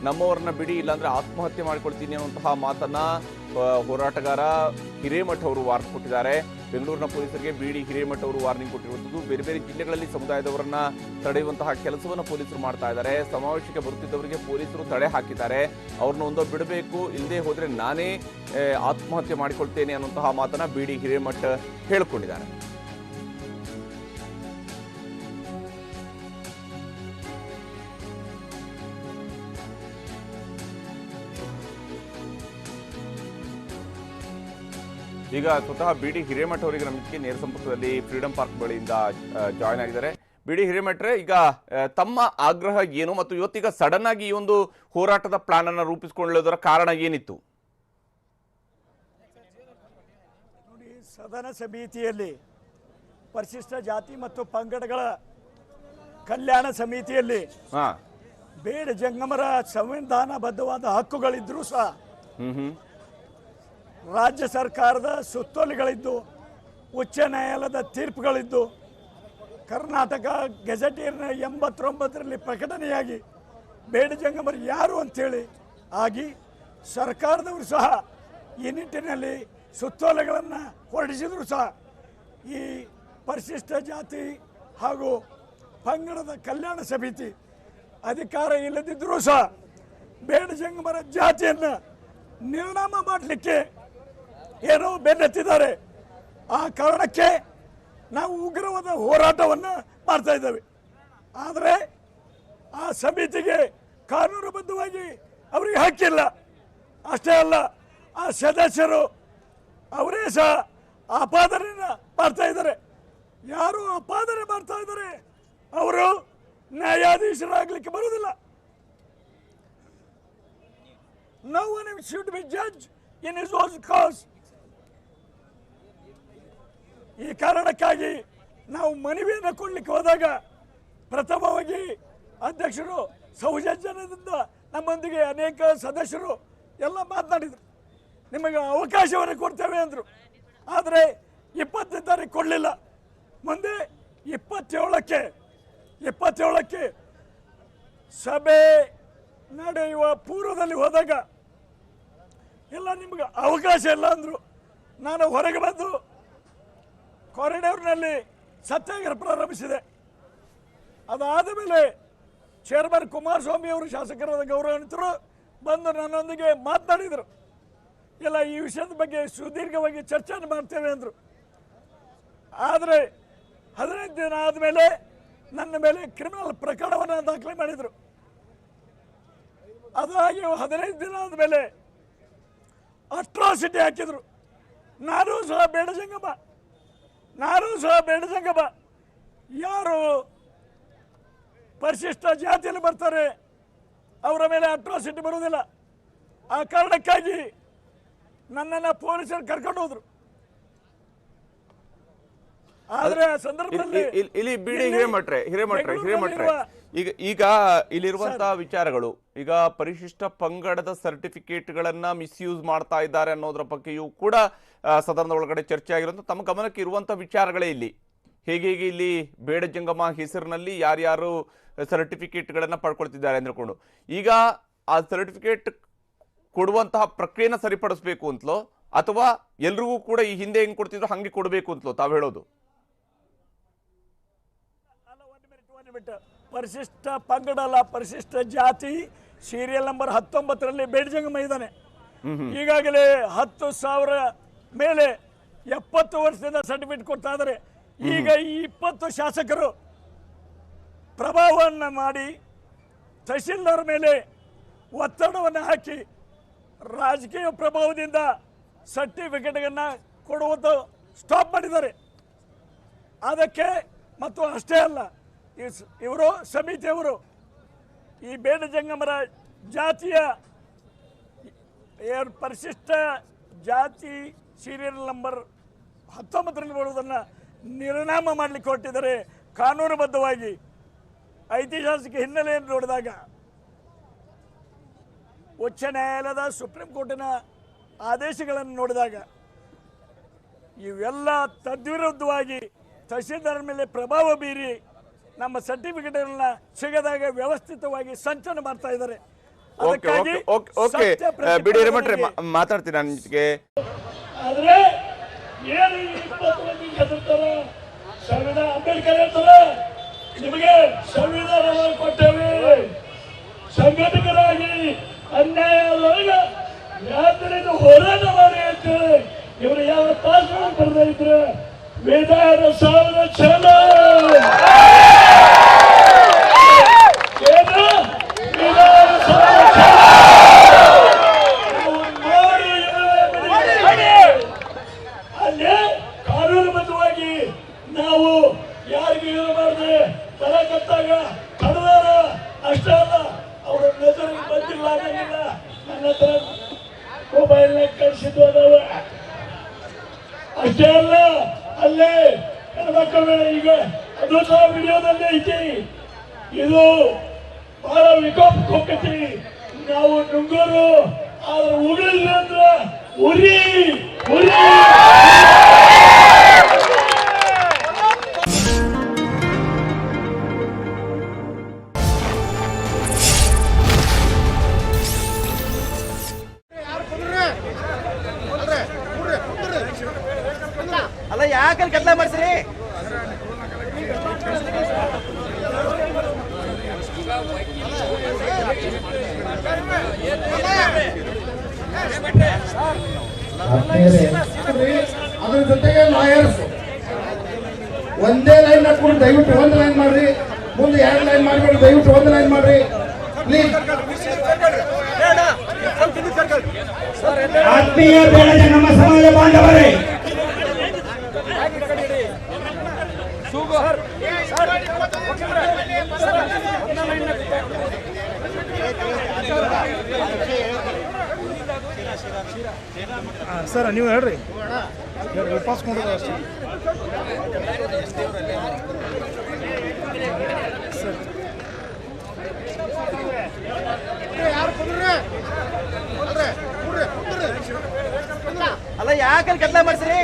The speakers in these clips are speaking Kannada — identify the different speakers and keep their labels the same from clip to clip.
Speaker 1: ನಮ್ಮವರನ್ನ ಬಿಡಿ, ಇಲ್ಲಾಂದ್ರೆ ಆತ್ಮಹತ್ಯೆ ಮಾಡಿಕೊಳ್ತೀನಿ ಅನ್ನುವಂತಹ ಮಾತನ್ನ ಹೋರಾಟಗಾರ ಹಿರೇಮಠ್ ಅವರು ವಾರ್ನಿಂಗ್ ಕೊಟ್ಟಿದ್ದಾರೆ. ಬೆಂಗಳೂರಿನ ಪೊಲೀಸರಿಗೆ ಬಿಡಿ ಹಿರೇಮಠ್ ಅವರು ವಾರ್ನಿಂಗ್ ಕೊಟ್ಟಿರುವಂಥದ್ದು. ಬೇರೆ ಬೇರೆ ಜಿಲ್ಲೆಗಳಲ್ಲಿ ಸಮುದಾಯದವರನ್ನ ತಡೆಯುವಂತಹ ಕೆಲಸವನ್ನು ಪೊಲೀಸರು ಮಾಡ್ತಾ ಇದ್ದಾರೆ. ಸಮಾವೇಶಕ್ಕೆ ಬರುತ್ತಿದ್ದವರಿಗೆ ಪೊಲೀಸರು ತಡೆ ಹಾಕಿದ್ದಾರೆ. ಅವ್ರನ್ನ ಒಂದೋ ಬಿಡಬೇಕು, ಇಲ್ಲದೆ ಹೋದ್ರೆ ನಾನೇ ಆತ್ಮಹತ್ಯೆ ಮಾಡಿಕೊಳ್ತೇನೆ ಅನ್ನುವಂತಹ ಮಾತನ್ನ ಬಿಡಿ ಹಿರೇಮಠ್ ಹೇಳಿಕೊಂಡಿದ್ದಾರೆ. ಈಗ ಸ್ವತಃ ಬಿಡಿ ಹಿರೇಮಠ್ ಅವರಿಗೆ ನಮಗೆ ನೇರ ಸಂಪರ್ಕದಲ್ಲಿ ಫ್ರೀಡಂ ಪಾರ್ಕ್ ಬಳಿಯಿಂದ ಜಾಯ್ನ್ ಆಗಿದ್ದಾರೆ. ಬಿಡಿ ಹಿರೇಮಠ್ರೆ, ಈಗ ತಮ್ಮ ಆಗ್ರಹ ಏನು ಮತ್ತು ಇವತ್ತೀಗ ಸಡನ್ ಆಗಿ ಈ ಒಂದು ಹೋರಾಟದ ಪ್ಲಾನ್ ಅನ್ನು ರೂಪಿಸಿಕೊಳ್ಳೋದರ ಕಾರಣ ಏನಿತ್ತು?
Speaker 2: ನೋಡಿ, ಸದನ ಸಮಿತಿಯಲ್ಲಿ ಪರಿಶಿಷ್ಟ ಜಾತಿ ಮತ್ತು ಪಂಗಡಗಳ ಕಲ್ಯಾಣ ಸಮಿತಿಯಲ್ಲಿ ಬೇಡ ಜಂಗಮರ ಸಂವಿಧಾನಬದ್ಧವಾದ ಹಕ್ಕುಗಳಿದ್ರೂ ಸಹ ರಾಜ್ಯ ಸರ್ಕಾರದ ಸುತ್ತೋಲೆಗಳಿದ್ದು, ಉಚ್ಚ ನ್ಯಾಯಾಲಯದ ತೀರ್ಪುಗಳಿದ್ದು, ಕರ್ನಾಟಕ ಗೆಜೆಟಿಯರ್ನ 89ರಲ್ಲಿ ಪ್ರಕಟಣೆಯಾಗಿ ಬೇಡ ಜಂಗಮರು ಯಾರು ಅಂಥೇಳಿ ಆಗಿ ಸರ್ಕಾರದವರು ಸಹ ಈ ನಿಟ್ಟಿನಲ್ಲಿ ಸುತ್ತೋಲೆಗಳನ್ನು ಹೊರಡಿಸಿದ್ರು ಸಹ ಈ ಪರಿಶಿಷ್ಟ ಜಾತಿ ಹಾಗೂ ಪಂಗಡದ ಕಲ್ಯಾಣ ಸಮಿತಿ ಅಧಿಕಾರ ಇಲ್ಲದಿದ್ದರೂ ಸಹ ಬೇಡ ಜಂಗಮರ ಜಾತಿಯನ್ನು ನಿರ್ನಾಮ ಮಾಡಲಿಕ್ಕೆ ಏನೋ ಬೆನ್ನತ್ತಿದ್ದಾರೆ. ಆ ಕಾರಣಕ್ಕೆ ನಾವು ಉಗ್ರವಾದ ಹೋರಾಟವನ್ನು ಮಾಡ್ತಾ ಇದ್ದೇವೆ. ಆದರೆ ಆ ಸಮಿತಿಗೆ ಕಾನೂನುಬದ್ಧವಾಗಿ ಅವರಿಗೆ ಹಕ್ಕಿಲ್ಲ. ಅಷ್ಟೇ ಅಲ್ಲ, ಆ ಸದಸ್ಯರು ಅವರೇ ಸಹ ಆಪಾದನೆಯನ್ನು ಮಾಡ್ತಾ ಇದ್ದಾರೆ. ಯಾರು ಆಪಾದನೆ ಮಾಡ್ತಾ ಇದ್ದಾರೆ ಅವರು ನ್ಯಾಯಾಧೀಶರಾಗಲಿಕ್ಕೆ ಬರುವುದಿಲ್ಲ. No one should be judged in his own cause. ಈ ಕಾರಣಕ್ಕಾಗಿ ನಾವು ಮನವಿಯನ್ನು ಕೊಡಲಿಕ್ಕೆ ಹೋದಾಗ ಪ್ರಥಮವಾಗಿ ಅಧ್ಯಕ್ಷರು ಸೌಜನ್ಯದಿಂದ ನಮ್ಮೊಂದಿಗೆ ಅನೇಕ ಸದಸ್ಯರು ಎಲ್ಲ ಮಾತನಾಡಿದರು. ನಿಮಗೆ ಅವಕಾಶವನ್ನು ಕೊಡ್ತೇವೆ ಅಂದರು. ಆದರೆ 20ನೇ ತಾರೀಕು ಕೊಡಲಿಲ್ಲ. ಮುಂದೆ 27ಕ್ಕೆ ಸಭೆ ನಡೆಯುವ ಪೂರ್ವದಲ್ಲಿ ಹೋದಾಗ ಎಲ್ಲ ನಿಮಗೆ ಅವಕಾಶ ಇಲ್ಲ ಅಂದರು. ನಾನು ಹೊರಗೆ ಬಂದು ಕಾರಿಡಾರ್ನಲ್ಲಿ ಸತ್ಯಾಗ್ರಹ ಪ್ರಾರಂಭಿಸಿದೆ. ಅದಾದ ಮೇಲೆ ಚೇರ್ಮನ್ ಕುಮಾರಸ್ವಾಮಿ ಅವರು, ಶಾಸಕರಾದ ಗೌರವಾನ್ವಿತರು ಬಂದು ನನ್ನೊಂದಿಗೆ ಮಾತನಾಡಿದರು. ಎಲ್ಲ ಈ ವಿಷಯದ ಬಗ್ಗೆ ಸುದೀರ್ಘವಾಗಿ ಚರ್ಚೆಯನ್ನು ಮಾಡ್ತೇವೆ ಅಂದರು. ಆದರೆ 15 ದಿನ ಆದಮೇಲೆ ನನ್ನ ಮೇಲೆ ಕ್ರಿಮಿನಲ್ ಪ್ರಕರಣವನ್ನು ದಾಖಲೆ ಮಾಡಿದರು. ಅದಾಗಿ 15 ದಿನ ಆದಮೇಲೆ ಅಟ್ರಾಸಿಟಿ ಹಾಕಿದರು. ನಾನು ಸಹ ಬೇಡ ಜಂಗಮ ಯಾರು ಪರಿಶಿಷ್ಟ ಜಾತಿಯಲ್ಲಿ ಬರ್ತಾರೆ ಅವರ ಮೇಲೆ ಅಟ್ರಾಸಿಟಿ ಬರುವುದಿಲ್ಲ. ಆ ಕಾರಣಕ್ಕಾಗಿ ನನ್ನನ್ನು ಪೊಲೀಸರು ಕರ್ಕೊಂಡು ಹೋದ್ರು. ಆದ್ರೆ ಆ ಸಂದರ್ಭದಲ್ಲಿ
Speaker 1: ಇಲ್ಲಿ ಬಿಡಿ ಹಿರೇಮಠ್ರೆ ಈಗ ಇಲ್ಲಿರುವಂತಹ ವಿಚಾರಗಳು, ಈಗ ಪರಿಶಿಷ್ಟ ಪಂಗಡದ ಸರ್ಟಿಫಿಕೇಟ್ಗಳನ್ನ ಮಿಸ್ಯೂಸ್ ಮಾಡ್ತಾ ಇದ್ದಾರೆ ಅನ್ನೋದ್ರ ಬಗ್ಗೆಯೂ ಕೂಡ ಸದನದ ಒಳಗಡೆ ಚರ್ಚೆ ಆಗಿರುವಂತ ತಮ್ಮ ಗಮನಕ್ಕೆ ಇರುವಂತಹ ವಿಚಾರಗಳೇ ಇಲ್ಲಿ. ಹೇಗೆ ಇಲ್ಲಿ ಬೇಡ ಜಂಗಮ ಹೆಸರಿನಲ್ಲಿ ಯಾರ್ಯಾರು ಸರ್ಟಿಫಿಕೇಟ್ಗಳನ್ನ ಪಡ್ಕೊಳ್ತಿದ್ದಾರೆ ಅಂದ್ಕೊಂಡು ಈಗ ಆ ಸರ್ಟಿಫಿಕೇಟ್ ಕೊಡುವಂತಹ ಪ್ರಕ್ರಿಯೆನ ಸರಿಪಡಿಸಬೇಕು ಅಂತಲೋ ಅಥವಾ ಎಲ್ರಿಗೂ ಕೂಡ ಈ ಹಿಂದೆ ಹೆಂಗ್ ಕೊಡ್ತಿದ್ರು ಹಂಗೆ ಕೊಡಬೇಕು ಅಂತಲೋ ತಾವು ಹೇಳೋದು?
Speaker 2: ಪರಿಶಿಷ್ಟ ಪಂಗಡ ಅಲ್ಲ, ಪರಿಶಿಷ್ಟ ಜಾತಿ ಸೀರಿಯಲ್ ನಂಬರ್ 19ರಲ್ಲಿ ಬೇಡ ಜಂಗಮ ಇದ್ದಾನೆ. ಈಗಾಗಲೇ 10,000 ಮೇಲೆ 70 ವರ್ಷದಿಂದ ಸರ್ಟಿಫಿಕೇಟ್ ಕೊಡ್ತಾ ಇದ್ದಾರೆ. ಈಗ ಈ 20 ಶಾಸಕರು ಪ್ರಭಾವವನ್ನು ಮಾಡಿ ತಹಶೀಲ್ದಾರ್ ಮೇಲೆ ಒತ್ತಡವನ್ನು ಹಾಕಿ ರಾಜಕೀಯ ಪ್ರಭಾವದಿಂದ ಸರ್ಟಿಫಿಕೇಟ್ಗಳನ್ನು ಕೊಡುವುದು ಸ್ಟಾಪ್ ಮಾಡಿದ್ದಾರೆ. ಅದಕ್ಕೆ ಮತ್ತು ಅಷ್ಟೇ ಅಲ್ಲ, ಇವರು ಸಮಿತಿಯವರು ಈ ಬೇಡ ಜಂಗಮರ ಜಾತಿಯ ಪರಿಶಿಷ್ಟ ಜಾತಿ ಸೀರಿಯಲ್ ನಂಬರ್ 19ರಲ್ಲಿ ಬರುವುದನ್ನು ನಿರ್ನಾಮ ಮಾಡಲಿಕ್ಕೆ ಹೊರಟಿದ್ದಾರೆ. ಕಾನೂನುಬದ್ಧವಾಗಿ ಐತಿಹಾಸಿಕ ಹಿನ್ನೆಲೆಯನ್ನು ನೋಡಿದಾಗ, ಉಚ್ಚ ನ್ಯಾಯಾಲಯದ ಸುಪ್ರೀಂ ಕೋರ್ಟಿನ ಆದೇಶಗಳನ್ನು ನೋಡಿದಾಗ ಇವೆಲ್ಲ ತದ್ವಿರುದ್ಧವಾಗಿ ತಹಶೀಲ್ದಾರ್ ಮೇಲೆ ಪ್ರಭಾವ ಬೀರಿ ನಮ್ಮ ಸರ್ಟಿಫಿಕೇಟ್ಗಳನ್ನ ಸಿಗದಾಗ ವ್ಯವಸ್ಥಿತವಾಗಿ ಸಂಚಲನ ಮಾಡ್ತಾ ಇದ್ದಾರೆ.
Speaker 1: ಓಕೆ ಬಿಡಿ ಹಿರೇಮಠ್ರೆ ಮಾತಾಡ್ತೀನಿ ನನ್ನ ಜೊತೆಗೆ.
Speaker 2: ಆದ್ರೆ ಏನು 20 ಮಂದಿ ಹೆದರ್ತಾರ? ಸಂವಿಧಾನ ಅಂಬೇಡ್ಕರ್ ಹೇಳ್ತಾರೆ ನಿಮಗೆ ಸಂವಿಧಾನ ಕೊಟ್ಟೇವೆ, ಸಂಘಟಕರಾಗಿ ಅನ್ಯಾಯದೊಳಗೆ ಯಾತ್ರೆಯಿಂದ ಹೋರಾಟ ಮಾಡಿ ಅಂತೇಳಿ ಇವರು ಯಾವ ತಾಸು ಬರ್ತಾ ಇದ್ರೆ ವಿಧಾನ ಸಾವಿರ ಛಲ ಏನು ವಿಧಾನ ಸಾವಿರ ಛಲ ಅಲ್ಲಿ ಕಾನೂನುಬದ್ಧವಾಗಿ ನಾವು ಯಾರಿಗೆ ಇರಬಾರ್ದು ತರ ಕತ್ತಾಗ ಕಡದಾರ ಅಷ್ಟೇ ಅಲ್ಲ ಅವರ ನಜರಿಗೆ ಬಂದಿಲ್ಲ ಅನ್ನಂಗಿಲ್ಲ. ನನ್ನ ಹತ್ರ ಮೊಬೈಲ್ ಕಳಿಸಿದ್ದು ಅದಾವ ಅಷ್ಟೇ ಅಲ್ಲ ಅಲ್ಲೇ ಹೆಣ್ಮಕ್ಕಳ ಈಗ ಅದು ಸಹ ವಿಡಿಯೋದಲ್ಲಿ ಐತಿ. ಇದು ಬಹಳ ವಿಕೋಪಕ್ಕೆ ಹೋಗ್ತೈತಿ. ನಾವು ನುಂಗೋರು ಆದ್ರೆ ಉಗುಳಿಲ್ಲ ಅಂದ್ರ ಉರಿ ಉರಿ.
Speaker 3: ಅಲ್ಲ ಯಾಕಲ್ಲಿ ಕತ್ಲ ಮಾಡ್ಸ್ರಿ?
Speaker 4: ಅದ್ರ ಜೊತೆಗೆ ಲಾಯರ್ಸ್ ಒಂದೇ ಲೈನ್ ಹಾಕೊಂಡು ದಯವಿಟ್ಟು ಒಂದು ಲೈನ್ ಮಾಡ್ರಿ, ಮುಂದೆ 2 ಲೈನ್ ಮಾಡ್ಬೇಡಿ, ದಯವಿಟ್ಟು ಒಂದು ಲೈನ್ ಮಾಡ್ರಿ ಪ್ಲೀಸ್. ಆತ್ಮೀಯ ಬೆಳೆದ ನಮ್ಮ ಸಮಾಜ ಬಾಂಧವರೇ,
Speaker 5: ಸರ್ ನೀವು ಹೇಳ್ರಿ ಉಪವಾಸ ಮಾಡೋದು ಅಷ್ಟೇ.
Speaker 3: ಅಲ್ಲ ಯಾಕಲ್ಲಿ ಕತ್ಲ ಮಾಡ್ಸ್ರಿ?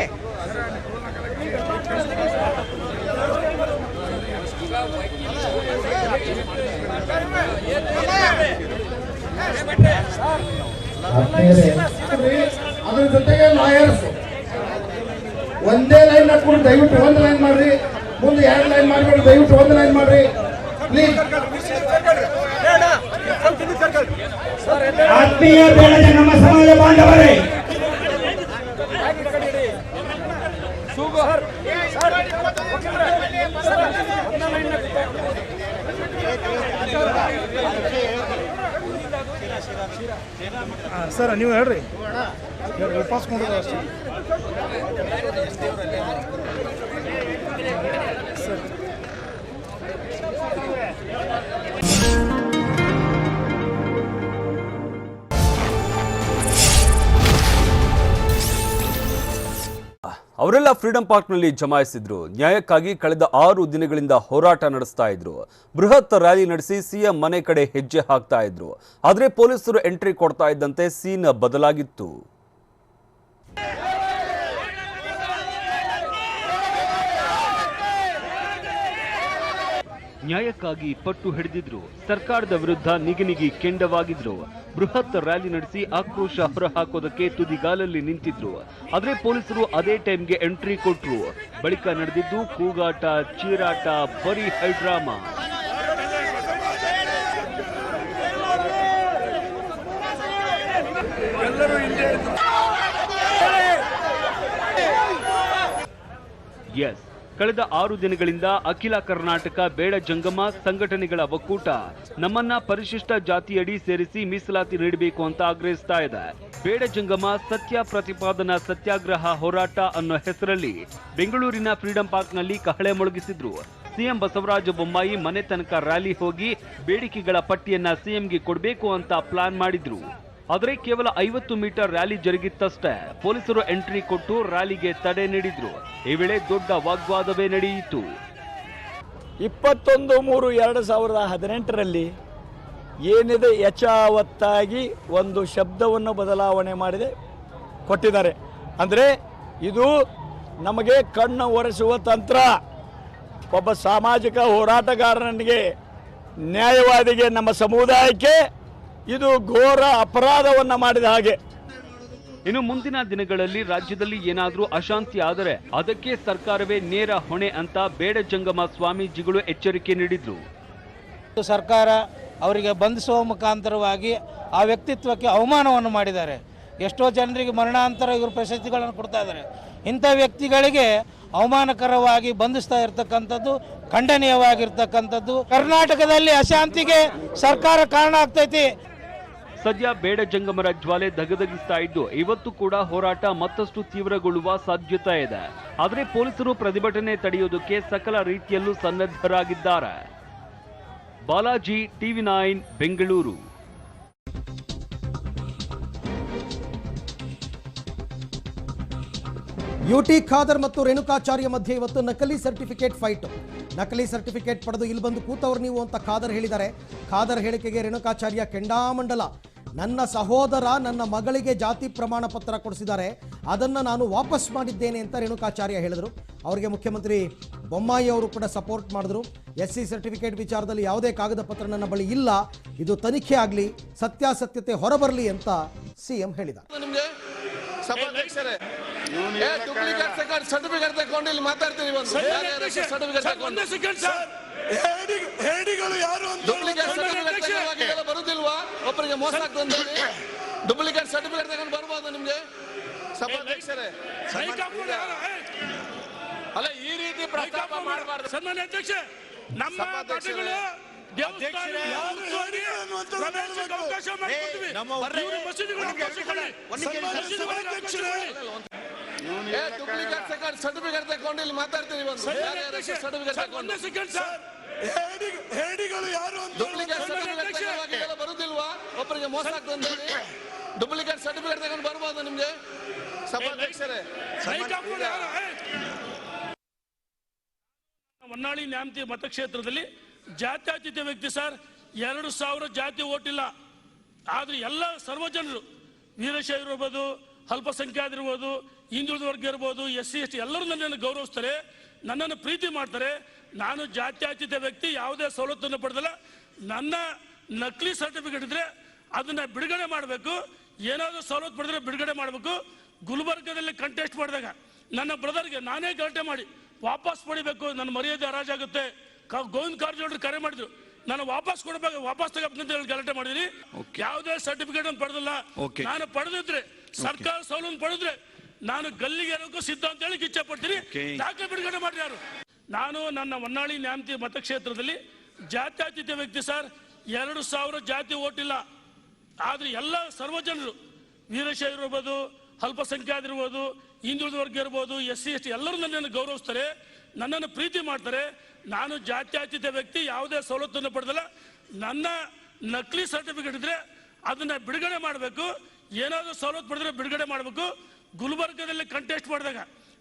Speaker 4: ಅದ್ರ ಜೊತೆಗೆ ಲಾಯರ್ಸ್ ಒಂದೇ ಲೈನ್ ಹಾಕೊಂಡು ದಯವಿಟ್ಟು ಒಂದು ಲೈನ್ ಮಾಡ್ರಿ, ಮುಂದೆ 2 ಲೈನ್ ಮಾಡ್ಬೇಡಿ, ದಯವಿಟ್ಟು ಒಂದು ಲೈನ್ ಮಾಡ್ರಿ ಪ್ಲೀಸ್. ಆತ್ಮೀಯ ಬೆಳೆದ ನಮ್ಮ ಸಮಾಜ ಬಾಂಧವರೇ,
Speaker 5: ಸರ್ ನೀವು ಹೇಳ್ರಿ ಉಪವಾಸ ಮಾಡೋದು ಅಷ್ಟೇ.
Speaker 6: ಅವರೆಲ್ಲ ಫ್ರೀಡಂ ಪಾರ್ಕ್ನಲ್ಲಿ ಜಮಾಯಿಸಿದ್ರು. ನ್ಯಾಯಕ್ಕಾಗಿ ಕಳೆದ 6 ದಿನಗಳಿಂದ ಹೋರಾಟ ನಡೆಸ್ತಾ ಇದ್ರು. ಬೃಹತ್ ರ್ಯಾಲಿ ನಡೆಸಿ ಸಿಎಂ ಮನೆ ಕಡೆ ಹೆಜ್ಜೆ ಹಾಕ್ತಾ ಇದ್ರು. ಆದರೆ ಪೊಲೀಸರು ಎಂಟ್ರಿ ಕೊಡ್ತಾ ಇದ್ದಂತೆ ಸೀನ್ ಬದಲಾಗಿತ್ತು. ನ್ಯಾಯಕ್ಕಾಗಿ ಪಟ್ಟು ಹಿಡಿದಿದ್ರು. ಸರ್ಕಾರದ ವಿರುದ್ಧ ನಿಗಿನಿಗಿ ಕೆಂಡವಾಗಿದ್ರು. ಬೃಹತ್ ರ್ಯಾಲಿ ನಡೆಸಿ ಆಕ್ರೋಶ ಹೊರಹಾಕೋದಕ್ಕೆ ತುದಿಗಾಲಲ್ಲಿ ನಿಂತಿದ್ರು. ಆದ್ರೆ ಪೊಲೀಸರು ಅದೇ ಟೈಮ್ಗೆ ಎಂಟ್ರಿ ಕೊಟ್ರು. ಬಳಿಕ ನಡೆದಿದ್ದು ಕೂಗಾಟ, ಚೀರಾಟ, ಬರೀ ಹೈಡ್ರಾಮಾ. ಎಸ್, ಕಳೆದ 6 ದಿನಗಳಿಂದ ಅಖಿಲ ಕರ್ನಾಟಕ ಬೇಡ ಜಂಗಮ ಸಂಘಟನೆಗಳ ಒಕ್ಕೂಟ ನಮ್ಮನ್ನ ಪರಿಶಿಷ್ಟ ಜಾತಿಯಡಿ ಸೇರಿಸಿ ಮೀಸಲಾತಿ ನೀಡಬೇಕು ಅಂತ ಆಗ್ರಹಿಸ್ತಾ ಇದೆ. ಬೇಡ ಜಂಗಮ ಸತ್ಯ ಪ್ರತಿಪಾದನಾ ಸತ್ಯಾಗ್ರಹ ಹೋರಾಟ ಅನ್ನೋ ಹೆಸರಲ್ಲಿ ಬೆಂಗಳೂರಿನ ಫ್ರೀಡಂ ಪಾರ್ಕ್ನಲ್ಲಿ ಕಹಳೆ ಮೊಳಗಿಸಿದ್ರು. ಸಿಎಂ ಬಸವರಾಜ ಬೊಮ್ಮಾಯಿ ಮನೆ ತನಕ ರ್ಯಾಲಿ ಹೋಗಿ ಬೇಡಿಕೆಗಳ ಪಟ್ಟಿಯನ್ನ ಸಿಎಂಗೆ ಕೊಡಬೇಕು ಅಂತ ಪ್ಲಾನ್ ಮಾಡಿದ್ರು. ಆದರೆ ಕೇವಲ 50 ಮೀಟರ್ ರ್ಯಾಲಿ ಜರುಗಿತ್ತಷ್ಟೇ. ಪೊಲೀಸರು ಎಂಟ್ರಿ ಕೊಟ್ಟು ರ್ಯಾಲಿಗೆ ತಡೆ ನೀಡಿದ್ರು. ಈ ವೇಳೆ ದೊಡ್ಡ ವಾಗ್ವಾದವೇ ನಡೆಯಿತು.
Speaker 2: 21/3/2018ರಲ್ಲಿ ಏನಿದೆ ಯಥಾವತ್ತಾಗಿ ಒಂದು ಶಬ್ದವನ್ನು ಬದಲಾವಣೆ ಮಾಡಿದೆ ಕೊಟ್ಟಿದ್ದಾರೆ. ಅಂದರೆ ಇದು ನಮಗೆ ಕಣ್ಣು ಒರೆಸುವ ತಂತ್ರ. ಒಬ್ಬ ಸಾಮಾಜಿಕ ಹೋರಾಟಗಾರನಿಗೆ, ನ್ಯಾಯವಾದಿಗೆ, ನಮ್ಮ ಸಮುದಾಯಕ್ಕೆ ಇದು ಘೋರ ಅಪರಾಧವನ್ನ ಮಾಡಿದ ಹಾಗೆ.
Speaker 6: ಇನ್ನು ಮುಂದಿನ ದಿನಗಳಲ್ಲಿ ರಾಜ್ಯದಲ್ಲಿ ಏನಾದರೂ ಅಶಾಂತಿ ಆದರೆ ಅದಕ್ಕೆ ಸರ್ಕಾರವೇ ನೇರ ಹೊಣೆ ಅಂತ ಬೇಡ ಜಂಗಮ ಸ್ವಾಮೀಜಿಗಳು ಎಚ್ಚರಿಕೆ ನೀಡಿದ್ರು.
Speaker 7: ಸರ್ಕಾರ ಅವರಿಗೆ ಬಂಧಿಸುವ ಮುಖಾಂತರವಾಗಿ ಆ ವ್ಯಕ್ತಿತ್ವಕ್ಕೆ ಅವಮಾನವನ್ನು ಮಾಡಿದ್ದಾರೆ. ಎಷ್ಟೋ ಜನರಿಗೆ ಮರಣಾಂತರ ಇವರು ಪ್ರಶಸ್ತಿಗಳನ್ನು ಕೊಡ್ತಾ ಇದ್ದಾರೆ. ಇಂಥ ವ್ಯಕ್ತಿಗಳಿಗೆ ಅವಮಾನಕರವಾಗಿ ಬಂಧಿಸ್ತಾ ಇರ್ತಕ್ಕಂಥದ್ದು ಖಂಡನೀಯವಾಗಿರ್ತಕ್ಕಂಥದ್ದು. ಕರ್ನಾಟಕದಲ್ಲಿ ಅಶಾಂತಿಗೆ ಸರ್ಕಾರ ಕಾರಣ ಆಗ್ತೈತಿ.
Speaker 6: ಸದ್ಯ ಬೇಡ ಜಂಗಮರ ಜ್ವಾಲೆ ಧಗಧಗಿಸ್ತಾ ಇದ್ದು ಇವತ್ತು ಕೂಡ ಹೋರಾಟ ಮತ್ತಷ್ಟು ತೀವ್ರಗೊಳ್ಳುವ ಸಾಧ್ಯತೆ ಇದೆ. ಆದರೆ ಪೊಲೀಸರು ಪ್ರತಿಭಟನೆ ತಡೆಯೋದಕ್ಕೆ ಸಕಲ ರೀತಿಯಲ್ಲೂ ಸನ್ನದ್ಧರಾಗಿದ್ದಾರೆ. ಬಾಲಾಜಿ, TV9 ಬೆಂಗಳೂರು.
Speaker 8: ಯುಟಿ ಖಾದರ್ ಮತ್ತು ರೇಣುಕಾಚಾರ್ಯ ಮಧ್ಯೆ ಇವತ್ತು ನಕಲಿ ಸರ್ಟಿಫಿಕೇಟ್ ಫೈಟ್. ನಕಲಿ ಸರ್ಟಿಫಿಕೇಟ್ ಪಡೆದು ಇಲ್ಲಿ ಬಂದು ಕೂತವರು ನೀವು ಅಂತ ಖಾದರ್ ಹೇಳಿದ್ದಾರೆ. ಖಾದರ್ ಹೇಳಿಕೆಗೆ ರೇಣುಕಾಚಾರ್ಯ ಕೆಂಡಾಮಂಡಲ. ನನ್ನ ಸಹೋದರ ನನ್ನ ಮಗಳಿಗೆ ಜಾತಿ ಪ್ರಮಾಣ ಪತ್ರ ಕೊಡಿಸಿದ್ದಾರೆ, ಅದನ್ನು ನಾನು ವಾಪಸ್ ಮಾಡಿದ್ದೇನೆ ಅಂತ ರೇಣುಕಾಚಾರ್ಯ ಹೇಳಿದರು. ಅವರಿಗೆ ಮುಖ್ಯಮಂತ್ರಿ ಬೊಮ್ಮಾಯಿ ಅವರು ಕೂಡ ಸಪೋರ್ಟ್ ಮಾಡಿದ್ರು. SC ಸರ್ಟಿಫಿಕೇಟ್ ವಿಚಾರದಲ್ಲಿ ಯಾವುದೇ ಕಾಗದ ಪತ್ರ ನನ್ನ ಬಳಿ ಇಲ್ಲ, ಇದು ತನಿಖೆ ಆಗಲಿ, ಸತ್ಯಾಸತ್ಯತೆ ಹೊರಬರಲಿ ಅಂತ CM ಹೇಳಿದ್ದಾರೆ.
Speaker 9: ಸರ್ಟಿಫಿಕೇಟ್ ತಗೊಂಡು ಇಲ್ಲಿ ಮಾತಾಡ್ತೀವಿ. ಬರುದಿಲ್ವಾ? ಒಬ್ಬರಿಗೆ ಮೋಸ ಆಗ್ತದೆ. ಡೂಪ್ಲಿಕೇಟ್ ಸರ್ಟಿಫಿಕೇಟ್ ತಗೊಂಡು ಬರ್ಬೋದು ನಿಮ್ಗೆ ಸಭಾಧ್ಯಕ್ಷರೇ. ಅಲ್ಲ, ಈ ರೀತಿ ಪ್ರಸ್ತಾಪ ಮಾಡಬಾರ್ದು ಸನ್ಮಾನ್ಯ ಅಧ್ಯಕ್ಷ. ನಮ್ಮ ಪಾರ್ಟಿಗಳು ಸರ್ಟಿಫಿಕೇಟ್ ತಗೊಂಡು ಇಲ್ಲಿ ಮಾತಾಡ್ತೀವಿ. ಬರುದಿಲ್ವಾ? ಒಬ್ಬರಿಗೆ ಮೋಸ ಆಗ್ತದೆ. ಡೂಪ್ಲಿಕೇಟ್ ಸರ್ಟಿಫಿಕೇಟ್ ತಗೊಂಡು ಬರ್ಬೋದು ನಿಮ್ಗೆ ಸಭಾಧ್ಯಕ್ಷರೇ.
Speaker 10: ಹೊನ್ನಾಳಿ ನ್ಯಾಮತಿ ಮತಕ್ಷೇತ್ರದಲ್ಲಿ ಜಾತ್ಯತೀತ ವ್ಯಕ್ತಿ ಸರ್. 2,000 ಜಾತಿ ಓಟ್ ಇಲ್ಲ. ಆದ್ರೆ ಎಲ್ಲ ಸರ್ವಜನರು, ವೀರಶೈವ ಇರ್ಬೋದು, ಅಲ್ಪಸಂಖ್ಯಾತರಿರ್ಬೋದು, ಹಿಂದುಳಿದ ವರ್ಗ ಇರ್ಬೋದು, SC ST ಎಲ್ಲರೂ ನನ್ನನ್ನು ಗೌರವಿಸ್ತಾರೆ, ನನ್ನನ್ನು ಪ್ರೀತಿ ಮಾಡ್ತಾರೆ. ನಾನು ಜಾತ್ಯತೀತ ವ್ಯಕ್ತಿ, ಯಾವುದೇ ಸವಲತ್ತನ್ನು ಪಡೆದಿಲ್ಲ. ನನ್ನ ನಕಲಿ ಸರ್ಟಿಫಿಕೇಟ್ ಇದ್ರೆ ಅದನ್ನ ಬಿಡುಗಡೆ ಮಾಡಬೇಕು. ಏನಾದರೂ ಸವಲತ್ತು ಪಡೆದ್ರೆ ಬಿಡುಗಡೆ ಮಾಡಬೇಕು. ಗುಲ್ಬರ್ಗದಲ್ಲಿ ಕಂಟೆಸ್ಟ್ ಮಾಡಿದಾಗ ನನ್ನ ಬ್ರದರ್ಗೆ ನಾನೇ ಗಲಾಟೆ ಮಾಡಿ ವಾಪಸ್ ಪಡಿಬೇಕು, ನನ್ನ ಮರ್ಯಾದೆ ಹರಾಜಾಗುತ್ತೆ. ಗೋವಿಂದ ಕಾರಜೋಳರು ಕರೆ ಮಾಡಿದ್ರು, ನಾನು ವಾಪಸ್ ಕೊಡಬೇಕು, ವಾಪಸ್ ತಗೋಬೇಕಂತ ಹೇಳಿ ಗಲಾಟೆ ಮಾಡಿದೀನಿ. ಯಾವುದೇ ಸರ್ಟಿಫಿಕೇಟ್ ಅನ್ನು ಪಡೆದಿಲ್ಲ. ನಾನು ಪಡೆದಿದ್ರೆ, ಸರ್ಕಾರ ಸೌಲಭ್ಯ ಪಡೆದ್ರೆ ನಾನು ಗಲ್ಲಿಗೆ ಇರೋಕ್ಕೂ ಸಿದ್ಧ ಅಂತ ಹೇಳಿ ಇಚ್ಛೆ ಪಡ್ತೀನಿ. ದಾಖಲೆ ಬಿಡುಗಡೆ ಮಾಡ್ರಿ ಯಾರು. ನಾನು ನನ್ನ ಹೊನ್ನಾಳಿ ನ್ಯಾಮತಿ ಮತಕ್ಷೇತ್ರದಲ್ಲಿ ಜಾತ್ಯತೀತ ವ್ಯಕ್ತಿ ಸರ್. 2,000 ಜಾತಿ ಓಟ್ ಇಲ್ಲ. ಆದ್ರೆ ಎಲ್ಲ ಸರ್ವಜನರು, ವೀರಶೈವ ಇರ್ಬೋದು, ಅಲ್ಪಸಂಖ್ಯಾತರಿರ್ಬೋದು, ಹಿಂದುಳಿದ ವರ್ಗ ಇರ್ಬೋದು, SC ST ಎಲ್ಲರೂ ನನ್ನನ್ನು ಗೌರವಿಸ್ತಾರೆ, ನನ್ನನ್ನು ಪ್ರೀತಿ ಮಾಡ್ತಾರೆ. ನಾನು ಜಾತ್ಯತೀತ ವ್ಯಕ್ತಿ, ಯಾವುದೇ ಸವಲತ್ತನ್ನು ಪಡೆದಿಲ್ಲ. ನನ್ನ ನಕಲಿ ಸರ್ಟಿಫಿಕೇಟ್ ಇದ್ರೆ ಅದನ್ನ ಬಿಡುಗಡೆ ಮಾಡಬೇಕು. ಏನಾದರೂ ಸವಲತ್ತು ಪಡೆದ್ರೆ ಬಿಡುಗಡೆ ಮಾಡಬೇಕು. ಗುಲ್ಬರ್ಗದಲ್ಲಿ ಕಂಟೆಸ್ಟ್ ಮಾಡಿದಾಗ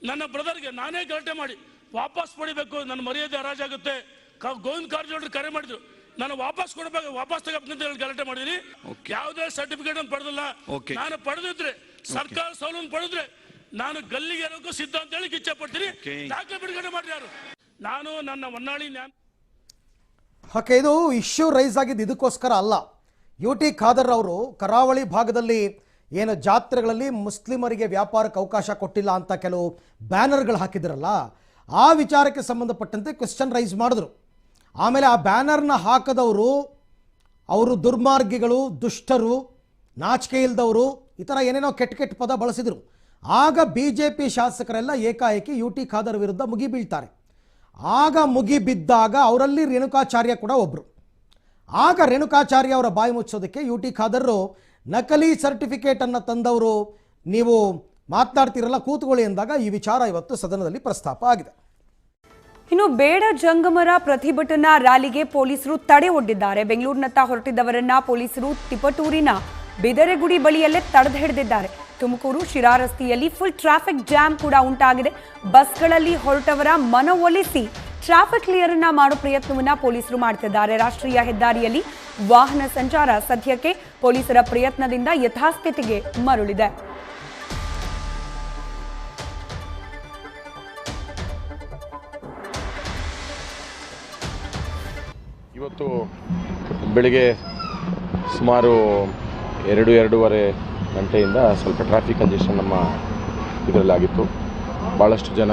Speaker 10: ನನ್ನ ಬ್ರದರ್ಗೆ ನಾನೇ ಗಲಾಟೆ ಮಾಡಿ ವಾಪಸ್ ಪಡಿಬೇಕು, ನನ್ನ ಮರ್ಯಾದೆ ಹರಾಜಾಗುತ್ತೆ. ಗೋವಿಂದ ಕಾರಜೋಳರು ಕರೆ ಮಾಡಿದ್ರು, ನಾನು ವಾಪಸ್ ಕೊಡಬೇಕು, ವಾಪಸ್ ತಗೋಬೇಕಂತ ಹೇಳಿ ಗಲಾಟೆ ಮಾಡಿದೀನಿ. ಯಾವುದೇ ಸರ್ಟಿಫಿಕೇಟ್ ಅನ್ನು ಪಡೆದಿಲ್ಲ. ನಾನು ಪಡೆದಿದ್ರೆ, ಸರ್ಕಾರ ಸೌಲಭ್ಯ ಪಡೆದ್ರೆ ನಾನು ಗಲ್ಲಿಗೆ ಇರೋಕ್ಕೂ ಸಿದ್ಧ ಅಂತ ಹೇಳಿ ಇಚ್ಛೆ ಪಡ್ತೀನಿ. ದಾಖಲೆ ಬಿಡುಗಡೆ ಮಾಡ್ರಿ ಯಾರು. ನಾನು ನನ್ನ ಹೊನ್ನಾಳಿ
Speaker 8: ಓಕೆ, ಇದು ಇಶ್ಯೂ ರೈಸ್ ಆಗಿದ್ದು ಇದಕ್ಕೋಸ್ಕರ ಅಲ್ಲ. ಯುಟಿ ಖಾದರ್ ಅವರು ಕರಾವಳಿ ಭಾಗದಲ್ಲಿ ಏನು ಜಾತ್ರೆಗಳಲ್ಲಿ ಮುಸ್ಲಿಮರಿಗೆ ವ್ಯಾಪಾರಕ್ಕೆ ಅವಕಾಶ ಕೊಟ್ಟಿಲ್ಲ ಅಂತ ಕೆಲವು ಬ್ಯಾನರ್ಗಳು ಹಾಕಿದ್ರಲ್ಲ, ಆ ವಿಚಾರಕ್ಕೆ ಸಂಬಂಧಪಟ್ಟಂತೆ ಕ್ವೆಶ್ಚನ್ ರೈಸ್ ಮಾಡಿದ್ರು. ಆಮೇಲೆ ಆ ಬ್ಯಾನರ್ನ ಹಾಕದವರು ಅವರು ದುರ್ಮಾರ್ಗಿಗಳು, ದುಷ್ಟರು, ನಾಚಿಕೆ ಇಲ್ದವರು, ಈ ಥರ ಏನೇನೋ ಕೆಟ್ಟ ಕೆಟ್ಟ ಪದ ಬಳಸಿದರು. ಆಗ BJP ಶಾಸಕರೆಲ್ಲ ಏಕಾಏಕಿ ಯುಟಿ ಖಾದರ್ ವಿರುದ್ಧ ಮುಗಿ ಬೀಳ್ತಾರೆ. ಆಗ ಮುಗಿ ಬಿದ್ದಾಗ ಅವರಲ್ಲಿ ರೇಣುಕಾಚಾರ್ಯ ಕೂಡ ಒಬ್ಬರು. ಆಗ ರೇಣುಕಾಚಾರ್ಯ ಅವರ ಬಾಯಿ ಮುಚ್ಚೋದಕ್ಕೆ ಯುಟಿ ಖಾದರ್ ನಕಲಿ ಸರ್ಟಿಫಿಕೇಟನ್ನು ತಂದವರು ನೀವು ಮಾತನಾಡ್ತಿರಲ್ಲ, ಕೂತ್ಕೊಳ್ಳಿ ಎಂದಾಗ ಈ ವಿಚಾರ ಇವತ್ತು ಸದನದಲ್ಲಿ ಪ್ರಸ್ತಾಪ ಆಗಿದೆ.
Speaker 11: ಇನ್ನು ಬೇಡ ಜಂಗಮರ ಪ್ರತಿಭಟನಾ ರ್ಯಾಲಿಗೆ ಪೊಲೀಸರು ತಡೆ ಒಡ್ಡಿದ್ದಾರೆ. ಬೆಂಗಳೂರಿನತ್ತ ಹೊರಟಿದ್ದವರನ್ನ ಪೊಲೀಸರು ತಿಪಟೂರಿನ ಬಿದರೆಗುಡಿ ಬಳಿಯಲ್ಲೇ ತಡೆದು ಹಿಡಿದಿದ್ದಾರೆ. ತುಮಕೂರು ಶಿರಾ ರಸ್ತೆಯಲ್ಲಿ ಫುಲ್ ಟ್ರಾಫಿಕ್ ಜಾಮ್ ಕೂಡ ಉಂಟಾಗಿದೆ. ಬಸ್ಗಳಲ್ಲಿ ಹೊರಟವರ ಮನವೊಲಿಸಿ ಟ್ರಾಫಿಕ್ ಕ್ಲಿಯರ್ ಅನ್ನ ಮಾಡೋ ಪ್ರಯತ್ನವನ್ನ ಪೊಲೀಸರು ಮಾಡ್ತಿದ್ದಾರೆ. ರಾಷ್ಟ್ರೀಯ ಹೆದ್ದಾರಿಯಲ್ಲಿ ವಾಹನ ಸಂಚಾರ ಸದ್ಯಕ್ಕೆ ಪೊಲೀಸರ ಪ್ರಯತ್ನದಿಂದ ಯಥಾಸ್ಥಿತಿಗೆ ಮರಳಿದೆ.
Speaker 12: ಇವತ್ತು ಬೆಳಿಗ್ಗೆ ಸುಮಾರು 2-2.5 ಗಂಟೆಯಿಂದ ಸ್ವಲ್ಪ ಟ್ರಾಫಿಕ್ ಕಂಜೆಷನ್ ನಮ್ಮ ಇದರಲ್ಲಾಗಿತ್ತು. ಭಾಳಷ್ಟು ಜನ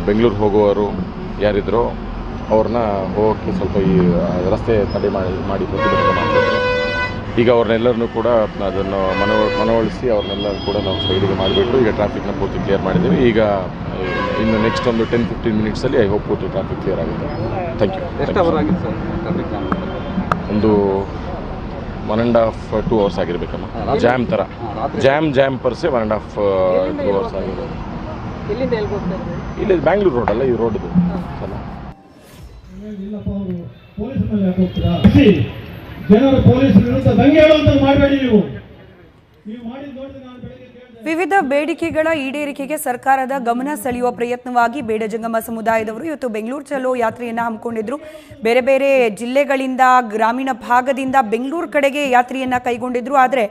Speaker 12: ಬೆಂಗಳೂರು ಹೋಗುವವರು ಯಾರಿದ್ರೋ ಅವ್ರನ್ನ ಹೋಗೋಕ್ಕೆ ಸ್ವಲ್ಪ ಈ ರಸ್ತೆ ತಡೆ ಮಾಡಿ ಪ್ರತಿಭಟನೆ ಮಾಡ್ತಿದ್ರು. ಈಗ ಅವ್ರನ್ನೆಲ್ಲರನ್ನೂ ಕೂಡ ಅದನ್ನು ಮನವೊಲಿಸಿ ಅವ್ರನ್ನೆಲ್ಲರೂ ಕೂಡ ನಾವು ಸೈಡಿಗೆ ಮಾಡಿಬಿಟ್ಟು ಈಗ ಟ್ರಾಫಿಕ್ನ ಪೂರ್ತಿ ಕ್ಲಿಯರ್ ಮಾಡಿದ್ದೀವಿ. ಈಗ ಇನ್ನು ನೆಕ್ಸ್ಟ್ ಒಂದು 10-15 ಮಿನಿಟ್ಸಲ್ಲಿ ಐ ಹೋಪ್ ಪೂರ್ತಿ ಟ್ರಾಫಿಕ್ ಕ್ಲಿಯರ್ ಆಗುತ್ತೆ. Thank you.
Speaker 13: ಎಷ್ಟು ಅವರ್ ಆಗಿತ್ತು ಸರ್ ಟ್ರಾಫಿಕ್ ಜಾಮ್?
Speaker 12: ಒಂದು 1.5-2 ಅವರ್ಸ್ ಆಗಿರಬೇಕಮ್ಮ. ಜಾಮ್ ಥರ ಜಾಮ್ ಪರ್ಸೆ 1.5-2 ಅವರ್ಸ್ ಆಗಿರೋದು. ಇಲ್ಲಿ ಬ್ಯಾಂಗ್ಳೂರು ರೋಡಲ್ಲ, ಈ ರೋಡ್ದು ಅಲ್ಲ.
Speaker 14: ಜನರು ಪೊಲೀಸ್ ವಿರುದ್ಧ ದಂಗೆ ಹೇಳುವಂತ ಮಾಡಬೇಡಿ. ನೀವು ಮಾಡಿದ ನೋಡಿದ್ರೆ ನಾನು ಬೆಳಗ್ಗೆ
Speaker 11: ವಿವಿಧ ಬೇಡಿಕೆಗಳ ಈಡೇರಿಕೆಗೆ ಸರ್ಕಾರದ ಗಮನ ಸೆಳೆಯುವ ಪ್ರಯತ್ನವಾಗಿ ಬೇಡ ಜಂಗಮ ಸಮುದಾಯದವರು ಇವತ್ತು ಬೆಂಗಳೂರು ಚಲೋ ಯಾತ್ರೆಯನ್ನು ಹಮ್ಮಿಕೊಂಡಿದ್ರು. ಬೇರೆ ಬೇರೆ ಜಿಲ್ಲೆಗಳಿಂದ, ಗ್ರಾಮೀಣ ಭಾಗದಿಂದ ಬೆಂಗಳೂರು ಕಡೆಗೆ ಯಾತ್ರೆಯನ್ನು ಕೈಗೊಂಡಿದ್ರು. ಆದರೆ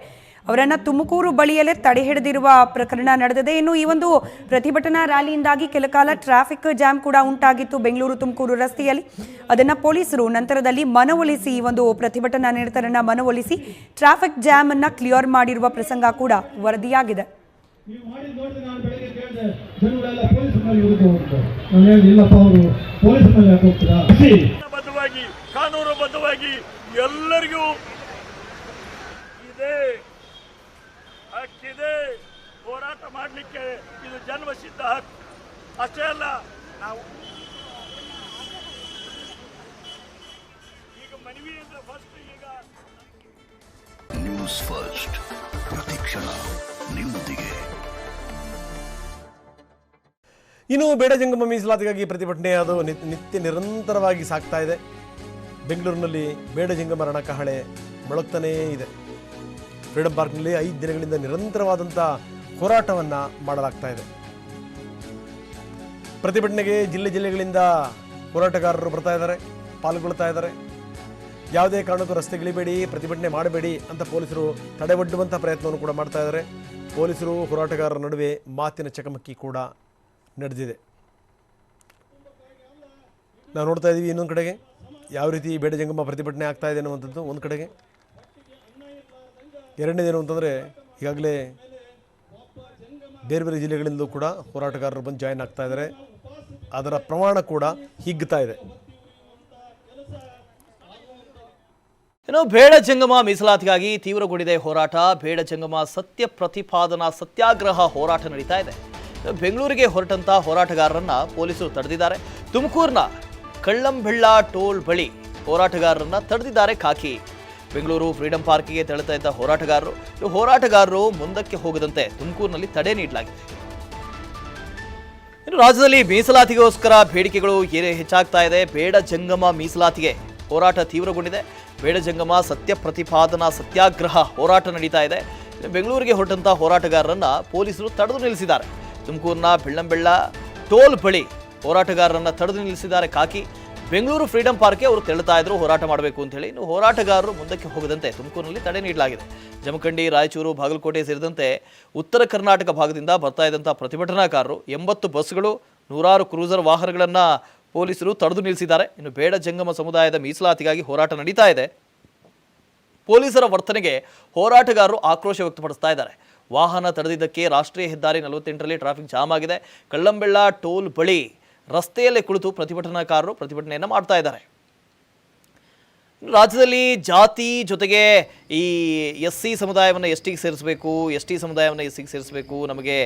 Speaker 11: ಅವರನ್ನು ತುಮಕೂರು ಬಳಿಯಲ್ಲೇ ತಡೆ ಹಿಡಿದಿರುವ ಪ್ರಕರಣ ನಡೆದಿದೆ. ಇನ್ನು ಈ ಒಂದು ಪ್ರತಿಭಟನಾ ರ್ಯಾಲಿಯಿಂದಾಗಿ ಕೆಲಕಾಲ ಟ್ರಾಫಿಕ್ ಜಾಮ್ ಕೂಡ ಉಂಟಾಗಿತ್ತು ಬೆಂಗಳೂರು ತುಮಕೂರು ರಸ್ತೆಯಲ್ಲಿ. ಅದನ್ನು ಪೊಲೀಸರು ನಂತರದಲ್ಲಿ ಮನವೊಲಿಸಿ, ಈ ಒಂದು ಪ್ರತಿಭಟನಾ ನಿರತರನ್ನ ಮನವೊಲಿಸಿ ಟ್ರಾಫಿಕ್ ಜಾಮ್ ಅನ್ನ ಕ್ಲಿಯರ್ ಮಾಡಿರುವ ಪ್ರಸಂಗ ಕೂಡ ವರದಿಯಾಗಿದೆ.
Speaker 2: ಕಾನೂನುಬದ್ಧವಾಗಿ ಎಲ್ಲರಿಗೂ ಇದೆ ಹಕ್ಕಿದೆ. ಹೋರಾಟ ಮಾಡಲಿಕ್ಕೆ ಇದು ಜನ್ಮಸಿದ್ಧ ಹಕ್ಕು. ಅಷ್ಟೇ ಅಲ್ಲ, ನಾವು ಈಗ ಮನವಿ ಅಂದ್ರೆ ಫಸ್ಟ್ ಈಗ
Speaker 15: ನ್ಯೂಸ್ ಫಸ್ಟ್ ಪ್ರತಿಕ್ಷಣ ನಿಮ್ಮೊಂದಿಗೆ.
Speaker 16: ಇನ್ನು ಬೇಡ ಜಂಗಮ ಮೀಸಲಾತಿಗಾಗಿ ಪ್ರತಿಭಟನೆ ಅದು ನಿರಂತರವಾಗಿ ಸಾಗ್ತಾ ಇದೆ. ಬೆಂಗಳೂರಿನಲ್ಲಿ ಬೇಡ ಜಂಗಮ ರಣಕಹಳೆ ಮೊಳಗ್ತಾನೇ ಇದೆ. ಫ್ರೀಡಂ ಪಾರ್ಕ್ನಲ್ಲಿ 5 ದಿನಗಳಿಂದ ನಿರಂತರವಾದಂಥ ಹೋರಾಟವನ್ನು ಮಾಡಲಾಗ್ತಾ ಇದೆ. ಪ್ರತಿಭಟನೆಗೆ ಜಿಲ್ಲೆಗಳಿಂದ ಹೋರಾಟಗಾರರು ಬರ್ತಾ ಇದ್ದಾರೆ, ಪಾಲ್ಗೊಳ್ತಾ ಇದ್ದಾರೆ. ಯಾವುದೇ ಕಾರಣಕ್ಕೂ ರಸ್ತೆಗಿಳಿಬೇಡಿ, ಪ್ರತಿಭಟನೆ ಮಾಡಬೇಡಿ ಅಂತ ಪೊಲೀಸರು ತಡೆಗಟ್ಟುವಂಥ ಪ್ರಯತ್ನವನ್ನು ಕೂಡ ಮಾಡ್ತಾ ಇದ್ದಾರೆ. ಪೊಲೀಸರು ಹೋರಾಟಗಾರರ ನಡುವೆ ಮಾತಿನ ಚಕಮಕಿ ಕೂಡ ನಡೆದಿದೆ. ನಾವು ನೋಡ್ತಾ ಇದ್ದೀವಿ ಇನ್ನೊಂದು ಕಡೆಗೆ ಯಾವ ರೀತಿ ಬೇಡ ಜಂಗಮ ಪ್ರತಿಭಟನೆ ಆಗ್ತಾ ಇದೆ ಅನ್ನುವಂಥದ್ದು ಒಂದು ಕಡೆಗೆ. ಎರಡನೇದೇನು ಅಂತಂದರೆ, ಈಗಾಗಲೇ ಬೇರೆ ಬೇರೆ ಜಿಲ್ಲೆಗಳಿಂದಲೂ ಕೂಡ ಹೋರಾಟಗಾರರು ಬಂದು ಜಾಯಿನ್ ಆಗ್ತಾ ಇದ್ದಾರೆ. ಅದರ ಪ್ರಮಾಣ ಕೂಡ ಹಿಗ್ಗುತ್ತಾ ಇದೆ.
Speaker 17: ಇನ್ನು ಬೇಡ ಜಂಗಮ ಮೀಸಲಾತಿಗಾಗಿ ತೀವ್ರಗೊಂಡಿದೆ ಹೋರಾಟ. ಬೇಡ ಜಂಗಮ ಸತ್ಯ ಪ್ರತಿಪಾದನಾ ಸತ್ಯಾಗ್ರಹ ಹೋರಾಟ ನಡೀತಾ ಇದೆ. ಬೆಂಗಳೂರಿಗೆ ಹೊರಟಂತ ಹೋರಾಟಗಾರರನ್ನ ಪೊಲೀಸರು ತಡೆದಿದ್ದಾರೆ. ತುಮಕೂರಿನ ಕಳ್ಳಂಬೆಳ್ಳ ಟೋಲ್ ಬಳಿ ಹೋರಾಟಗಾರರನ್ನ ತಡೆದಿದ್ದಾರೆ ಖಾಕಿ. ಬೆಂಗಳೂರು ಫ್ರೀಡಂ ಪಾರ್ಕಿಗೆ ತೆರಳುತ್ತಾ ಇದ್ದ ಹೋರಾಟಗಾರರು ಮುಂದಕ್ಕೆ ಹೋಗದಂತೆ ತುಮಕೂರಿನಲ್ಲಿ ತಡೆ ನೀಡಲಾಗಿದೆ. ಇನ್ನು ರಾಜ್ಯದಲ್ಲಿ ಮೀಸಲಾತಿಗೋಸ್ಕರ ಬೇಡಿಕೆಗಳು ಹೆಚ್ಚಾಗ್ತಾ ಇದೆ. ಬೇಡ ಜಂಗಮ ಮೀಸಲಾತಿಗೆ ಹೋರಾಟ ತೀವ್ರಗೊಂಡಿದೆ. ಬೇಡ ಜಂಗಮ ಸತ್ಯ ಪ್ರತಿಪಾದನಾ ಸತ್ಯಾಗ್ರಹ ಹೋರಾಟ ನಡೀತಾ ಇದೆ. ಬೆಂಗಳೂರಿಗೆ ಹೊರಟಂತ ಹೋರಾಟಗಾರರನ್ನ ಪೊಲೀಸರು ತಡೆದು ನಿಲ್ಲಿಸಿದ್ದಾರೆ. ತುಮಕೂರಿನ ಬೆಳ್ಳಂಬೆಳ್ಳ ಟೋಲ್ ಬಳಿ ಹೋರಾಟಗಾರರನ್ನ ತಡೆದು ನಿಲ್ಲಿಸಿದ್ದಾರೆ ಖಾಕಿ. ಬೆಂಗಳೂರು ಫ್ರೀಡಂ ಪಾರ್ಕ್ಗೆ ಅವರು ತೆರಳುತ್ತಾ ಇದ್ರು ಹೋರಾಟ ಮಾಡಬೇಕು ಅಂತ ಹೇಳಿ. ಇನ್ನು ಹೋರಾಟಗಾರರು ಮುಂದಕ್ಕೆ ಹೋಗದಂತೆ ತುಮಕೂರಿನಲ್ಲಿ ತಡೆ ನೀಡಲಾಗಿದೆ. ಜಮಖಂಡಿ, ರಾಯಚೂರು, ಬಾಗಲಕೋಟೆ ಸೇರಿದಂತೆ ಉತ್ತರ ಕರ್ನಾಟಕ ಭಾಗದಿಂದ ಬರ್ತಾ ಇದ್ದಂಥ ಪ್ರತಿಭಟನಾಕಾರರು 80 ಬಸ್ಗಳು, 100 ಕ್ರೂಸರ್ ವಾಹನಗಳನ್ನು ಪೊಲೀಸರು ತಡೆದು ನಿಲ್ಲಿಸಿದ್ದಾರೆ. ಇನ್ನು ಬೇಡ ಜಂಗಮ ಸಮುದಾಯದ ಮೀಸಲಾತಿಗಾಗಿ ಹೋರಾಟ ನಡೀತಾ ಇದೆ. ಪೊಲೀಸರ ವರ್ತನೆಗೆ ಹೋರಾಟಗಾರರು ಆಕ್ರೋಶ ವ್ಯಕ್ತಪಡಿಸ್ತಾ ಇದ್ದಾರೆ. ವಾಹನ ತಡೆದಿದ್ದಕ್ಕೆ ರಾಷ್ಟ್ರೀಯ ಹೆದ್ದಾರಿ 48ರಲ್ಲಿ ಟ್ರಾಫಿಕ್ ಜಾಮ್ ಆಗಿದೆ. ಕಳ್ಳಂಬೆಳ್ಳ ಟೋಲ್ ಬಳಿ ರಸ್ತೆಯಲ್ಲೇ ಕುಳಿತು ಪ್ರತಿಭಟನಾಕಾರರು ಪ್ರತಿಭಟನೆಯನ್ನು ಮಾಡ್ತಾ ಇದ್ದಾರೆ. ರಾಜ್ಯದಲ್ಲಿ ಜಾತಿ ಜೊತೆಗೆ ಈ SC ಸಮುದಾಯವನ್ನು STಗೆ ಸೇರಿಸಬೇಕು, ST ಸಮುದಾಯವನ್ನು SCಗೆ ಸೇರಿಸಬೇಕು, ನಮಗೆ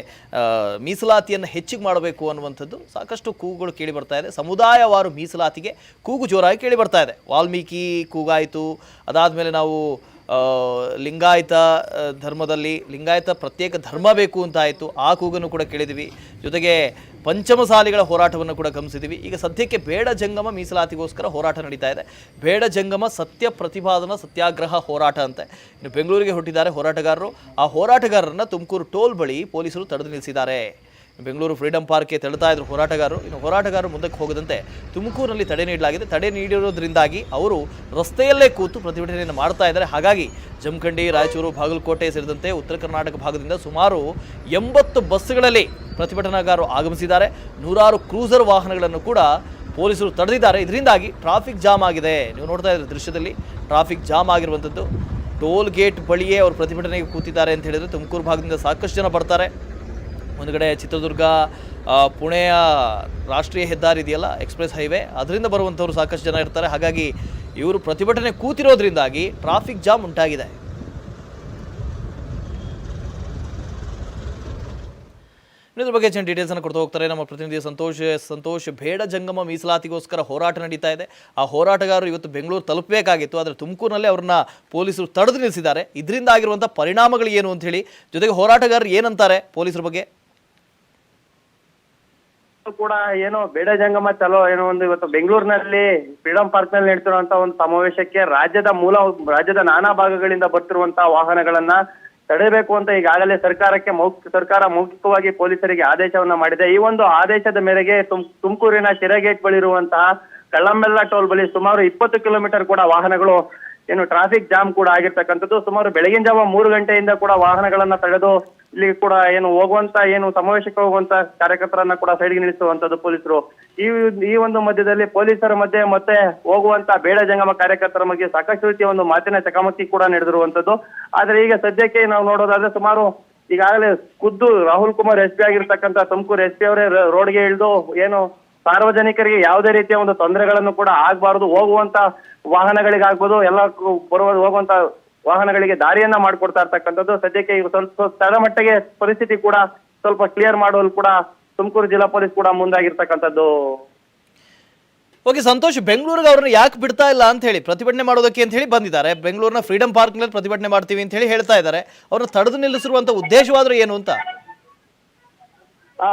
Speaker 17: ಮೀಸಲಾತಿಯನ್ನು ಹೆಚ್ಚಿಗೆ ಮಾಡಬೇಕು ಅನ್ನುವಂಥದ್ದು ಸಾಕಷ್ಟು ಕೂಗುಗಳು ಕೇಳಿ ಬರ್ತಾ ಇದೆ. ಸಮುದಾಯವಾರು ಮೀಸಲಾತಿಗೆ ಕೂಗು ಜೋರಾಗಿ ಕೇಳಿ ಬರ್ತಾ ಇದೆ. ವಾಲ್ಮೀಕಿ ಕೂಗಾಯಿತು, ಅದಾದಮೇಲೆ ನಾವು ಲಿಂಗಾಯತ ಧರ್ಮದಲ್ಲಿ ಲಿಂಗಾಯತ ಪ್ರತ್ಯೇಕ ಧರ್ಮ ಬೇಕು ಅಂತ ಆಯಿತು, ಆ ಕೂಗನ್ನು ಕೂಡ ಕೇಳಿದ್ದೀವಿ. ಜೊತೆಗೆ ಪಂಚಮಸಾಲಿಗಳ ಹೋರಾಟವನ್ನು ಕೂಡ ಗಮನಿಸಿದ್ದೀವಿ. ಈಗ ಸದ್ಯಕ್ಕೆ ಬೇಡ ಜಂಗಮ ಮೀಸಲಾತಿಗೋಸ್ಕರ ಹೋರಾಟ ನಡೀತಾ ಇದೆ. ಬೇಡ ಜಂಗಮ ಸತ್ಯ ಪ್ರತಿಪಾದನಾ ಸತ್ಯಾಗ್ರಹ ಹೋರಾಟ ಅಂತೆ. ಇನ್ನು ಬೆಂಗಳೂರಿಗೆ ಹೊರಟಿದ್ದಾರೆ ಹೋರಾಟಗಾರರು. ಆ ಹೋರಾಟಗಾರರನ್ನು ತುಮಕೂರು ಟೋಲ್ ಬಳಿ ಪೊಲೀಸರು ತಡೆದು ನಿಲ್ಲಿಸಿದ್ದಾರೆ. ಬೆಂಗಳೂರು ಫ್ರೀಡಂ ಪಾರ್ಕ್ಗೆ ತೆರಳುತ್ತಾ ಇದ್ರು ಹೋರಾಟಗಾರರು. ಇನ್ನು ಹೋರಾಟಗಾರರು ಮುಂದಕ್ಕೆ ಹೋಗದಂತೆ ತುಮಕೂರಿನಲ್ಲಿ ತಡೆ ನೀಡಲಾಗಿದೆ. ತಡೆ ನೀಡಿರೋದ್ರಿಂದಾಗಿ ಅವರು ರಸ್ತೆಯಲ್ಲೇ ಕೂತು ಪ್ರತಿಭಟನೆಯನ್ನು ಮಾಡ್ತಾ ಇದ್ದಾರೆ. ಹಾಗಾಗಿ ಜಮಖಂಡಿ, ರಾಯಚೂರು, ಬಾಗಲಕೋಟೆ ಸೇರಿದಂತೆ ಉತ್ತರ ಕರ್ನಾಟಕ ಭಾಗದಿಂದ ಸುಮಾರು 80 ಬಸ್ಗಳಲ್ಲಿ ಪ್ರತಿಭಟನಾಕಾರರು ಆಗಮಿಸಿದ್ದಾರೆ. 100 ಕ್ರೂಸರ್ ವಾಹನಗಳನ್ನು ಕೂಡ ಪೊಲೀಸರು ತಡೆದಿದ್ದಾರೆ. ಇದರಿಂದಾಗಿ ಟ್ರಾಫಿಕ್ ಜಾಮ್ ಆಗಿದೆ. ನೀವು ನೋಡ್ತಾ ಇದ್ದೀರಿ ದೃಶ್ಯದಲ್ಲಿ ಟ್ರಾಫಿಕ್ ಜಾಮ್ ಆಗಿರುವಂಥದ್ದು. ಟೋಲ್ ಗೇಟ್ ಬಳಿಯೇ ಅವರು ಪ್ರತಿಭಟನೆಗೆ ಕೂತಿದ್ದಾರೆ ಅಂತ ಹೇಳಿದರೆ ತುಮಕೂರು ಭಾಗದಿಂದ ಸಾಕಷ್ಟು ಜನ ಬರ್ತಾರೆ. ಒಂದು ಕಡೆ ಚಿತ್ರದುರ್ಗ ಪುಣೆಯ ರಾಷ್ಟ್ರೀಯ ಹೆದ್ದಾರಿ ಇದೆಯಲ್ಲ, ಎಕ್ಸ್ಪ್ರೆಸ್ ಹೈವೇ, ಅದರಿಂದ ಬರುವಂಥವ್ರು ಸಾಕಷ್ಟು ಜನ ಇರ್ತಾರೆ. ಹಾಗಾಗಿ ಇವರು ಪ್ರತಿಭಟನೆ ಕೂತಿರೋದ್ರಿಂದಾಗಿ ಟ್ರಾಫಿಕ್ ಜಾಮ್ ಉಂಟಾಗಿದೆ. ಇದ್ರ ಬಗ್ಗೆ ಹೆಚ್ಚಿನ ಡೀಟೇಲ್ಸನ್ನು ಕೊಡ್ತಾ ಹೋಗ್ತಾರೆ ನಮ್ಮ ಪ್ರತಿನಿಧಿ ಸಂತೋಷ್. ಬೇಡ ಜಂಗಮ ಮೀಸಲಾತಿಗೋಸ್ಕರ ಹೋರಾಟ ನಡೀತಾ ಇದೆ. ಆ ಹೋರಾಟಗಾರರು ಇವತ್ತು ಬೆಂಗಳೂರು ತಲುಪಬೇಕಾಗಿತ್ತು, ಆದರೆ ತುಮಕೂರಿನಲ್ಲೇ ಅವ್ರನ್ನ ಪೊಲೀಸರು ತಡೆದು ನಿಲ್ಲಿಸಿದ್ದಾರೆ. ಇದರಿಂದ ಆಗಿರುವಂಥ ಪರಿಣಾಮಗಳು ಏನು ಅಂತ ಹೇಳಿ, ಜೊತೆಗೆ ಹೋರಾಟಗಾರರು ಏನಂತಾರೆ ಪೊಲೀಸರ ಬಗ್ಗೆ?
Speaker 18: ಕೂಡ ಏನೋ ಬೇಡ ಜಂಗಮ ಚಲೋ ಏನೋ ಒಂದು ಇವತ್ತು ಬೆಂಗಳೂರಿನಲ್ಲಿ ಫ್ರೀಡಂ ಪಾರ್ಕ್ ನಲ್ಲಿ ನಡೀತಿರುವಂತಹ ಒಂದು ಸಮಾವೇಶಕ್ಕೆ ರಾಜ್ಯದ ನಾನಾ ಭಾಗಗಳಿಂದ ಬರ್ತಿರುವಂತಹ ವಾಹನಗಳನ್ನ ತಡೆಯಬೇಕು ಅಂತ ಈಗಾಗಲೇ ಸರ್ಕಾರ ಮೌಖಿಕವಾಗಿ ಪೊಲೀಸರಿಗೆ ಆದೇಶವನ್ನ ಮಾಡಿದೆ. ಈ ಒಂದು ಆದೇಶದ ಮೇರೆಗೆ ತುಮಕೂರಿನ ಶಿರಗೇಟ್ ಬಳಿ ಇರುವಂತಹ ಕಳ್ಳಂಬೆಲ್ಲ ಟೋಲ್ ಬಳಿ ಸುಮಾರು 20 ಕಿಲೋಮೀಟರ್ ಕೂಡ ವಾಹನಗಳು ಏನು ಟ್ರಾಫಿಕ್ ಜಾಮ್ ಕೂಡ ಆಗಿರ್ತಕ್ಕಂಥದ್ದು. ಸುಮಾರು ಬೆಳಗಿನ ಜಾವ 3 ಗಂಟೆಯಿಂದ ಕೂಡ ವಾಹನಗಳನ್ನ ತಡೆದು ಇಲ್ಲಿ ಕೂಡ ಸಮಾವೇಶಕ್ಕೆ ಹೋಗುವಂತ ಕಾರ್ಯಕರ್ತರನ್ನ ಕೂಡ ಸೈಡ್ಗೆ ನಿಲ್ಲಿಸುವಂತದ್ದು ಪೊಲೀಸರು. ಈ ಒಂದು ಮಧ್ಯದಲ್ಲಿ ಪೊಲೀಸರ ಮಧ್ಯೆ ಮತ್ತೆ ಹೋಗುವಂತ ಬೇಡ ಜಂಗಮ ಕಾರ್ಯಕರ್ತರ ಬಗ್ಗೆ ಸಾಕಷ್ಟು ರೀತಿಯ ಒಂದು ಮಾತಿನ ಚಕಮಕಿ ಕೂಡ ನಡೆದಿರುವಂತದ್ದು. ಆದ್ರೆ ಈಗ ಸದ್ಯಕ್ಕೆ ನಾವು ನೋಡೋದಾದ್ರೆ ಸುಮಾರು ಈಗಾಗಲೇ ಖುದ್ದು ರಾಹುಲ್ ಕುಮಾರ್ ಎಸ್ ಪಿ ಆಗಿರ್ತಕ್ಕಂಥ ತುಮಕೂರು ಎಸ್ ಪಿ ಅವರೇ ರೋಡ್ಗೆ ಇಳಿದು ಸಾರ್ವಜನಿಕರಿಗೆ ಯಾವುದೇ ರೀತಿಯ ಒಂದು ತೊಂದರೆಗಳನ್ನು ಕೂಡ ಆಗ್ಬಾರ್ದು, ಹೋಗುವಂತ ವಾಹನಗಳಿಗಾಗ್ಬೋದು ಎಲ್ಲ ಹೋಗುವಂತ ವಾಹನಗಳಿಗೆ ದಾರಿಯನ್ನ ಮಾಡ್ಕೊಡ್ತಾ ಇರ್ತಕ್ಕಂಥದ್ದು. ಸದ್ಯಕ್ಕೆ ಈಗ ಸ್ವಲ್ಪ ತಳಮಟ್ಟಿಗೆ ಪರಿಸ್ಥಿತಿ ಕೂಡ ಸ್ವಲ್ಪ ಕ್ಲಿಯರ್ ಮಾಡುವಲ್ಲಿ ಕೂಡ ತುಮಕೂರು ಜಿಲ್ಲಾ ಪೊಲೀಸ್ ಕೂಡ ಮುಂದಾಗಿರ್ತಕ್ಕಂಥದ್ದು.
Speaker 17: ಓಕೆ ಸಂತೋಷ್, ಬೆಂಗಳೂರಿಗೆ ಅವ್ರನ್ನ ಯಾಕೆ ಬಿಡ್ತಾ ಇಲ್ಲ ಅಂತ ಹೇಳಿ ಪ್ರತಿಭಟನೆ ಮಾಡೋದಕ್ಕೆ ಅಂತ ಹೇಳಿ ಬಂದಿದ್ದಾರೆ. ಬೆಂಗಳೂರಿನ ಫ್ರೀಡಂ ಪಾರ್ಕ್ ನಲ್ಲಿ ಪ್ರತಿಭಟನೆ ಮಾಡ್ತೀವಿ ಅಂತ ಹೇಳಿ ಹೇಳ್ತಾ ಇದ್ದಾರೆ. ಅವ್ರನ್ನ ತಡೆದು ನಿಲ್ಲಿಸಿರುವಂತ ಉದ್ದೇಶವಾದ್ರೂ ಏನು ಅಂತ?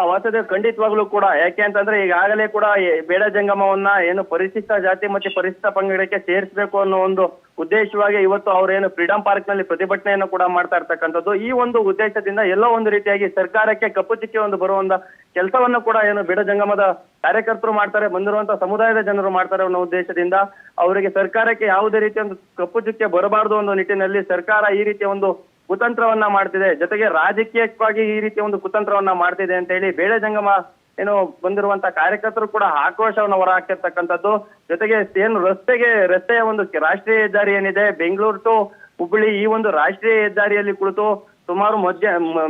Speaker 18: ವಾಸುದೇವ್, ಖಂಡಿತವಾಗ್ಲೂ ಕೂಡ. ಯಾಕೆ ಅಂತಂದ್ರೆ ಈಗಾಗಲೇ ಕೂಡ ಬೇಡ ಜಂಗಮವನ್ನ ಪರಿಶಿಷ್ಟ ಜಾತಿ ಮತ್ತೆ ಪರಿಶಿಷ್ಟ ಪಂಗಡಕ್ಕೆ ಸೇರಿಸಬೇಕು ಅನ್ನೋ ಒಂದು ಉದ್ದೇಶವಾಗಿ ಇವತ್ತು ಅವರೇನು ಫ್ರೀಡಂ ಪಾರ್ಕ್ ನಲ್ಲಿ ಪ್ರತಿಭಟನೆಯನ್ನು ಕೂಡ ಮಾಡ್ತಾ ಇರ್ತಕ್ಕಂಥದ್ದು. ಈ ಒಂದು ಉದ್ದೇಶದಿಂದ ಎಲ್ಲೋ ಒಂದು ರೀತಿಯಾಗಿ ಸರ್ಕಾರಕ್ಕೆ ಕಪ್ಪು ಚುಕ್ಕೆ ಒಂದು ಬರುವಂತ ಕೆಲಸವನ್ನು ಕೂಡ ಬೇಡ ಜಂಗಮದ ಕಾರ್ಯಕರ್ತರು ಮಾಡ್ತಾರೆ, ಬಂದಿರುವಂತಹ ಸಮುದಾಯದ ಜನರು ಮಾಡ್ತಾರೆ ಅನ್ನೋ ಉದ್ದೇಶದಿಂದ ಅವರಿಗೆ ಸರ್ಕಾರಕ್ಕೆ ಯಾವುದೇ ರೀತಿಯ ಒಂದು ಕಪ್ಪು ಚುಕ್ಕೆ ಬರಬಾರದು ಅನ್ನೋ ನಿಟ್ಟಿನಲ್ಲಿ ಸರ್ಕಾರ ಈ ರೀತಿಯ ಒಂದು ಕುತಂತ್ರವನ್ನ ಮಾಡ್ತಿದೆ. ಜೊತೆಗೆ ರಾಜಕೀಯವಾಗಿ ಈ ರೀತಿಯ ಒಂದು ಕುತಂತ್ರವನ್ನ ಮಾಡ್ತಿದೆ ಅಂತ ಹೇಳಿ ಬೇಡ ಜಂಗಮ ಬಂದಿರುವಂತ ಕಾರ್ಯಕರ್ತರು ಕೂಡ ಆಕ್ರೋಶವನ್ನು ಹೊರ ಹಾಕಿರ್ತಕ್ಕಂಥದ್ದು. ಜೊತೆಗೆ ರಸ್ತೆಯ ಒಂದು ರಾಷ್ಟ್ರೀಯ ಹೆದ್ದಾರಿ ಏನಿದೆ ಬೆಂಗಳೂರು ಟು ಹುಬ್ಬಳ್ಳಿ, ಈ ಒಂದು ರಾಷ್ಟ್ರೀಯ ಹೆದ್ದಾರಿಯಲ್ಲಿ ಕುಳಿತು ಸುಮಾರು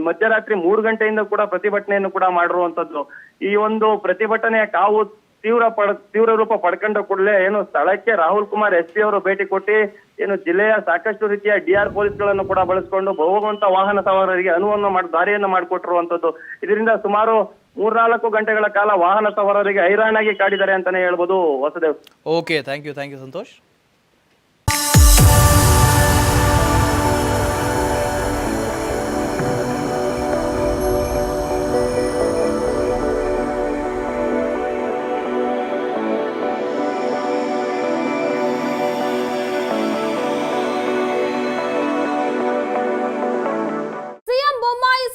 Speaker 18: ಮಧ್ಯರಾತ್ರಿ 3 ಗಂಟೆಯಿಂದ ಕೂಡ ಪ್ರತಿಭಟನೆಯನ್ನು ಕೂಡ ಮಾಡಿರುವಂತದ್ದು. ಈ ಒಂದು ಪ್ರತಿಭಟನೆಯ ಕಾವು ತೀವ್ರ ರೂಪ ಪಡ್ಕೊಂಡ ಕೂಡಲೇ ಸ್ಥಳಕ್ಕೆ ರಾಹುಲ್ ಕುಮಾರ್ ಎಸ್ ಪಿ ಅವರು ಭೇಟಿ ಕೊಟ್ಟು ಜಿಲ್ಲೆಯ ಸಾಕಷ್ಟು ರೀತಿಯ DR ಪೊಲೀಸ್ಗಳನ್ನು ಕೂಡ ಬಳಸಿಕೊಂಡು ಹೋಗುವಂತ ವಾಹನ ಸವಾರರಿಗೆ ದಾರಿಯನ್ನು ಮಾಡಿಕೊಟ್ಟಿರುವಂತದ್ದು. ಇದರಿಂದ ಸುಮಾರು 3-4 ಗಂಟೆಗಳ ಕಾಲ ವಾಹನ ಸವಾರರಿಗೆ ಹೈರಾಣಾಗಿ ಕಾಡಿದ್ದಾರೆ ಅಂತಾನೆ ಹೇಳ್ಬೋದು Vasudev.
Speaker 17: Okay, thank you Santosh.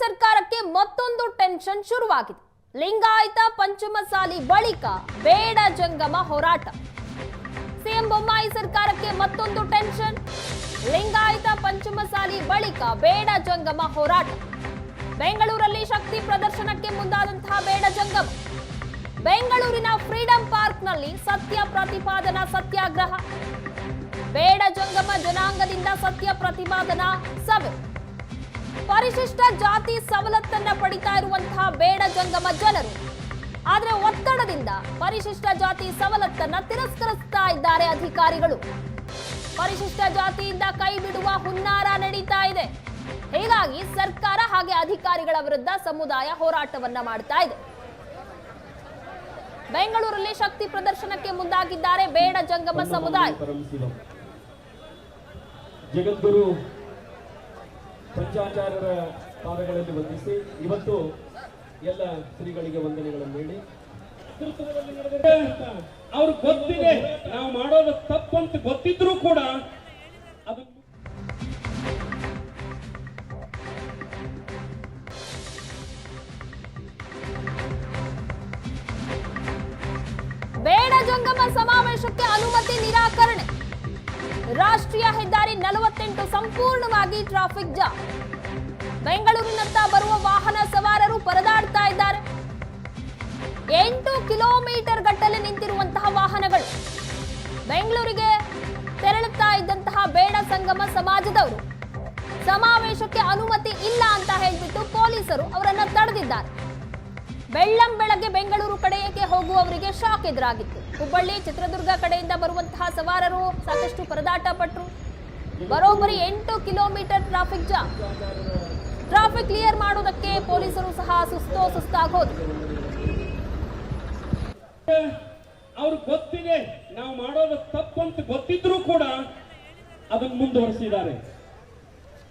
Speaker 19: ಸರ್ಕಾರಕ್ಕೆ ಮತ್ತೊಂದು ಟೆನ್ಷನ್ ಶುರುವಾಗಿದೆ. ಲಿಂಗಾಯತ ಪಂಚಮಸಾಲಿ ಬಳಿಕ ಬೇಡ ಜಂಗಮ ಹೋರಾಟ. ಸಿಎಂ ಬೊಮ್ಮಾಯಿ ಸರ್ಕಾರಕ್ಕೆ ಮತ್ತೊಂದು ಟೆನ್ಷನ್. ಲಿಂಗಾಯತ ಪಂಚಮಸಾಲಿ ಬಳಿಕ ಬೇಡ ಜಂಗಮ ಹೋರಾಟ. ಬೆಂಗಳೂರಲ್ಲಿ ಶಕ್ತಿ ಪ್ರದರ್ಶನಕ್ಕೆ ಮುಂದಾದಂತಹ ಬೇಡ ಜಂಗಮ. ಬೆಂಗಳೂರಿನ ಫ್ರೀಡಂ ಪಾರ್ಕ್ ನಲ್ಲಿ ಸತ್ಯ ಪ್ರತಿಪಾದನಾ ಸತ್ಯಾಗ್ರಹ. ಬೇಡ ಜಂಗಮ ಜನಾಂಗದಿಂದ ಸತ್ಯ ಪ್ರತಿಪಾದನಾ ಸಭೆ. ಪರಿಶಿಷ್ಟ ಜಾತಿ ಸವಲತ್ತನ್ನ ಪಡಿತಾ ಇರುವಂತಹ ಬೇಡ ಜಂಗಮ ಜನರು ಆದ್ರೆ ಒತ್ತಡದಿಂದ ಪರಿಶಿಷ್ಟ ಜಾತಿ ಸವಲತ್ತನ್ನ ತಿರಸ್ಕರಿಸ್ತಾ ಇದ್ದಾರೆ ಅಧಿಕಾರಿಗಳು. ಪರಿಶಿಷ್ಟ ಜಾತಿಯಿಂದ ಕೈ ಬಿಡುವ ಹುನ್ನಾರ ನಡೀತಾ ಇದೆ. ಹೀಗಾಗಿ ಸರ್ಕಾರ ಹಾಗೆ ಅಧಿಕಾರಿಗಳ ವಿರುದ್ಧ ಸಮುದಾಯ ಹೋರಾಟವನ್ನ ಮಾಡ್ತಾ ಇದೆ. ಬೆಂಗಳೂರಲ್ಲಿ ಶಕ್ತಿ ಪ್ರದರ್ಶನಕ್ಕೆ ಮುಂದಾಗಿದ್ದಾರೆ ಬೇಡ ಜಂಗಮ ಸಮುದಾಯ.
Speaker 14: ಜಗದ್ಗುರು ಪಂಚಾಚಾರ್ಯರ ಪಾದಗಳಲ್ಲಿ ವಂದಿಸಿ ಇವತ್ತು ಎಲ್ಲ ಶ್ರೀಗಳಿಗೆ ವಂದನೆಗಳನ್ನು ನೀಡಿ ಅವ್ರಿಗೆ ಗೊತ್ತಿದೆ ನಾವು ಮಾಡೋದು ತಪ್ಪಂತ ಗೊತ್ತಿದ್ರು ಕೂಡ ಅದು
Speaker 19: ಬೇಡ ಜಂಗಮ ಸಮಾವೇಶಕ್ಕೆ ಅನುಮತಿ ನಿರಾಕರಣೆ. ರಾಷ್ಟ್ರೀಯ ಹೆದ್ದಾರಿ 48 ಸಂಪೂರ್ಣವಾಗಿ ಟ್ರಾಫಿಕ್ ಜಾಮ್. ಬೆಂಗಳೂರಿನತ್ತ ಬರುವ ವಾಹನ ಸವಾರರು ಪರದಾಡ್ತಾ ಇದ್ದಾರೆ. 8 ಕಿಲೋಮೀಟರ್ ಗಟ್ಟಲೆ ನಿಂತಿರುವಂತಹ ವಾಹನಗಳು. ಬೆಂಗಳೂರಿಗೆ ತೆರಳುತ್ತಾ ಇದ್ದಂತಹ ಬೇಡ ಸಂಗಮ ಸಮಾಜದವರು ಸಮಾವೇಶಕ್ಕೆ ಅನುಮತಿ ಇಲ್ಲ ಅಂತ ಹೇಳಿಬಿಟ್ಟು ಪೊಲೀಸರು ಅವರನ್ನ ತಡೆದಿದ್ದಾರೆ. ಬೆಳ್ಳಂಬೆಳಗ್ಗೆ ಬೆಂಗಳೂರು ಕಡೆಗೆ ಹೋಗುವವರಿಗೆ ಶಾಕ್ ಎದುರಾಗಿತ್ತು. ಹುಬ್ಬಳ್ಳಿ, ಚಿತ್ರದುರ್ಗ ಕಡೆಯಿಂದ ಬರುವಂತಹ ಸವಾರರು ಸಾಕಷ್ಟು ಪರದಾಟ ಪಟ್ಟರು. ಬರೋಬ್ಬರಿ 8 kilometre traffic jam. Traffic clear ಮಾಡೋದಕ್ಕೆ ಪೊಲೀಸರು ಸಹ ಸುಸ್ತಾಗೋದು.
Speaker 14: ಅವ್ರಿಗೆ ಗೊತ್ತಿದೆ ನಾವು ಮಾಡೋದು ತಪ್ಪಂತ ಗೊತ್ತಿದ್ರೂ ಕೂಡ ಅದನ್ನು ಮುಂದುವರಿಸಿದ್ದಾರೆ.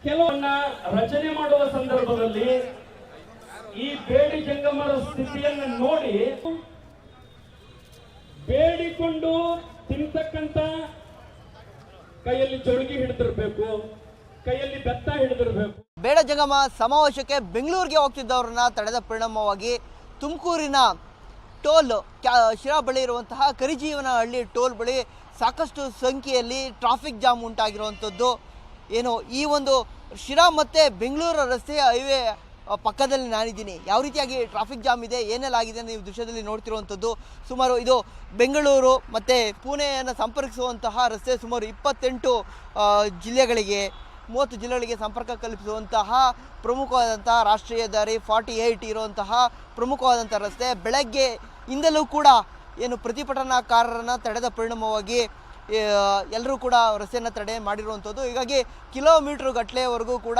Speaker 14: ಕೆಲವನ್ನ ರಚನೆ ಮಾಡುವ ಸಂದರ್ಭದಲ್ಲಿ ಈ ಬೇಡಿ ಜಂಗಮರ ಸ್ಥಿತಿಯನ್ನು ನೋಡಿ ಬೇಡಿಕೊಂಡು ತಿಂತಕ್ಕಂತ ಕೈಯಲ್ಲಿ ಜೋಳಿಗೆ ಹಿಡಿದಿರ್ಬೇಕು, ಕೈಯಲ್ಲಿ ಬೆತ್ತ ಹಿಡಿದಿರ್ಬೇಕು.
Speaker 3: ಬೇಡ ಜಂಗಮ ಸಮಾವೇಶಕ್ಕೆ ಬೆಂಗಳೂರಿಗೆ ಹೋಗ್ತಿದ್ದವ್ರನ್ನ ತಡೆದ ಪರಿಣಾಮವಾಗಿ ತುಮಕೂರಿನ ಟೋಲ್ ಶಿರಾ ಬಳಿ ಇರುವಂತಹ ಕರಿಜೀವನಹಳ್ಳಿ ಟೋಲ್ ಬಳಿ ಸಾಕಷ್ಟು ಸಂಖ್ಯೆಯಲ್ಲಿ ಟ್ರಾಫಿಕ್ ಜಾಮ್ ಉಂಟಾಗಿರುವಂಥದ್ದು. ಏನು ಈ ಒಂದು ಶಿರಾ ಮತ್ತು ಬೆಂಗಳೂರು ರಸ್ತೆಯ ಹೈವೇ ಪಕ್ಕದಲ್ಲಿ ನಾನಿದ್ದೀನಿ. ಯಾವ ರೀತಿಯಾಗಿ ಟ್ರಾಫಿಕ್ ಜಾಮ್ ಇದೆ, ಏನೆಲ್ಲ ಆಗಿದೆ ನೀವು ದೃಶ್ಯದಲ್ಲಿ ನೋಡ್ತಿರುವಂಥದ್ದು. ಸುಮಾರು ಇದು ಬೆಂಗಳೂರು ಮತ್ತು ಪುಣೆಯನ್ನು ಸಂಪರ್ಕಿಸುವಂತಹ ರಸ್ತೆ. ಸುಮಾರು 28 ಜಿಲ್ಲೆಗಳಿಗೆ 30 ಜಿಲ್ಲೆಗಳಿಗೆ ಸಂಪರ್ಕ ಕಲ್ಪಿಸುವಂತಹ ಪ್ರಮುಖವಾದಂತಹ ರಾಷ್ಟ್ರೀಯ ದಾರಿ 48 ಇರುವಂತಹ ಪ್ರಮುಖವಾದಂಥ ರಸ್ತೆ. ಬೆಳಗ್ಗೆಯಿಂದಲೂ ಕೂಡ ಏನು ಪ್ರತಿಭಟನಾಕಾರರನ್ನು ತಡೆದ ಪರಿಣಾಮವಾಗಿ ಎಲ್ಲರೂ ಕೂಡ ರಸ್ತೆಯನ್ನು ತಡೆ ಮಾಡಿರುವಂಥದ್ದು. ಹೀಗಾಗಿ ಕಿಲೋಮೀಟ್ರ್ ಗಟ್ಟಲೆವರೆಗೂ ಕೂಡ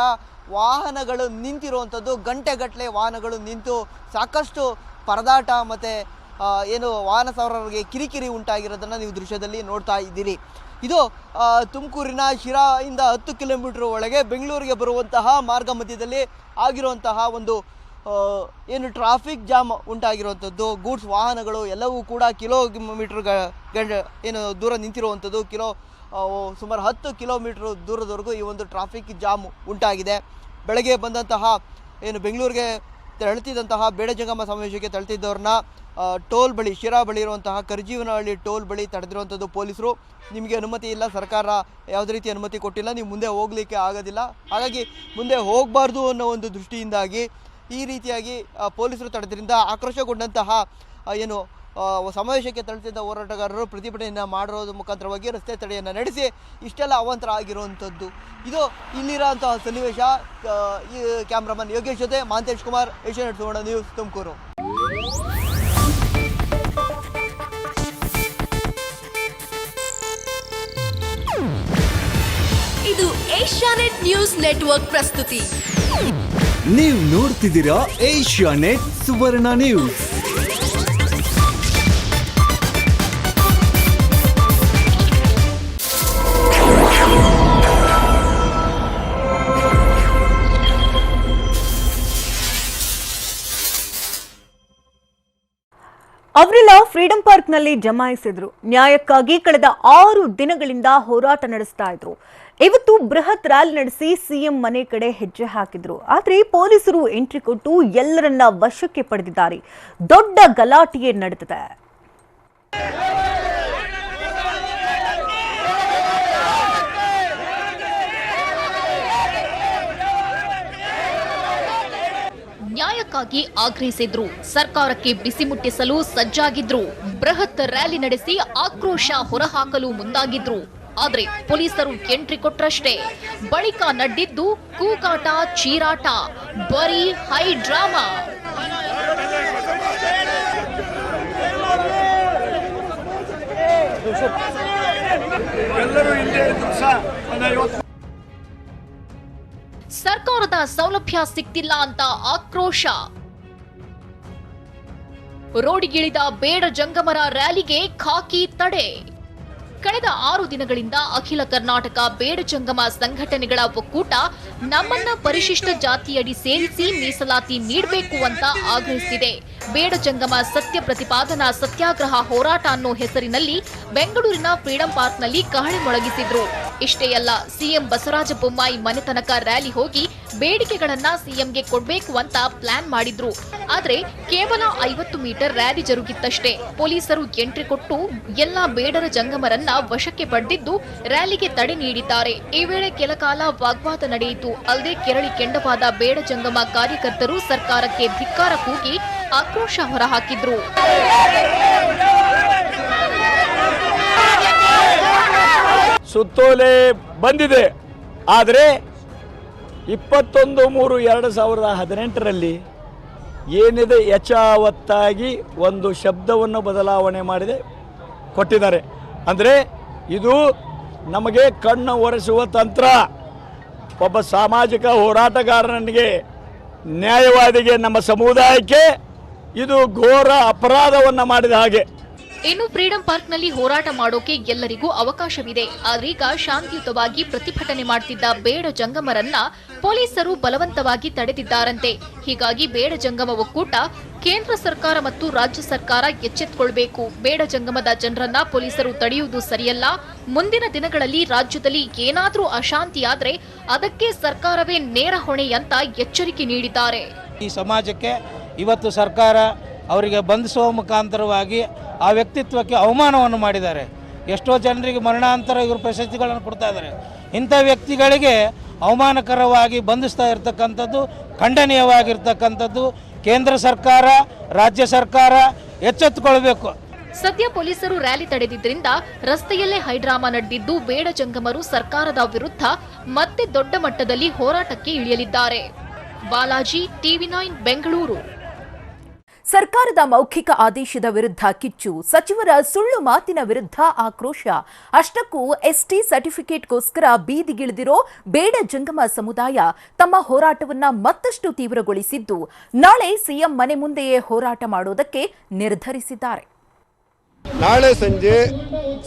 Speaker 3: ವಾಹನಗಳು ನಿಂತಿರುವಂಥದ್ದು, ಗಂಟೆಗಟ್ಟಲೆ ವಾಹನಗಳು ನಿಂತು ಸಾಕಷ್ಟು ಪರದಾಟ ಮತ್ತು ಏನು ವಾಹನ ಸವಾರರಿಗೆ ಕಿರಿಕಿರಿ ಉಂಟಾಗಿರೋದನ್ನು ನೀವು ದೃಶ್ಯದಲ್ಲಿ ನೋಡ್ತಾ ಇದ್ದೀರಿ. ಇದು ತುಮಕೂರಿನ ಶಿರಾಯಿಂದ 10 ಕಿಲೋಮೀಟ್ರ್ ಒಳಗೆ ಬೆಂಗಳೂರಿಗೆ ಬರುವಂತಹ ಮಾರ್ಗ ಮಧ್ಯದಲ್ಲಿ ಆಗಿರುವಂತಹ ಒಂದು ಏನು ಟ್ರಾಫಿಕ್ ಜಾಮ್ ಉಂಟಾಗಿರುವಂಥದ್ದು. ಗೂಡ್ಸ್ ವಾಹನಗಳು ಎಲ್ಲವೂ ಕೂಡ ಕಿಲೋಮೀಟ್ರ್ ಏನು ದೂರ ನಿಂತಿರುವಂಥದ್ದು. ಸುಮಾರು 10 ಕಿಲೋಮೀಟ್ರ್ ದೂರದವರೆಗೂ ಈ ಒಂದು ಟ್ರಾಫಿಕ್ ಜಾಮ್ ಉಂಟಾಗಿದೆ. ಬೆಳಗ್ಗೆ ಬಂದಂತಹ ಏನು ಬೆಂಗಳೂರಿಗೆ ತೆರಳುತ್ತಿದ್ದಂತಹ ಬೇಡ ಜಂಗಮ ಸಮಾವೇಶಕ್ಕೆ ತೆರಳುತ್ತಿದ್ದವ್ರನ್ನ ಟೋಲ್ ಬಳಿ, ಶಿರಾ ಬಳಿ ಇರುವಂತಹ ಕರಿಜೀವನಹಳ್ಳಿ ಟೋಲ್ ಬಳಿ ತಡೆದಿರುವಂಥದ್ದು ಪೊಲೀಸರು. ನಿಮಗೆ ಅನುಮತಿ ಇಲ್ಲ, ಸರ್ಕಾರ ಯಾವುದೇ ರೀತಿ ಅನುಮತಿ ಕೊಟ್ಟಿಲ್ಲ, ನೀವು ಮುಂದೆ ಹೋಗಲಿಕ್ಕೆ ಆಗೋದಿಲ್ಲ, ಹಾಗಾಗಿ ಮುಂದೆ ಹೋಗಬಾರ್ದು ಅನ್ನೋ ಒಂದು ದೃಷ್ಟಿಯಿಂದಾಗಿ ಈ ರೀತಿಯಾಗಿ ಪೊಲೀಸರು ತಡೆದ್ರಿಂದ ಆಕ್ರೋಶಗೊಂಡಂತಹ ಏನು ಸಮಾವೇಶಕ್ಕೆ ತೆರಳುತ್ತಿದ್ದ ಹೋರಾಟಗಾರರು ಪ್ರತಿಭಟನೆಯನ್ನು ಮಾಡಿರೋದ್ರ ಮುಖಾಂತರವಾಗಿ ರಸ್ತೆ ತಡೆಯನ್ನು ನಡೆಸಿ ಇಷ್ಟೆಲ್ಲ ಅವಾಂತರ ಆಗಿರುವಂಥದ್ದು. ಇದು ಇಲ್ಲಿರೋಂತಹ ಸನ್ನಿವೇಶ. ಈ ಕ್ಯಾಮ್ರಾಮನ್ ಯೋಗೇಶ್ ಜೊತೆ ಮಾಂತೇಶ್ ಕುಮಾರ್, ಏಷ್ಯಾನೆಟ್ ಸುವರ್ಣ ನ್ಯೂಸ್, ತುಮಕೂರು.
Speaker 20: ಇದು ಏಷ್ಯಾನೆಟ್ ನ್ಯೂಸ್ ನೆಟ್ವರ್ಕ್ ಪ್ರಸ್ತುತಿ.
Speaker 21: ನೀವು ನೋಡ್ತಿದ್ದೀರಾ ಏಷ್ಯಾನೆಟ್ ಸುವರ್ಣ ನ್ಯೂಸ್.
Speaker 22: ಅವರೆಲ್ಲ ಫ್ರೀಡಂ ಪಾರ್ಕ್ನಲ್ಲಿ ಜಮಾಯಿಸಿದ್ರು. ನ್ಯಾಯಕ್ಕಾಗಿ ಕಳೆದ 6 ದಿನಗಳಿಂದ ಹೋರಾಟ ನಡೆಸ್ತಾ ಇದ್ರು. ಇವತ್ತು ಬೃಹತ್ ರ್ಯಾಲಿ ನಡೆಸಿ ಸಿಎಂ ಮನೆ ಕಡೆ ಹೆಜ್ಜೆ ಹಾಕಿದ್ರು. ಆದ್ರೆ ಪೊಲೀಸರು ಎಂಟ್ರಿ ಕೊಟ್ಟು ಎಲ್ಲರನ್ನ ವಶಕ್ಕೆ ಪಡೆದಿದ್ದಾರೆ. ದೊಡ್ಡ ಗಲಾಟೆಯೇ ನಡೆದಿದೆ.
Speaker 20: ನ್ಯಾಯಕ್ಕಾಗಿ ಆಗ್ರಹಿಸಿದ್ರು. ಸರ್ಕಾರಕ್ಕೆ ಬಿಸಿ ಮುಟ್ಟಿಸಲು ಸಜ್ಜಾಗಿದ್ರು. ಬೃಹತ್ ರ್ಯಾಲಿ ನಡೆಸಿ ಆಕ್ರೋಶ ಹೊರಹಾಕಲು ಮುಂದಾಗಿದ್ರು. ಆದ್ರೆ ಪೊಲೀಸರು ಎಂಟ್ರಿ ಕೊಟ್ರಷ್ಟೇ. ಬಳಿಕ ನಡೆದಿದ್ದು ಕೂಗಾಟ, ಚೀರಾಟ, ಬರೀ ಹೈ ಡ್ರಾಮಾ. ಸರ್ಕಾರದ ಸೌಲಭ್ಯ ಸಿಗ್ತಿಲ್ಲ ಅಂತ ಆಕ್ರೋಶ. ರೋಡಿಗಿಳಿದ ಬೇಡ ಜಂಗಮರ ರ್ಯಾಲಿಗೆ ಖಾಕಿ ತಡೆ. ಕಳೆದ 6 ದಿನಗಳಿಂದ ಅಖಿಲ ಕರ್ನಾಟಕ ಬೇಡ ಜಂಗಮ ಸಂಘಟನೆಗಳ ಒಕ್ಕೂಟ ನಮ್ಮನ್ನ ಪರಿಶಿಷ್ಟ ಜಾತಿಯಡಿ ಸೇರಿಸಿ ಮೀಸಲಾತಿ ನೀಡಬೇಕು ಅಂತ ಆಗ್ರಹಿಸಿದೆ. ಬೇಡ ಜಂಗಮ ಸತ್ಯ ಪ್ರತಿಪಾದನಾ ಸತ್ಯಾಗ್ರಹ ಹೋರಾಟ ಅನ್ನೋ ಹೆಸರಿನಲ್ಲಿ ಬೆಂಗಳೂರಿನ ಫ್ರೀಡಂ ಪಾರ್ಕ್ನಲ್ಲಿ ಕಹಳೆ ಮೊಳಗಿಸಿದ್ರು. ಇಷ್ಟೇ ಅಲ್ಲ, ಸಿಎಂ ಬಸವರಾಜ ಬೊಮ್ಮಾಯಿ ಮನೆ ತನಕ ರ್ಯಾಲಿ ಹೋಗಿ ಬೇಡಿಕೆಗಳನ್ನ ಸಿಎಂಗೆ ಕೊಡಬೇಕು ಅಂತ ಪ್ಲಾನ್ ಮಾಡಿದ್ರು. ಆದ್ರೆ ಕೇವಲ 50 ಮೀಟರ್ ರ್ಯಾಲಿ ಜರುಗಿತ್ತಷ್ಟೇ. ಪೊಲೀಸರು ಎಂಟ್ರಿ ಕೊಟ್ಟು ಎಲ್ಲಾ ಬೇಡರ ಜಂಗಮರನ್ನ ವಶಕ್ಕೆ ಪಡೆದಿದ್ದು ರ್ಯಾಲಿಗೆ ತಡೆ ನೀಡಿದ್ದಾರೆ. ಈ ವೇಳೆ ಕೆಲಕಾಲ ವಾಗ್ವಾದ ನಡೆಯಿತು. ಅಲ್ಲದೆ ಕೆರಳಿ ಕೆಂಡವಾದ ಬೇಡ ಜಂಗಮ ಕಾರ್ಯಕರ್ತರು ಸರ್ಕಾರಕ್ಕೆ ಧಿಕ್ಕಾರ ಕೂಗಿ ಆಕ್ರೋಶ ಹೊರಹಾಕಿದ್ರು.
Speaker 2: ಸುತ್ತೋಲೆ ಬಂದಿದೆ, ಆದರೆ 21/3/2018 ಏನಿದೆ ಯಥಾವತ್ತಾಗಿ ಒಂದು ಶಬ್ದವನ್ನು ಬದಲಾವಣೆ ಮಾಡಿದೆ ಕೊಟ್ಟಿದ್ದಾರೆ. ಅಂದರೆ ಇದು ನಮಗೆ ಕಣ್ಣು ಒರೆಸುವ ತಂತ್ರ. ಒಬ್ಬ ಸಾಮಾಜಿಕ ಹೋರಾಟಗಾರನಿಗೆ, ನ್ಯಾಯವಾದಿಗೆ, ನಮ್ಮ ಸಮುದಾಯಕ್ಕೆ ಇದು ಘೋರ ಅಪರಾಧವನ್ನು ಮಾಡಿದ ಹಾಗೆ.
Speaker 20: ಇನ್ನು ಫ್ರೀಡಂ ಪಾರ್ಕ್ನಲ್ಲಿ ಹೋರಾಟ ಮಾಡೋಕೆ ಎಲ್ಲರಿಗೂ ಅವಕಾಶವಿದೆ. ಆದ್ರೀಗ ಶಾಂತಿಯುತವಾಗಿ ಪ್ರತಿಭಟನೆ ಮಾಡ್ತಿದ್ದ ಬೇಡ ಜಂಗಮರನ್ನ ಪೊಲೀಸರು ಬಲವಂತವಾಗಿ ತಡೆದಿದ್ದಾರಂತೆ. ಹೀಗಾಗಿ ಬೇಡ ಜಂಗಮ ಒಕ್ಕೂಟ ಕೇಂದ್ರ ಸರ್ಕಾರ ಮತ್ತು ರಾಜ್ಯ ಸರ್ಕಾರ ಎಚ್ಚೆತ್ತುಕೊಳ್ಬೇಕು. ಬೇಡ ಜಂಗಮದ ಜನರನ್ನ ಪೊಲೀಸರು ತಡೆಯುವುದು ಸರಿಯಲ್ಲ. ಮುಂದಿನ ದಿನಗಳಲ್ಲಿ ರಾಜ್ಯದಲ್ಲಿ ಏನಾದರೂ ಅಶಾಂತಿಯಾದ್ರೆ ಅದಕ್ಕೆ ಸರ್ಕಾರವೇ ನೇರ ಹೊಣೆ ಅಂತ ಎಚ್ಚರಿಕೆ ನೀಡಿದ್ದಾರೆ.
Speaker 7: ಈ ಸಮಾಜಕ್ಕೆ ಇವತ್ತು ಸರ್ಕಾರ ಅವರಿಗೆ ಬಂಧಿಸುವ ಮುಖಾಂತರವಾಗಿ ಆ ವ್ಯಕ್ತಿತ್ವಕ್ಕೆ ಅವಮಾನವನ್ನು ಮಾಡಿದ್ದಾರೆ. ಎಷ್ಟೋ ಜನರಿಗೆ ಮರಣಾಂತರ ಇವರು ಪ್ರಶಸ್ತಿಗಳನ್ನು ಕೊಡ್ತಾ ಇದ್ದಾರೆ. ಇಂಥ ವ್ಯಕ್ತಿಗಳಿಗೆ ಅವಮಾನಕರವಾಗಿ ಬಂಧಿಸ್ತಾ ಇರತಕ್ಕಂಥದ್ದು ಖಂಡನೀಯವಾಗಿರ್ತಕ್ಕಂಥದ್ದು. ಕೇಂದ್ರ ಸರ್ಕಾರ, ರಾಜ್ಯ ಸರ್ಕಾರ ಎಚ್ಚೆತ್ತುಕೊಳ್ಬೇಕು.
Speaker 20: ಸದ್ಯ ಪೊಲೀಸರು ರ್ಯಾಲಿ ತಡೆದಿದ್ದರಿಂದ ರಸ್ತೆಯಲ್ಲೇ ಹೈಡ್ರಾಮಾ ನಡೆದಿದ್ದು ಬೇಡ ಜಂಗಮರು ಸರ್ಕಾರದ ವಿರುದ್ಧ ಮತ್ತೆ ದೊಡ್ಡ ಮಟ್ಟದಲ್ಲಿ ಹೋರಾಟಕ್ಕೆ ಇಳಿಯಲಿದ್ದಾರೆ. ಬಾಲಾಜಿ, TV9 ಬೆಂಗಳೂರು.
Speaker 22: ಸರ್ಕಾರದ ಮೌಖಿಕ ಆದೇಶದ ವಿರುದ್ಧ ಕಿಚ್ಚು, ಸಚಿವರ ಸುಳ್ಳು ಮಾತಿನ ವಿರುದ್ಧ ಆಕ್ರೋಶ. ಅಷ್ಟಕ್ಕೂ ಎಸ್ಟಿ ಸರ್ಟಿಫಿಕೇಟ್ಗೋಸ್ಕರ ಬೀದಿಗಿಳಿದಿರೋ ಬೇಡ ಜಂಗಮ ಸಮುದಾಯ ತಮ್ಮ ಹೋರಾಟವನ್ನ ಮತ್ತಷ್ಟು ತೀವ್ರಗೊಳಿಸಿದ್ದು, ನಾಳೆ ಸಿಎಂ ಮನೆ ಮುಂದೆಯೇ ಹೋರಾಟ ಮಾಡೋದಕ್ಕೆ ನಿರ್ಧರಿಸಿದ್ದಾರೆ.
Speaker 1: ನಾಳೆ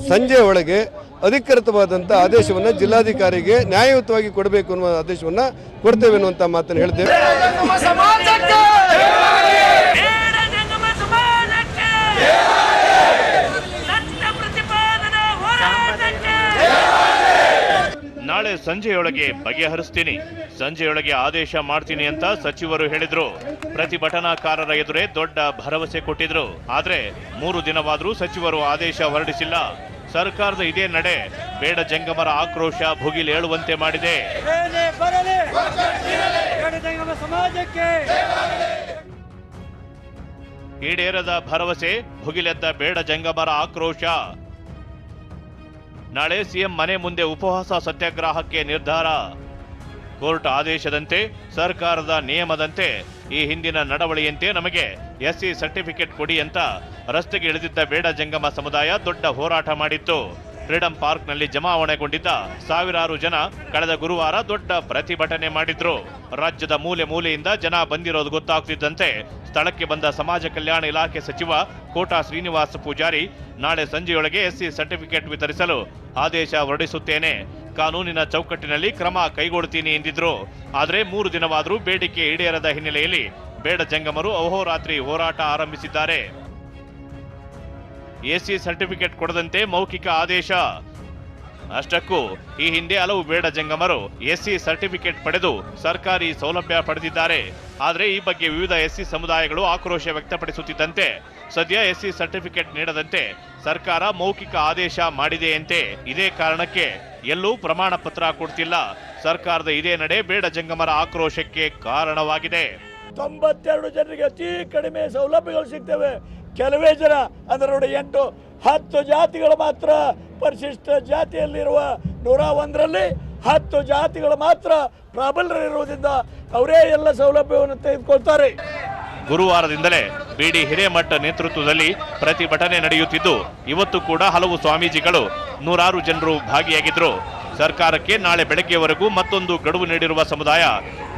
Speaker 1: ಸಂಜೆ ಒಳಗೆ ಅಧಿಕೃತವಾದಂಥ ಆದೇಶವನ್ನು ಜಿಲ್ಲಾಧಿಕಾರಿಗೆ ನ್ಯಾಯಯುತವಾಗಿ ಕೊಡಬೇಕು ಅನ್ನುವ ಆದೇಶವನ್ನು ಕೊಡ್ತೇವೆ ಅನ್ನುವಂಥ ಮಾತನ್ನು ಹೇಳ್ತೇವೆ.
Speaker 4: ನಾಳೆ ಸಂಜೆಯೊಳಗೆ ಬಗೆಹರಿಸ್ತೀನಿ, ಸಂಜೆಯೊಳಗೆ ಆದೇಶ ಮಾಡ್ತೀನಿ ಅಂತ ಸಚಿವರು ಹೇಳಿದ್ರು. ಪ್ರತಿಭಟನಾಕಾರರ ಎದುರೇ ದೊಡ್ಡ ಭರವಸೆ ಕೊಟ್ಟಿದ್ರು. ಆದ್ರೆ 3 ದಿನವಾದರೂ ಸಚಿವರು ಆದೇಶ ಹೊರಡಿಸಿಲ್ಲ. ಸರ್ಕಾರದ ಇದೇ ನಡೆ ಬೇಡ ಜಂಗಮರ ಆಕ್ರೋಶ ಭುಗಿಲೇಳುವಂತೆ ಮಾಡಿದೆ. ಈಡೇರದ ಭರವಸೆ, ಭುಗಿಲೆದ್ದ ಬೇಡ ಜಂಗಮರ ಆಕ್ರೋಶ. ನಾಳೆ ಸಿಎಂ ಮನೆ ಮುಂದೆ ಉಪವಾಸ ಸತ್ಯಾಗ್ರಹಕ್ಕೆ ನಿರ್ಧಾರ. ಕೋರ್ಟ್ ಆದೇಶದಂತೆ, ಸರ್ಕಾರದ ನಿಯಮದಂತೆ, ಈ ಹಿಂದಿನ ನಡವಳಿಯಂತೆ ನಮಗೆ ಎಸ್ಸಿ ಸರ್ಟಿಫಿಕೇಟ್ ಕೊಡಿ ಅಂತ ರಸ್ತೆಗೆ ಇಳಿದಿದ್ದ ಬೇಡ ಜಂಗಮ ಸಮುದಾಯ ದೊಡ್ಡ ಹೋರಾಟ ಮಾಡಿತ್ತು. ಫ್ರೀಡಂ ಪಾರ್ಕ್ನಲ್ಲಿ ಜಮಾವಣೆಗೊಂಡಿದ್ದ ಸಾವಿರಾರು ಜನ ಕಳೆದ ಗುರುವಾರ ದೊಡ್ಡ ಪ್ರತಿಭಟನೆ ಮಾಡಿದ್ರು. ರಾಜ್ಯದ ಮೂಲೆ ಮೂಲೆಯಿಂದ ಜನ ಬಂದಿರೋದು ಗೊತ್ತಾಗ್ತಿದ್ದಂತೆ ಸ್ಥಳಕ್ಕೆ ಬಂದ ಸಮಾಜ ಕಲ್ಯಾಣ ಇಲಾಖೆ ಸಚಿವ ಕೋಟಾ ಶ್ರೀನಿವಾಸ ಪೂಜಾರಿ ನಾಳೆ ಸಂಜೆಯೊಳಗೆ ಎಸ್ಸಿ ಸರ್ಟಿಫಿಕೇಟ್ ವಿತರಿಸಲು ಆದೇಶ ಹೊರಡಿಸುತ್ತೇನೆ, ಕಾನೂನಿನ ಚೌಕಟ್ಟಿನಲ್ಲಿ ಕ್ರಮ ಕೈಗೊಳ್ಳುತ್ತೀನಿ ಎಂದಿದ್ರು. ಆದರೆ 3 ದಿನವಾದರೂ ಬೇಡಿಕೆ ಈಡೇರದ ಹಿನ್ನೆಲೆಯಲ್ಲಿ ಬೇಡ ಜಂಗಮರು ಅಹೋರಾತ್ರಿ ಹೋರಾಟ ಆರಂಭಿಸಿದ್ದಾರೆ. ಎಸ್ಸಿ ಸರ್ಟಿಫಿಕೇಟ್ ಕೊಡದಂತೆ ಮೌಖಿಕ ಆದೇಶ. ಅಷ್ಟಕ್ಕೂ ಈ ಹಿಂದೆ ಹಲವು ಬೇಡ ಜಂಗಮರು ಎಸ್ಸಿ ಸರ್ಟಿಫಿಕೇಟ್ ಪಡೆದು ಸರ್ಕಾರಿ ಸೌಲಭ್ಯ ಪಡೆದಿದ್ದಾರೆ. ಆದರೆ ಈ ಬಗ್ಗೆ ವಿವಿಧ ಎಸ್ಸಿ ಸಮುದಾಯಗಳು ಆಕ್ರೋಶ ವ್ಯಕ್ತಪಡಿಸುತ್ತಿದ್ದಂತೆ ಸದ್ಯ ಎಸ್ಸಿ ಸರ್ಟಿಫಿಕೇಟ್ ನೀಡದಂತೆ ಸರ್ಕಾರ ಮೌಖಿಕ ಆದೇಶ ಮಾಡಿದೆಯಂತೆ. ಇದೇ ಕಾರಣಕ್ಕೆ ಎಲ್ಲೂ ಪ್ರಮಾಣ ಪತ್ರ ಕೊಡ್ತಿಲ್ಲ. ಸರ್ಕಾರದ ಇದೇ ನಡೆ ಬೇಡ ಜಂಗಮರ ಆಕ್ರೋಶಕ್ಕೆ ಕಾರಣವಾಗಿದೆ.
Speaker 2: 92 ಜನರಿಗೆ ಅತಿ ಕಡಿಮೆ ಸೌಲಭ್ಯಗಳು ಸಿಗ್ತವೆ. ಕೆಲವೇ ಜನ ಅಂದರೆ ನೋಡಿ 8-10 ಜಾತಿಗಳು ಮಾತ್ರ ಪರಿಶಿಷ್ಟ ಜಾತಿಯಲ್ಲಿರುವ 101ರಲ್ಲಿ 10 ಜಾತಿಗಳು ಮಾತ್ರ ಪ್ರಾಬಲ್ಯರಿರುವುದರಿಂದ ಅವರೇ ಎಲ್ಲ ಸೌಲಭ್ಯವನ್ನು ತೆಗೆದುಕೊಳ್ತಾರೆ.
Speaker 4: ಗುರುವಾರದಿಂದಲೇ ಬಿಡಿ ಹಿರೇಮಠ ನೇತೃತ್ವದಲ್ಲಿ ಪ್ರತಿಭಟನೆ ನಡೆಯುತ್ತಿದ್ದು ಇವತ್ತು ಕೂಡ ಹಲವು ಸ್ವಾಮೀಜಿಗಳು 100 ಜನರು ಭಾಗಿಯಾಗಿದ್ರು. ಸರ್ಕಾರಕ್ಕೆ ನಾಳೆ ಬೆಳಗ್ಗೆವರೆಗೂ ಮತ್ತೊಂದು ಗಡುವು ನೀಡಿರುವ ಸಮುದಾಯ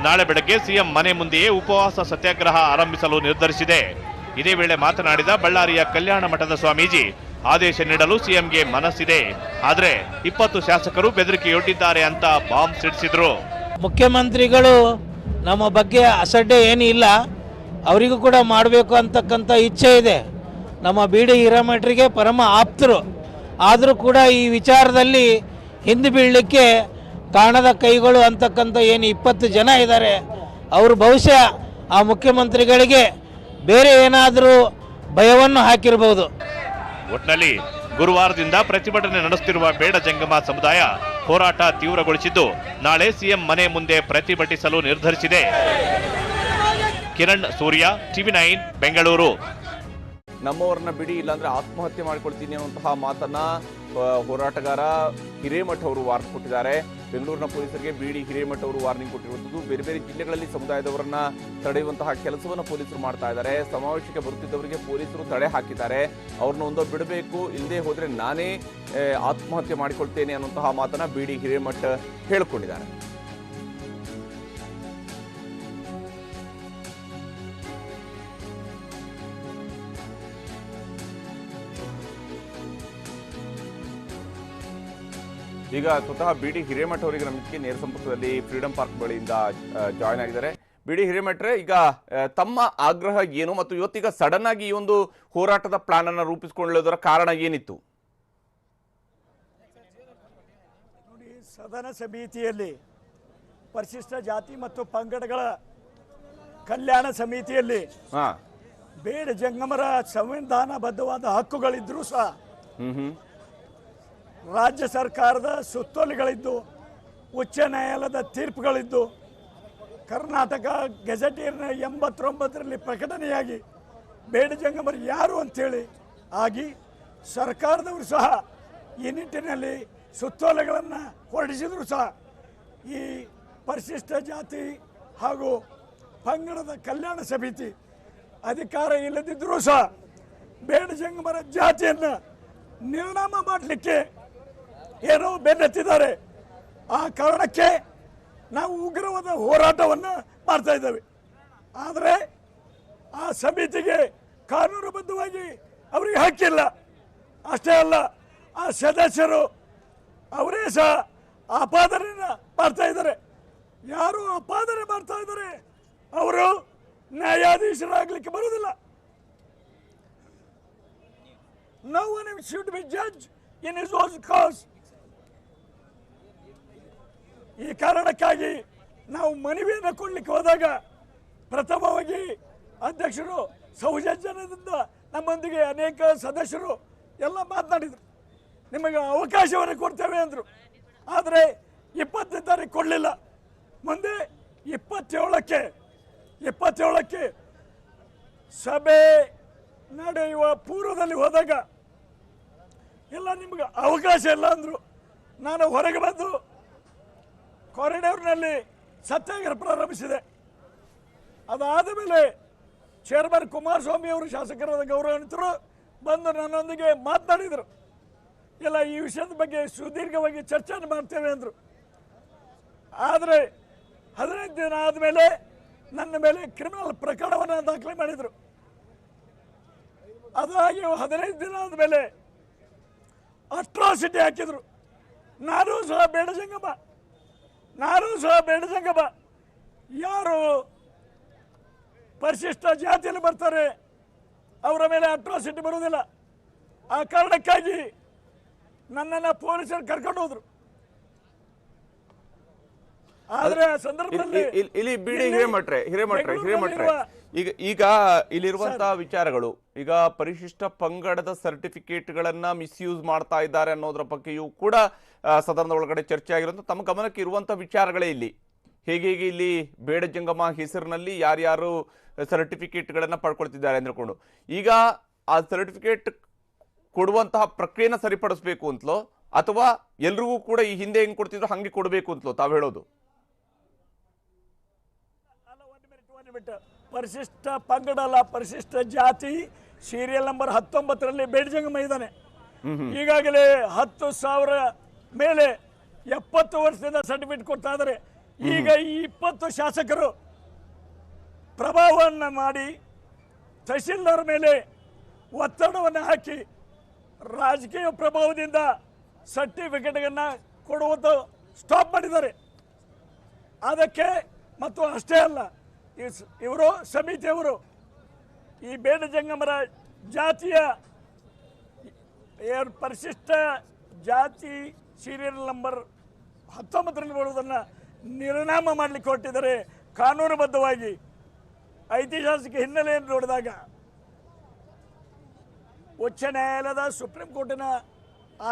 Speaker 4: ನಾಳೆ ಬೆಳಗ್ಗೆ ಸಿಎಂ ಮನೆ ಮುಂದೆಯೇ ಉಪವಾಸ ಸತ್ಯಾಗ್ರಹ ಆರಂಭಿಸಲು ನಿರ್ಧರಿಸಿದೆ. ಇದೇ ವೇಳೆ ಮಾತನಾಡಿದ ಬಳ್ಳಾರಿಯ ಕಲ್ಯಾಣ ಮಠದ ಸ್ವಾಮೀಜಿ, ಆದೇಶ ನೀಡಲು ಸಿಎಂಗೆ ಮನಸ್ಸಿದೆ, ಆದರೆ 20 ಶಾಸಕರು ಬೆದರಿಕೆಯೊಡ್ಡಿದ್ದಾರೆ ಅಂತ ಬಾಂಬ್ ಸಿಡಿಸಿದ್ರು.
Speaker 7: ಮುಖ್ಯಮಂತ್ರಿಗಳು ನಮ್ಮ ಬಗ್ಗೆ ಅಸಡ್ಡೆ ಏನೂ ಇಲ್ಲ, ಅವರಿಗೂ ಕೂಡ ಮಾಡಬೇಕು ಅಂತಕ್ಕಂಥ ಇಚ್ಛೆ ಇದೆ. ನಮ್ಮ ಬಿಡಿ ಹಿರೇಮಠರಿಗೆ ಪರಮ ಆಪ್ತರು. ಆದರೂ ಕೂಡ ಈ ವಿಚಾರದಲ್ಲಿ ಹಿಂದೆ ಬೀಳಲಿಕ್ಕೆ ಕಾಣದ ಕೈಗಳು ಅಂತಕ್ಕಂಥ ಏನು 20 ಜನ ಇದ್ದಾರೆ, ಅವರು ಬಹುಶಃ ಆ ಮುಖ್ಯಮಂತ್ರಿಗಳಿಗೆ ಬೇರೆ ಏನಾದರೂ ಭಯವನ್ನು ಹಾಕಿರಬಹುದು.
Speaker 4: ಒಟ್ನಲ್ಲಿ ಗುರುವಾರದಿಂದ ಪ್ರತಿಭಟನೆ ನಡೆಸುತ್ತಿರುವ ಬೇಡ ಜಂಗಮ ಸಮುದಾಯ ಹೋರಾಟ ತೀವ್ರಗೊಳಿಸಿದ್ದು ನಾಳೆ ಸಿಎಂ ಮನೆ ಮುಂದೆ ಪ್ರತಿಭಟಿಸಲು ನಿರ್ಧರಿಸಿದೆ. ಕಿರಣ್ ಸೂರ್ಯ, TV9 ಬೆಂಗಳೂರು.
Speaker 5: ನಮ್ಮವರನ್ನ ಬಿಡಿ, ಇಲ್ಲಾಂದ್ರೆ ಆತ್ಮಹತ್ಯೆ ಮಾಡಿಕೊಳ್ತೀನಿ ಅನ್ನುವಂತಹ ಮಾತನ್ನ ಹೋರಾಟಗಾರ ಹಿರೇಮಠ ಅವರು ವಾರ್ನಿಂಗ್ ಕೊಟ್ಟಿದ್ದಾರೆ. ಬೆಂಗಳೂರಿನ ಪೊಲೀಸರಿಗೆ ಬಿಡಿ ಹಿರೇಮಠ ಅವರು ವಾರ್ನಿಂಗ್ ಕೊಟ್ಟಿರುವಂಥದ್ದು. ಬೇರೆ ಬೇರೆ ಜಿಲ್ಲೆಗಳಲ್ಲಿ ಸಮುದಾಯದವರನ್ನ ತಡೆಯುವಂತಹ ಕೆಲಸವನ್ನು ಪೊಲೀಸರು ಮಾಡ್ತಾ ಇದ್ದಾರೆ. ಸಮಾವೇಶಕ್ಕೆ ಬರುತ್ತಿದ್ದವರಿಗೆ ಪೊಲೀಸರು ತಡೆ ಹಾಕಿದ್ದಾರೆ. ಅವ್ರನ್ನ ಒಂದೋ ಬಿಡಬೇಕು, ಇಲ್ಲದೆ ಹೋದ್ರೆ ನಾನೇ ಆತ್ಮಹತ್ಯೆ ಮಾಡಿಕೊಳ್ತೇನೆ ಅನ್ನುವಂತಹ ಮಾತನ್ನ ಬಿಡಿ ಹಿರೇಮಠ ಹೇಳಿಕೊಂಡಿದ್ದಾರೆ. ಈಗ ಸ್ವತಃ ಬಿಡಿ ಹಿರೇಮಠ ಅವರಿಗೆ ನಮಗೆ ನೇರ ಸಂಪರ್ಕದಲ್ಲಿ ಫ್ರೀಡಂ ಪಾರ್ಕ್ ಬಳಿಯಿಂದ ಜಾಯ್ನ್ ಆಗಿದ್ದಾರೆ. ಬಿಡಿ ಹಿರೇಮಠರೇ, ಈಗ ತಮ್ಮ ಆಗ್ರಹ ಏನು ಮತ್ತು ಇವತ್ತೀಗ ಸಡನ್ ಆಗಿ ಈ ಒಂದು ಹೋರಾಟದ ಪ್ಲಾನ್ ಅನ್ನು ರೂಪಿಸಿಕೊಳ್ಳುವುದರ ಕಾರಣ ಏನಿತ್ತು?
Speaker 2: ನೋಡಿ, ಸದನ ಸಮಿತಿಯಲ್ಲಿ ಪರಿಶಿಷ್ಟ ಜಾತಿ ಮತ್ತು ಪಂಗಡಗಳ ಕಲ್ಯಾಣ ಸಮಿತಿಯಲ್ಲಿ ಬೇಡ ಜಂಗಮರ ಸಂವಿಧಾನಬದ್ಧವಾದ ಹಕ್ಕುಗಳಿದ್ರೂ ಸಹ ರಾಜ್ಯ ಸರ್ಕಾರದ ಸುತ್ತೋಲೆಗಳಿದ್ದು, ಉಚ್ಚ ನ್ಯಾಯಾಲಯದ ತೀರ್ಪುಗಳಿದ್ದು, ಕರ್ನಾಟಕ ಗೆಜೆಟಿಯರ್ನ 89ರಲ್ಲಿ ಪ್ರಕಟಣೆಯಾಗಿ ಬೇಡ ಜಂಗಮರು ಯಾರು ಅಂತೇಳಿ ಆಗಿ ಸರ್ಕಾರದವರು ಸಹ ಈ ನಿಟ್ಟಿನಲ್ಲಿ ಸುತ್ತೋಲೆಗಳನ್ನು ಹೊರಡಿಸಿದ್ರು ಸಹ ಈ ಪರಿಶಿಷ್ಟ ಜಾತಿ ಹಾಗೂ ಪಂಗಡದ ಕಲ್ಯಾಣ ಸಮಿತಿ ಅಧಿಕಾರ ಇಲ್ಲದಿದ್ದರೂ ಸಹ ಬೇಡ ಜಂಗಮರ ಜಾತಿಯನ್ನು ನಿರ್ನಾಮ ಮಾಡಲಿಕ್ಕೆ ಏನೋ ಬೆನ್ನತ್ತಿದ್ದಾರೆ. ಆ ಕಾರಣಕ್ಕೆ ನಾವು ಉಗ್ರವಾದ ಹೋರಾಟವನ್ನು ಮಾಡ್ತಾ ಇದ್ದೇವೆ. ಆದರೆ ಆ ಸಮಿತಿಗೆ ಕಾನೂನುಬದ್ಧವಾಗಿ ಅವರಿಗೆ ಹಕ್ಕಿಲ್ಲ. ಅಷ್ಟೇ ಅಲ್ಲ, ಆ ಸದಸ್ಯರು ಅವರೇ ಸಹ ಆಪಾದನೆಯನ್ನು ಮಾಡ್ತಾ ಇದ್ದಾರೆ. ಯಾರು ಆಪಾದನೆ ಮಾಡ್ತಾ ಇದ್ದಾರೆ ಅವರು ನ್ಯಾಯಾಧೀಶರಾಗಲಿಕ್ಕೆ ಬರುವುದಿಲ್ಲ. No one should be judged in his own cause. ಈ ಕಾರಣಕ್ಕಾಗಿ ನಾವು ಮನವಿಯನ್ನು ಕೊಡಲಿಕ್ಕೆ ಹೋದಾಗ ಪ್ರಥಮವಾಗಿ ಅಧ್ಯಕ್ಷರು ಸೌಜನ್ಯದಿಂದ ನಮ್ಮೊಂದಿಗೆ ಅನೇಕ ಸದಸ್ಯರು ಎಲ್ಲ ಮಾತನಾಡಿದರು. ನಿಮಗೆ ಅವಕಾಶವನ್ನು ಕೊಡ್ತೇವೆ ಅಂದರು. ಆದರೆ 20ನೇ ತಾರೀಕು ಕೊಡಲಿಲ್ಲ. ಮುಂದೆ 27ಕ್ಕೆ ಸಭೆ ನಡೆಯುವ ಪೂರ್ವದಲ್ಲಿ ಹೋದಾಗ ಎಲ್ಲ ನಿಮಗೆ ಅವಕಾಶ ಇಲ್ಲ ಅಂದರು. ನಾನು ಹೊರಗೆ ಬಂದು ಕಾರಿಡಾರ್ನಲ್ಲಿ ಸತ್ಯಾಗ್ರಹ ಪ್ರಾರಂಭಿಸಿದೆ. ಅದಾದ ಮೇಲೆ ಚೇರ್ಮನ್ ಕುಮಾರಸ್ವಾಮಿ ಅವರು, ಶಾಸಕರಾದ ಗೌರವಾನ್ವಿತರು ಬಂದು ನನ್ನೊಂದಿಗೆ ಮಾತನಾಡಿದರು. ಎಲ್ಲ ಈ ವಿಷಯದ ಬಗ್ಗೆ ಸುದೀರ್ಘವಾಗಿ ಚರ್ಚೆಯನ್ನು ಮಾಡ್ತೇವೆ ಅಂದರು. ಆದರೆ 15 ದಿನ ಆದಮೇಲೆ ನನ್ನ ಮೇಲೆ ಕ್ರಿಮಿನಲ್ ಪ್ರಕರಣವನ್ನು ದಾಖಲೆ ಮಾಡಿದರು. ಅದಾಗಿ 15 ದಿನ ಆದಮೇಲೆ ಅಟ್ರಾಸಿಟಿ ಹಾಕಿದರು. ನಾನು ಸಹ ಬೇಡ ಜಂಗಮ ಯಾರು ಪರಿಶಿಷ್ಟ ಜಾತಿಯಲ್ಲಿ ಬರ್ತಾರೆ ಅವರ ಮೇಲೆ ಅಟ್ರಾಸಿಟಿ ಬರುವುದಿಲ್ಲ. ಆ ಕಾರಣಕ್ಕಾಗಿ ನನ್ನನ್ನು ಪೊಲೀಸರು ಕರ್ಕೊಂಡು ಹೋದ್ರು. ಆದ್ರೆ ಆ ಸಂದರ್ಭದಲ್ಲಿ
Speaker 5: ಇಲ್ಲಿ ಬಿಡಿ ಹಿರೇಮಠ್ರೆ ಈಗ ಇಲ್ಲಿರುವಂತಹ ವಿಚಾರಗಳು, ಈಗ ಪರಿಶಿಷ್ಟ ಪಂಗಡದ ಸರ್ಟಿಫಿಕೇಟ್ಗಳನ್ನ ಮಿಸ್ಯೂಸ್ ಮಾಡ್ತಾ ಇದ್ದಾರೆ ಅನ್ನೋದ್ರ ಬಗ್ಗೆಯೂ ಕೂಡ ಸದನದ ಒಳಗಡೆ ಚರ್ಚೆ ಆಗಿರುವಂತ ತಮ್ಮ ಗಮನಕ್ಕೆ ಇರುವಂತಹ ವಿಚಾರಗಳೇ ಇಲ್ಲಿ. ಹೇಗೆ ಇಲ್ಲಿ ಬೇಡ ಜಂಗಮ ಹೆಸರಿನಲ್ಲಿ ಯಾರ್ಯಾರು ಸರ್ಟಿಫಿಕೇಟ್ಗಳನ್ನ ಪಡ್ಕೊಳ್ತಿದ್ದಾರೆ ಅಂದ್ಕೊಂಡು ಈಗ ಆ ಸರ್ಟಿಫಿಕೇಟ್ ಕೊಡುವಂತಹ ಪ್ರಕ್ರಿಯೆನ ಸರಿಪಡಿಸಬೇಕು ಅಂತಲೋ ಅಥವಾ ಎಲ್ರಿಗೂ ಕೂಡ ಈ ಹಿಂದೆ ಹೆಂಗ್ ಕೊಡ್ತಿದ್ರು ಹಂಗೆ ಕೊಡಬೇಕು ಅಂತಲೋ ತಾವು ಹೇಳೋದು?
Speaker 2: ಪರಿಶಿಷ್ಟ ಪಂಗಡ ಅಲ್ಲ, ಪರಿಶಿಷ್ಟ ಜಾತಿ ಸೀರಿಯಲ್ ನಂಬರ್ 19ರಲ್ಲಿ ಬೇಡ ಜಂಗಮ ಇದ್ದಾನೆ. ಈಗಾಗಲೇ 10,000 ಮೇಲೆ 70 ವರ್ಷದಿಂದ ಸರ್ಟಿಫಿಕೇಟ್ ಕೊಡ್ತಾ ಇದ್ದಾರೆ. ಈಗ ಈ 20 ಶಾಸಕರು ಪ್ರಭಾವವನ್ನು ಮಾಡಿ ತಹಶೀಲ್ದಾರ್ ಮೇಲೆ ಒತ್ತಡವನ್ನು ಹಾಕಿ ರಾಜಕೀಯ ಪ್ರಭಾವದಿಂದ ಸರ್ಟಿಫಿಕೇಟ್ಗಳನ್ನು ಕೊಡುವುದು ಸ್ಟಾಪ್ ಮಾಡಿದ್ದಾರೆ. ಅದಕ್ಕೆ ಮತ್ತು ಅಷ್ಟೇ ಅಲ್ಲ, ಇವರು ಸಮಿತಿಯವರು ಈ ಬೇಡ ಜಂಗಮರ ಜಾತಿಯ ಪರಿಶಿಷ್ಟ ಜಾತಿ ಸೀರಿಯಲ್ ನಂಬರ್ 19ರಲ್ಲಿ ಬರುವುದನ್ನು ನಿರ್ನಾಮ ಮಾಡಲಿಕ್ಕೆ ಹೊರಟಿದ್ದಾರೆ. ಕಾನೂನುಬದ್ಧವಾಗಿ ಐತಿಹಾಸಿಕ ಹಿನ್ನೆಲೆಯನ್ನು ನೋಡಿದಾಗ, ಉಚ್ಚ ನ್ಯಾಯಾಲಯದ ಸುಪ್ರೀಂ ಕೋರ್ಟಿನ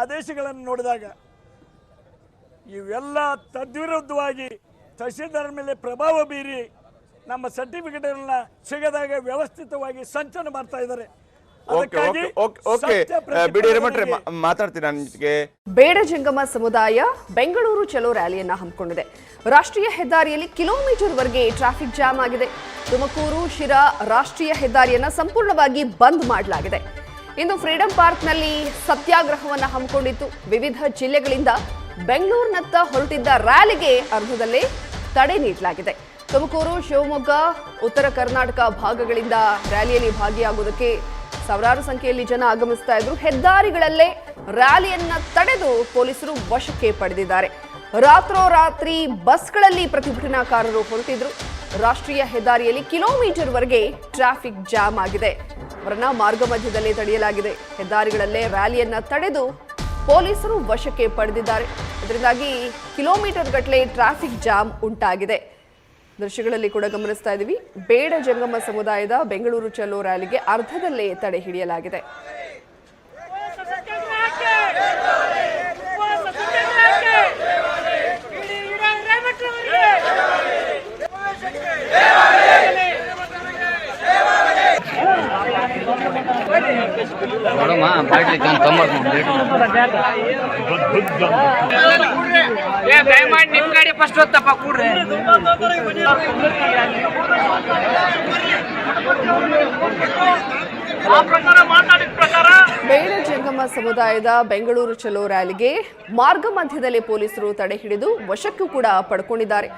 Speaker 2: ಆದೇಶಗಳನ್ನು ನೋಡಿದಾಗ ಇವೆಲ್ಲ ತದ್ವಿರುದ್ಧವಾಗಿ ತಹಶೀಲ್ದಾರ್ ಮೇಲೆ ಪ್ರಭಾವ ಬೀರಿ ನಮ್ಮ ಸರ್ಟಿಫಿಕೇಟ್ ಸಿಗದಾಗೆ ವ್ಯವಸ್ಥಿತವಾಗಿ ಸಂಚಲನ ಮಾಡ್ತಾ ಇದ್ದಾರೆ.
Speaker 5: ಬಿಡಿ ಹಿರೇಮಠ್ರೆ ಮಾತಾಡ್ತೀನಿ ನಾನು ಜೊತೆಗೆ.
Speaker 6: ಬೇಡ ಜಂಗಮ ಸಮುದಾಯ ಬೆಂಗಳೂರು ಚಲೋ ರ್ಯಾಲಿಯನ್ನ ಹಮ್ಮಿಕೊಂಡಿದೆ. ರಾಷ್ಟ್ರೀಯ ಹೆದ್ದಾರಿಯಲ್ಲಿ ಕಿಲೋಮೀಟರ್ವರೆಗೆ ಟ್ರಾಫಿಕ್ ಜಾಮ್ ಆಗಿದೆ. ತುಮಕೂರು ಶಿರಾ ರಾಷ್ಟ್ರೀಯ ಹೆದ್ದಾರಿಯನ್ನ ಸಂಪೂರ್ಣವಾಗಿ ಬಂದ್ ಮಾಡಲಾಗಿದೆ. ಇಂದು ಫ್ರೀಡಂ ಪಾರ್ಕ್ನಲ್ಲಿ ಸತ್ಯಾಗ್ರಹವನ್ನು ಹಮ್ಮಿಕೊಂಡಿತ್ತು. ವಿವಿಧ ಜಿಲ್ಲೆಗಳಿಂದ ಬೆಂಗಳೂರಿನತ್ತ ಹೊರಟಿದ್ದ ರ್ಯಾಲಿಗೆ ಅರ್ಧದಲ್ಲೇ ತಡೆ ನೀಡಲಾಗಿದೆ. ತುಮಕೂರು, ಶಿವಮೊಗ್ಗ, ಉತ್ತರ ಕರ್ನಾಟಕ ಭಾಗಗಳಿಂದ ರ್ಯಾಲಿಯಲ್ಲಿ ಭಾಗಿಯಾಗುವುದಕ್ಕೆ ಸಾವಿರಾರು ಸಂಖ್ಯೆಯಲ್ಲಿ ಜನ ಆಗಮಿಸ್ತಾ ಇದ್ರು. ಹೆದ್ದಾರಿಗಳಲ್ಲೇ ರ್ಯಾಲಿಯನ್ನ ತಡೆದು ಪೊಲೀಸರು ವಶಕ್ಕೆ ಪಡೆದಿದ್ದಾರೆ. ರಾತ್ರೋರಾತ್ರಿ ಬಸ್ಗಳಲ್ಲಿ ಪ್ರತಿಭಟನಾಕಾರರು ಹೊರಟಿದ್ರು. ರಾಷ್ಟ್ರೀಯ ಹೆದ್ದಾರಿಯಲ್ಲಿ ಕಿಲೋಮೀಟರ್ವರೆಗೆ ಟ್ರಾಫಿಕ್ ಜಾಮ್ ಆಗಿದೆ. ಅವರನ್ನ ಮಾರ್ಗ ಮಧ್ಯದಲ್ಲೇ ತಡೆಯಲಾಗಿದೆ. ಹೆದ್ದಾರಿಗಳಲ್ಲೇ ರ್ಯಾಲಿಯನ್ನ ತಡೆದು ಪೊಲೀಸರು ವಶಕ್ಕೆ ಪಡೆದಿದ್ದಾರೆ. ಇದರಿಂದಾಗಿ ಕಿಲೋಮೀಟರ್ ಗಟ್ಟಲೆ ಟ್ರಾಫಿಕ್ ಜಾಮ್ ಉಂಟಾಗಿದೆ. ದೃಶ್ಯಗಳಲ್ಲಿ ಕೂಡ ಗಮನಿಸ್ತಾ ಇದ್ದೀವಿ. ಬೇಡ ಜಂಗಮ ಸಮುದಾಯದ ಬೆಂಗಳೂರು ಚಲೋ ರ್ಯಾಲಿಗೆ ಅರ್ಧದಲ್ಲೇ ತಡೆ ಹಿಡಿಯಲಾಗಿದೆ.
Speaker 9: ನಿಮ್ ಗಾಡಿ ಫಸ್ಟ್ ಹೊತ್ತಪ್ಪ ಕೂಡ್ರಿ.
Speaker 6: ಬೇಡ ಜಂಗಮ ಸಮುದಾಯದ ಬೆಂಗಳೂರು ಚಲೋ ರ್ಯಾಲಿಗೆ ಮಾರ್ಗ ಮಧ್ಯದಲ್ಲಿ ಪೊಲೀಸರು ತಡೆ ಹಿಡಿದು ವಶಕ್ಕೂ ಕೂಡ ಪಡ್ಕೊಂಡಿದ್ದಾರೆ.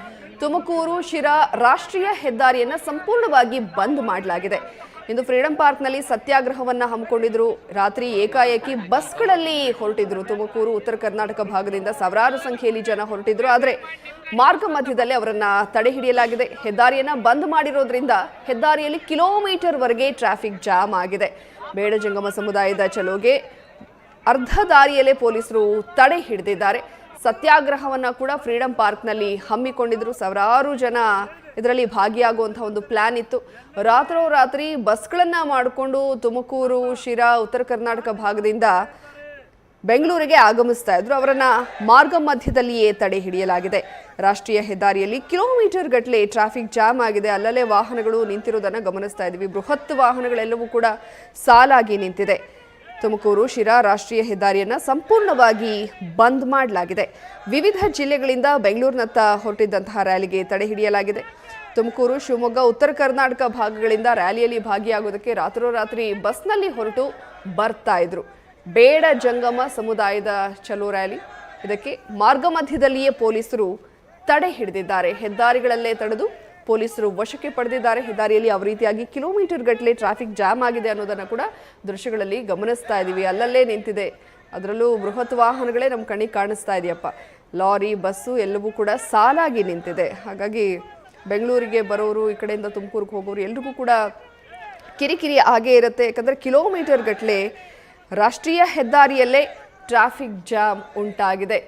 Speaker 6: ತುಮಕೂರು ಶಿರಾ ರಾಷ್ಟ್ರೀಯ ಹೆದ್ದಾರಿಯನ್ನ ಸಂಪೂರ್ಣವಾಗಿ ಬಂದ್ ಮಾಡಲಾಗಿದೆ. ಇಂದು ಫ್ರೀಡಂ ಪಾರ್ಕ್ನಲ್ಲಿ ಸತ್ಯಾಗ್ರಹವನ್ನ ಹಮ್ಮಿಕೊಂಡಿದ್ರು. ರಾತ್ರಿ ಏಕಾಏಕಿ ಬಸ್ಗಳಲ್ಲಿ ಹೊರಟಿದ್ರು. ತುಮಕೂರು, ಉತ್ತರ ಕರ್ನಾಟಕ ಭಾಗದಿಂದ ಸಾವಿರಾರು ಸಂಖ್ಯೆಯಲ್ಲಿ ಜನ ಹೊರಟಿದ್ರು. ಆದರೆ ಮಾರ್ಗ ಮಧ್ಯದಲ್ಲಿ ಅವರನ್ನ ತಡೆ ಹಿಡಿಯಲಾಗಿದೆ. ಹೆದ್ದಾರಿಯನ್ನ ಬಂದ್ ಮಾಡಿರೋದ್ರಿಂದ ಹೆದ್ದಾರಿಯಲ್ಲಿ ಕಿಲೋಮೀಟರ್ವರೆಗೆ ಟ್ರಾಫಿಕ್ ಜಾಮ್ ಆಗಿದೆ. ಬೇಡ ಜಂಗಮ ಸಮುದಾಯದ ಚಲೋಗೆ ಅರ್ಧ ದಾರಿಯಲ್ಲೇ ಪೊಲೀಸರು ತಡೆ ಹಿಡಿದಿದ್ದಾರೆ. ಸತ್ಯಾಗ್ರಹವನ್ನ ಕೂಡ ಫ್ರೀಡಂ ಪಾರ್ಕ್ನಲ್ಲಿ ಹಮ್ಮಿಕೊಂಡಿದ್ರು. ಸಾವಿರಾರು ಜನ ಇದರಲ್ಲಿ ಭಾಗಿಯಾಗುವಂತಹ ಒಂದು ಪ್ಲಾನ್ ಇತ್ತು. ರಾತ್ರೋರಾತ್ರಿ ಬಸ್ಗಳನ್ನ ಮಾಡಿಕೊಂಡು ತುಮಕೂರು, ಶಿರಾ, ಉತ್ತರ ಕರ್ನಾಟಕ ಭಾಗದಿಂದ ಬೆಂಗಳೂರಿಗೆ ಆಗಮಿಸ್ತಾ ಇದ್ರು. ಅವರನ್ನ ಮಾರ್ಗ ಮಧ್ಯದಲ್ಲಿಯೇ ತಡೆ ಹಿಡಿಯಲಾಗಿದೆ. ರಾಷ್ಟ್ರೀಯ ಹೆದ್ದಾರಿಯಲ್ಲಿ ಕಿಲೋಮೀಟರ್ ಗಟ್ಟಲೆ ಟ್ರಾಫಿಕ್ ಜಾಮ್ ಆಗಿದೆ. ಅಲ್ಲಲ್ಲೇ ವಾಹನಗಳು ನಿಂತಿರೋದನ್ನ ಗಮನಿಸ್ತಾ ಇದ್ದೀವಿ. ಬೃಹತ್ ವಾಹನಗಳೆಲ್ಲವೂ ಕೂಡ ಸಾಲಾಗಿ ನಿಂತಿದೆ. ತುಮಕೂರು ಶಿರಾ ರಾಷ್ಟ್ರೀಯ ಹೆದ್ದಾರಿಯನ್ನ ಸಂಪೂರ್ಣವಾಗಿ ಬಂದ್ ಮಾಡಲಾಗಿದೆ. ವಿವಿಧ ಜಿಲ್ಲೆಗಳಿಂದ ಬೆಂಗಳೂರಿನತ್ತ ಹೊರಟಿದ್ದಂತಹ ರ್ಯಾಲಿಗೆ ತಡೆ ಹಿಡಿಯಲಾಗಿದೆ. ತುಮಕೂರು, ಶಿವಮೊಗ್ಗ, ಉತ್ತರ ಕರ್ನಾಟಕ ಭಾಗಗಳಿಂದ ರ್ಯಾಲಿಯಲ್ಲಿ ಭಾಗಿಯಾಗೋದಕ್ಕೆ ರಾತ್ರೋರಾತ್ರಿ ಬಸ್ನಲ್ಲಿ ಹೊರಟು ಬರ್ತಾ ಇದ್ರು. ಬೇಡ ಜಂಗಮ ಸಮುದಾಯದ ಚಲೋ ರ್ಯಾಲಿ, ಇದಕ್ಕೆ ಮಾರ್ಗ ಮಧ್ಯದಲ್ಲಿಯೇ ಪೊಲೀಸರು ತಡೆ ಹಿಡಿದಿದ್ದಾರೆ. ಹೆದ್ದಾರಿಗಳಲ್ಲೇ ತಡೆದು ಪೊಲೀಸರು ವಶಕ್ಕೆ ಪಡೆದಿದ್ದಾರೆ. ಹೆದ್ದಾರಿಯಲ್ಲಿ ಯಾವ ರೀತಿಯಾಗಿ ಕಿಲೋಮೀಟರ್ ಗಟ್ಟಲೆ ಟ್ರಾಫಿಕ್ ಜಾಮ್ ಆಗಿದೆ ಅನ್ನೋದನ್ನು ಕೂಡ ದೃಶ್ಯಗಳಲ್ಲಿ ಗಮನಿಸ್ತಾ ಇದ್ದೀವಿ. ಅಲ್ಲಲ್ಲೇ ನಿಂತಿದೆ. ಅದರಲ್ಲೂ ಬೃಹತ್ ವಾಹನಗಳೇ ನಮ್ಮ ಕಣ್ಣಿಗೆ ಕಾಣಿಸ್ತಾ ಇದೆಯಪ್ಪ. ಲಾರಿ, ಬಸ್ಸು ಎಲ್ಲವೂ ಕೂಡ ಸಾಲಾಗಿ ನಿಂತಿದೆ. ಹಾಗಾಗಿ ಬೆಂಗಳೂರಿಗೆ ಬರೋರು, ಈ ಕಡೆಯಿಂದ ತುಮಕೂರಿಗೆ ಹೋಗೋರು ಎಲ್ರಿಗೂ ಕೂಡ ಕಿರಿಕಿರಿ ಆಗೇ ಇರುತ್ತೆ. ಯಾಕಂದರೆ ಕಿಲೋಮೀಟರ್ ಗಟ್ಟಲೆ ರಾಷ್ಟ್ರೀಯ ಹೆದ್ದಾರಿಯಲ್ಲೇ ಟ್ರಾಫಿಕ್ ಜಾಮ್ ಉಂಟಾಗಿದೆ.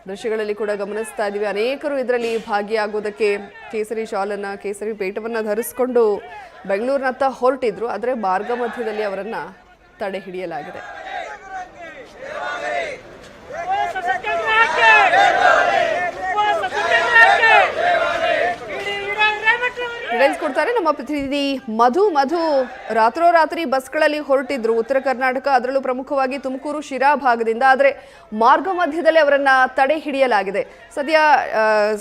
Speaker 6: ದೃಶ್ಯಗಳಲ್ಲಿ ಕೂಡ ಗಮನಿಸ್ತಾ ಇದ್ದೀವಿ. ಅನೇಕರು ಇದರಲ್ಲಿ ಭಾಗಿಯಾಗೋದಕ್ಕೆ ಕೇಸರಿ ಶಾಲನ್ನು, ಕೇಸರಿ ಪೇಟವನ್ನು ಧರಿಸಿಕೊಂಡು ಬೆಂಗಳೂರಿನತ್ತ ಹೊರಟಿದ್ರು. ಆದರೆ ಮಾರ್ಗ ಮಧ್ಯದಲ್ಲಿ ಅವರನ್ನು ತಡೆ ಹಿಡಿಯಲಾಗಿದೆ. ಡೀಟೇಲ್ಸ್ ಕೊಡ್ತಾರೆ ನಮ್ಮ ಪ್ರತಿನಿಧಿ ಮಧು. ರಾತ್ರೋರಾತ್ರಿ ಬಸ್ಗಳಲ್ಲಿ ಹೊರಟಿದ್ರು ಉತ್ತರ ಕರ್ನಾಟಕ, ಅದರಲ್ಲೂ ಪ್ರಮುಖವಾಗಿ ತುಮಕೂರು, ಶಿರಾ ಭಾಗದಿಂದ. ಆದರೆ ಮಾರ್ಗ ಮಧ್ಯದಲ್ಲಿ ಅವರನ್ನ ತಡೆ ಹಿಡಿಯಲಾಗಿದೆ. ಸದ್ಯ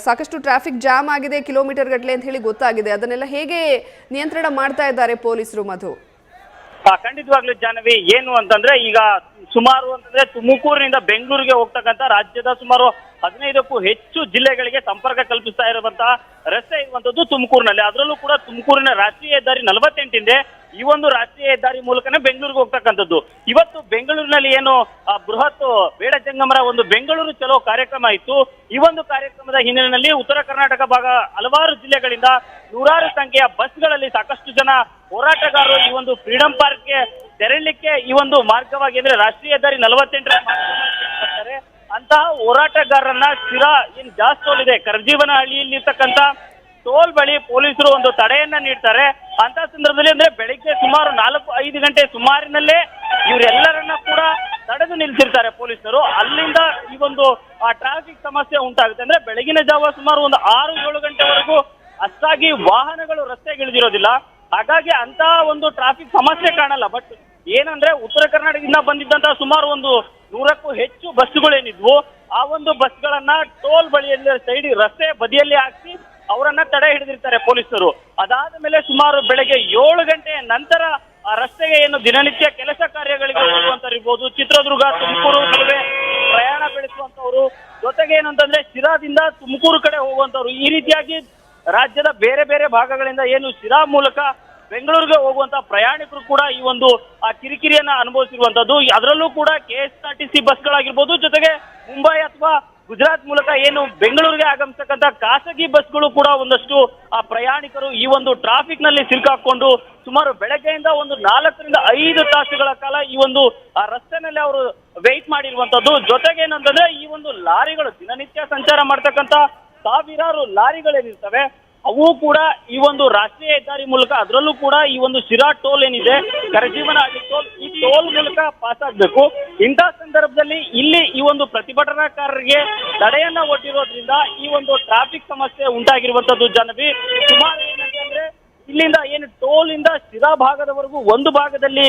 Speaker 6: ಸಾಕಷ್ಟು ಟ್ರಾಫಿಕ್ ಜಾಮ್ ಆಗಿದೆ, ಕಿಲೋಮೀಟರ್ ಗಟ್ಟಲೆ ಅಂತ ಹೇಳಿ ಗೊತ್ತಾಗಿದೆ. ಅದನ್ನೆಲ್ಲ ಹೇಗೆ ನಿಯಂತ್ರಣ ಮಾಡ್ತಾ ಇದ್ದಾರೆ ಪೊಲೀಸರು ಮಧು?
Speaker 23: ಖಂಡಿತವಾಗ್ಲೂ ಜಾಹ್ನವಿ, ಏನು ಅಂತಂದ್ರೆ ಈಗ ಸುಮಾರು ಅಂತಂದ್ರೆ ತುಮಕೂರಿನಿಂದ ಬೆಂಗಳೂರಿಗೆ ಹೋಗ್ತಕ್ಕಂಥ ರಾಜ್ಯದ ಸುಮಾರು 15ಕ್ಕೂ ಹೆಚ್ಚು ಜಿಲ್ಲೆಗಳಿಗೆ ಸಂಪರ್ಕ ಕಲ್ಪಿಸ್ತಾ ಇರುವಂತಹ ರಸ್ತೆ ಇರುವಂತದ್ದು ತುಮಕೂರಿನಲ್ಲಿ. ಅದರಲ್ಲೂ ಕೂಡ ತುಮಕೂರಿನ ರಾಷ್ಟ್ರೀಯ ಹೆದ್ದಾರಿ 48 ಇದೆ. ಈ ಒಂದು ರಾಷ್ಟ್ರೀಯ ಹೆದ್ದಾರಿ ಮೂಲಕನೇ ಬೆಂಗಳೂರಿಗೆ ಹೋಗ್ತಕ್ಕಂಥದ್ದು. ಇವತ್ತು ಬೆಂಗಳೂರಿನಲ್ಲಿ ಏನು ಬೃಹತ್ ಬೇಡ ಜಂಗಮರ ಒಂದು ಬೆಂಗಳೂರು ಚಲೋ ಕಾರ್ಯಕ್ರಮ ಇತ್ತು. ಈ ಒಂದು ಕಾರ್ಯಕ್ರಮದ ಹಿನ್ನೆಲೆಯಲ್ಲಿ ಉತ್ತರ ಕರ್ನಾಟಕ ಭಾಗ ಹಲವಾರು ಜಿಲ್ಲೆಗಳಿಂದ ನೂರಾರು ಸಂಖ್ಯೆಯ ಬಸ್ಗಳಲ್ಲಿ ಸಾಕಷ್ಟು ಜನ ಹೋರಾಟಗಾರರು ಈ ಒಂದು ಫ್ರೀಡಂ ಪಾರ್ಕ್ಗೆ ತೆರಳಲಿಕ್ಕೆ ಈ ಒಂದು ಮಾರ್ಗವಾಗಿ ಅಂದ್ರೆ ರಾಷ್ಟ್ರೀಯ ಹೆದ್ದಾರಿ 48 ಅಂತಹ ಹೋರಾಟಗಾರರನ್ನ ಶಿರಾ ಏನ್ ಜಾಸ್ತಿ ಟೋಲ್ ಇದೆ ಕರ್ಜೀವನಹಳ್ಳಿಯಲ್ಲಿ ಇರ್ತಕ್ಕಂಥ ಟೋಲ್ ಬಳಿ ಪೊಲೀಸರು ಒಂದು ತಡೆಯನ್ನ ನೀಡ್ತಾರೆ. ಅಂತ ಸಂದರ್ಭದಲ್ಲಿ ಅಂದ್ರೆ ಬೆಳಿಗ್ಗೆ ಸುಮಾರು 4-5 ಗಂಟೆ ಸುಮಾರಿನಲ್ಲೇ ಇವರೆಲ್ಲರನ್ನ ಕೂಡ ತಡೆದು ನಿಲ್ಲಿಸಿರ್ತಾರೆ ಪೊಲೀಸರು. ಅಲ್ಲಿಂದ ಈ ಒಂದು ಟ್ರಾಫಿಕ್ ಸಮಸ್ಯೆ ಉಂಟಾಗುತ್ತೆ. ಅಂದ್ರೆ ಬೆಳಗಿನ ಜಾವ ಸುಮಾರು ಒಂದು 6-7 ಗಂಟೆವರೆಗೂ ಅಷ್ಟಾಗಿ ವಾಹನಗಳು ರಸ್ತೆಗಿಳಿದಿರೋದಿಲ್ಲ. ಹಾಗಾಗಿ ಅಂತ ಒಂದು ಟ್ರಾಫಿಕ್ ಸಮಸ್ಯೆ ಕಾಣಲ್ಲ. ಬಟ್ ಏನಂದ್ರೆ ಉತ್ತರ ಕರ್ನಾಟಕದಿಂದ ಬಂದಿದ್ದಂತ ಸುಮಾರು ಒಂದು 100ಕ್ಕೂ ಹೆಚ್ಚು ಬಸ್ಸುಗಳೇನಿದ್ವು, ಆ ಒಂದು ಬಸ್ಗಳನ್ನ ಟೋಲ್ ಬಳಿಯಲ್ಲಿ ಸೈಡ್ ರಸ್ತೆ ಬದಿಯಲ್ಲಿ ಹಾಕಿ ಅವರನ್ನ ತಡೆ ಹಿಡಿದಿರ್ತಾರೆ ಪೊಲೀಸರು. ಅದಾದ ಮೇಲೆ ಸುಮಾರು ಬೆಳಗ್ಗೆ 7 ಗಂಟೆಯ ನಂತರ ಆ ರಸ್ತೆಗೆ ಏನು ದಿನನಿತ್ಯ ಕೆಲಸ ಕಾರ್ಯಗಳಿಗೆ ಹೋಗುವಂತರಿರ್ಬೋದು, ಚಿತ್ರದುರ್ಗ ತುಮಕೂರು ನಡುವೆ ಪ್ರಯಾಣ ಬೆಳೆಸುವಂತವ್ರು, ಜೊತೆಗೆ ಏನಂತಂದ್ರೆ ಶಿರಾದಿಂದ ತುಮಕೂರು ಕಡೆ ಹೋಗುವಂತವ್ರು, ಈ ರೀತಿಯಾಗಿ ರಾಜ್ಯದ ಬೇರೆ ಬೇರೆ ಭಾಗಗಳಿಂದ ಏನು ಶಿರಾ ಮೂಲಕ ಬೆಂಗಳೂರಿಗೆ ಹೋಗುವಂತ ಪ್ರಯಾಣಿಕರು ಕೂಡ ಈ ಒಂದು ಕಿರಿಕಿರಿಯನ್ನ ಅನುಭವಿಸಿರುವಂತದ್ದು. ಅದರಲ್ಲೂ ಕೂಡ KSRTC ಬಸ್ಗಳಾಗಿರ್ಬೋದು, ಜೊತೆಗೆ ಮುಂಬೈ ಅಥವಾ ಗುಜರಾತ್ ಮೂಲಕ ಏನು ಬೆಂಗಳೂರಿಗೆ ಆಗಮಿಸತಕ್ಕಂತ ಖಾಸಗಿ ಬಸ್ಗಳು ಕೂಡ ಒಂದಷ್ಟು ಪ್ರಯಾಣಿಕರು ಈ ಒಂದು ಟ್ರಾಫಿಕ್ ನಲ್ಲಿ ಸಿಲುಕಾಕೊಂಡು ಸುಮಾರು ಬೆಳಗ್ಗೆಯಿಂದ ಒಂದು 4 ರಿಂದ 5 ತಾಸುಗಳ ಕಾಲ ಈ ಒಂದು ರಸ್ತೆನಲ್ಲಿ ಅವರು ವೆಯ್ಟ್ ಮಾಡಿರುವಂತದ್ದು. ಜೊತೆಗೆ ಏನಂತಂದ್ರೆ ಈ ಒಂದು ಲಾರಿಗಳು ದಿನನಿತ್ಯ ಸಂಚಾರ ಮಾಡ್ತಕ್ಕಂತ ಸಾವಿರಾರು ಲಾರಿಗಳೇನಿರ್ತವೆ ಅವು ಕೂಡ ಈ ಒಂದು ರಾಷ್ಟ್ರೀಯ ಹೆದ್ದಾರಿ ಮೂಲಕ, ಅದರಲ್ಲೂ ಕೂಡ ಈ ಒಂದು ಶಿರಾ ಟೋಲ್ ಏನಿದೆ, ಕರಜೀವನಹಳ್ಳಿ ಟೋಲ್, ಈ ಟೋಲ್ ಮೂಲಕ ಪಾಸ್ ಆಗ್ಬೇಕು. ಇಂತಹ ಸಂದರ್ಭದಲ್ಲಿ ಇಲ್ಲಿ ಈ ಒಂದು ಪ್ರತಿಭಟನಾಕಾರರಿಗೆ ತಡೆಯನ್ನ ಒಡ್ಡಿರೋದ್ರಿಂದ ಈ ಒಂದು ಟ್ರಾಫಿಕ್ ಸಮಸ್ಯೆ ಉಂಟಾಗಿರುವಂತದ್ದು. ಜಾಹ್ನವಿ, ಸುಮಾರು ಏನಂದ್ರೆ ಇಲ್ಲಿಂದ ಏನು ಟೋಲ್ ಇಂದ ಶಿರಾ ಭಾಗದವರೆಗೂ ಒಂದು ಭಾಗದಲ್ಲಿ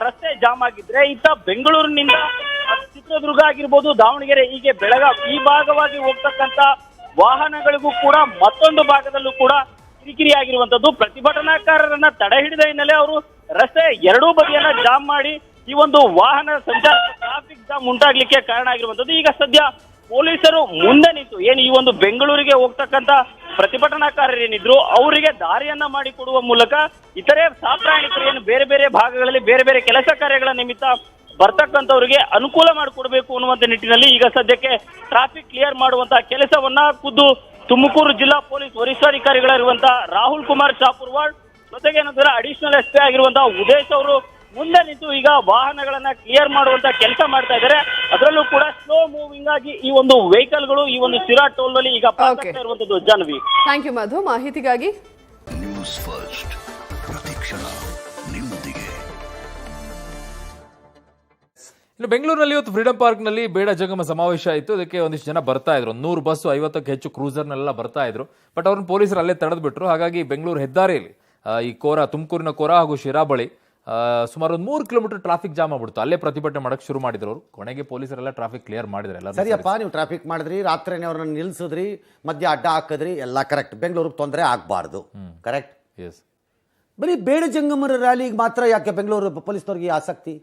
Speaker 23: ರಸ್ತೆ ಜಾಮ್ ಆಗಿದ್ರೆ, ಇತ್ತ ಬೆಂಗಳೂರಿನಿಂದ ಚಿತ್ರದುರ್ಗ ಆಗಿರ್ಬೋದು, ದಾವಣಗೆರೆ, ಹೀಗೆ ಬೆಳಗಾವಿ ಈ ಭಾಗವಾಗಿ ಹೋಗ್ತಕ್ಕಂತ ವಾಹನಗಳಿಗೂ ಕೂಡ ಮತ್ತೊಂದು ಭಾಗದಲ್ಲೂ ಕೂಡ ಕಿರಿಕಿರಿ ಆಗಿರುವಂತದ್ದು. ಪ್ರತಿಭಟನಾಕಾರರನ್ನ ತಡೆ ಹಿಡಿದ ಹಿನ್ನೆಲೆ ಅವರು ರಸ್ತೆ ಎರಡೂ ಬದಿಯನ್ನ ಜಾಮ್ ಮಾಡಿ ಈ ಒಂದು ವಾಹನ ಸಂಚಾರ ಟ್ರಾಫಿಕ್ ಜಾಮ್ ಉಂಟಾಗ್ಲಿಕ್ಕೆ ಕಾರಣ ಆಗಿರುವಂತದ್ದು. ಈಗ ಸದ್ಯ ಪೊಲೀಸರು ಮುಂದೆ ನಿಂತು ಏನು ಈ ಒಂದು ಬೆಂಗಳೂರಿಗೆ ಹೋಗ್ತಕ್ಕಂತ ಪ್ರತಿಭಟನಾಕಾರರೇನಿದ್ರು ಅವರಿಗೆ ದಾರಿಯನ್ನ ಮಾಡಿಕೊಡುವ ಮೂಲಕ ಇತರೆ ಸಾಪ್ರಯಾಣಿಕರು ಏನು ಬೇರೆ ಬೇರೆ ಭಾಗಗಳಲ್ಲಿ ಬೇರೆ ಬೇರೆ ಕೆಲಸ ಕಾರ್ಯಗಳ ನಿಮಿತ್ತ ಬರ್ತಕ್ಕಂಥವ್ರಿಗೆ ಅನುಕೂಲ ಮಾಡಿಕೊಡ್ಬೇಕು ಅನ್ನುವಂತ ನಿಟ್ಟಿನಲ್ಲಿ ಈಗ ಸದ್ಯಕ್ಕೆ ಟ್ರಾಫಿಕ್ ಕ್ಲಿಯರ್ ಮಾಡುವಂತಹ ಕೆಲಸವನ್ನ ಖುದ್ದು ತುಮಕೂರು ಜಿಲ್ಲಾ ಪೊಲೀಸ್ ವರಿಷ್ಠಾಧಿಕಾರಿಗಳಿರುವಂತಹ ರಾಹುಲ್ ಕುಮಾರ್ ಶಾಪುರ್ವಾಡ್, ಜೊತೆಗೆ ಏನಂದ್ರೆ ಅಡಿಷನಲ್ SP ಆಗಿರುವಂತಹ ಉದೇಶ್ ಅವರು ಮುಂದೆ ನಿಂತು ಈಗ ವಾಹನಗಳನ್ನ ಕ್ಲಿಯರ್ ಮಾಡುವಂತ ಕೆಲಸ ಮಾಡ್ತಾ ಇದ್ದಾರೆ. ಅದರಲ್ಲೂ ಕೂಡ ಸ್ಲೋ ಮೂವಿಂಗ್ ಆಗಿ ಈ ಒಂದು ವೆಹಿಕಲ್ಗಳು ಈ ಒಂದು ಶಿರಾ ಟೋಲ್ ನಲ್ಲಿ ಈಗ ಪಾಸ್ ಆಗ್ತಾ ಇರುವಂತದ್ದು. ಜಾಹ್ನವಿ,
Speaker 6: ಥ್ಯಾಂಕ್ ಯು ಮಧು ಮಾಹಿತಿಗಾಗಿ.
Speaker 15: ನ್ಯೂಸ್ ಫಸ್ಟ್ ಪ್ರತಿಕ್ಷಣ ನಿಮ್ಮೊಂದಿಗೆ.
Speaker 8: ಇನ್ನು ಬೆಂಗಳೂರಿನಲ್ಲಿ ಇವತ್ತು ಫ್ರೀಡಂ ಪಾರ್ಕ್ನಲ್ಲಿ ಬೇಡ ಜಂಗಮ ಸಮಾವೇಶ ಆಯಿತು. ಅದಕ್ಕೆ ಒಂದಿಷ್ಟು ಜನ ಬರ್ತಾ ಇದ್ರು, 100 ಬಸ್ಸು 50ಕ್ಕೂ ಹೆಚ್ಚು ಕ್ರೂಸರ್ನೆಲ್ಲ ಬರ್ತಾ ಇದ್ರು. ಬಟ್ ಅವ್ರನ್ನ ಪೊಲೀಸರು ಅಲ್ಲೇ ತಡೆದ್ಬಿಟ್ರು. ಹಾಗಾಗಿ ಬೆಂಗಳೂರು ಹೆದ್ದಾರಿಯಲ್ಲಿ ಈ ತುಮಕೂರಿನ ಕೋರ ಹಾಗೂ ಶಿರಾ ಬಳಿ ಸುಮಾರು 3 ಕಿಲೋಮೀಟರ್ ಟ್ರಾಫಿಕ್ ಜಾಮ್ ಆಗ್ಬಿಡ್ತು. ಅಲ್ಲೇ ಪ್ರತಿಭಟನೆ ಮಾಡಕ್ಕೆ ಶುರು ಮಾಡಿದ್ರು ಅವರು. ಕೊನೆಗೆ ಪೊಲೀಸರೆಲ್ಲ ಟ್ರಾಫಿಕ್ ಕ್ಲಿಯರ್ ಮಾಡಿದ್ರು.
Speaker 10: ಸರಿಯಪ್ಪ, ನೀವು ಟ್ರಾಫಿಕ್ ಮಾಡಿದ್ರಿ, ರಾತ್ರಿನೇ ಅವ್ರನ್ನ ನಿಲ್ಸಿದ್ರಿ, ಮಧ್ಯ ಅಡ್ಡ ಹಾಕಿದ್ರಿ, ಎಲ್ಲ ಕರೆಕ್ಟ್. ಬೆಂಗಳೂರಿಗೆ ತೊಂದರೆ ಆಗಬಾರ್ದು, ಕರೆಕ್ಟ್.
Speaker 8: ಎಸ್,
Speaker 10: ಬರೀ ಬೇಡ ಜಂಗಮರ ರ್ಯಾಲಿಗೆ ಮಾತ್ರ ಯಾಕೆ ಬೆಂಗಳೂರು ಪೊಲೀಸ್ನವ್ರಿಗೆ ಆಸಕ್ತಿ?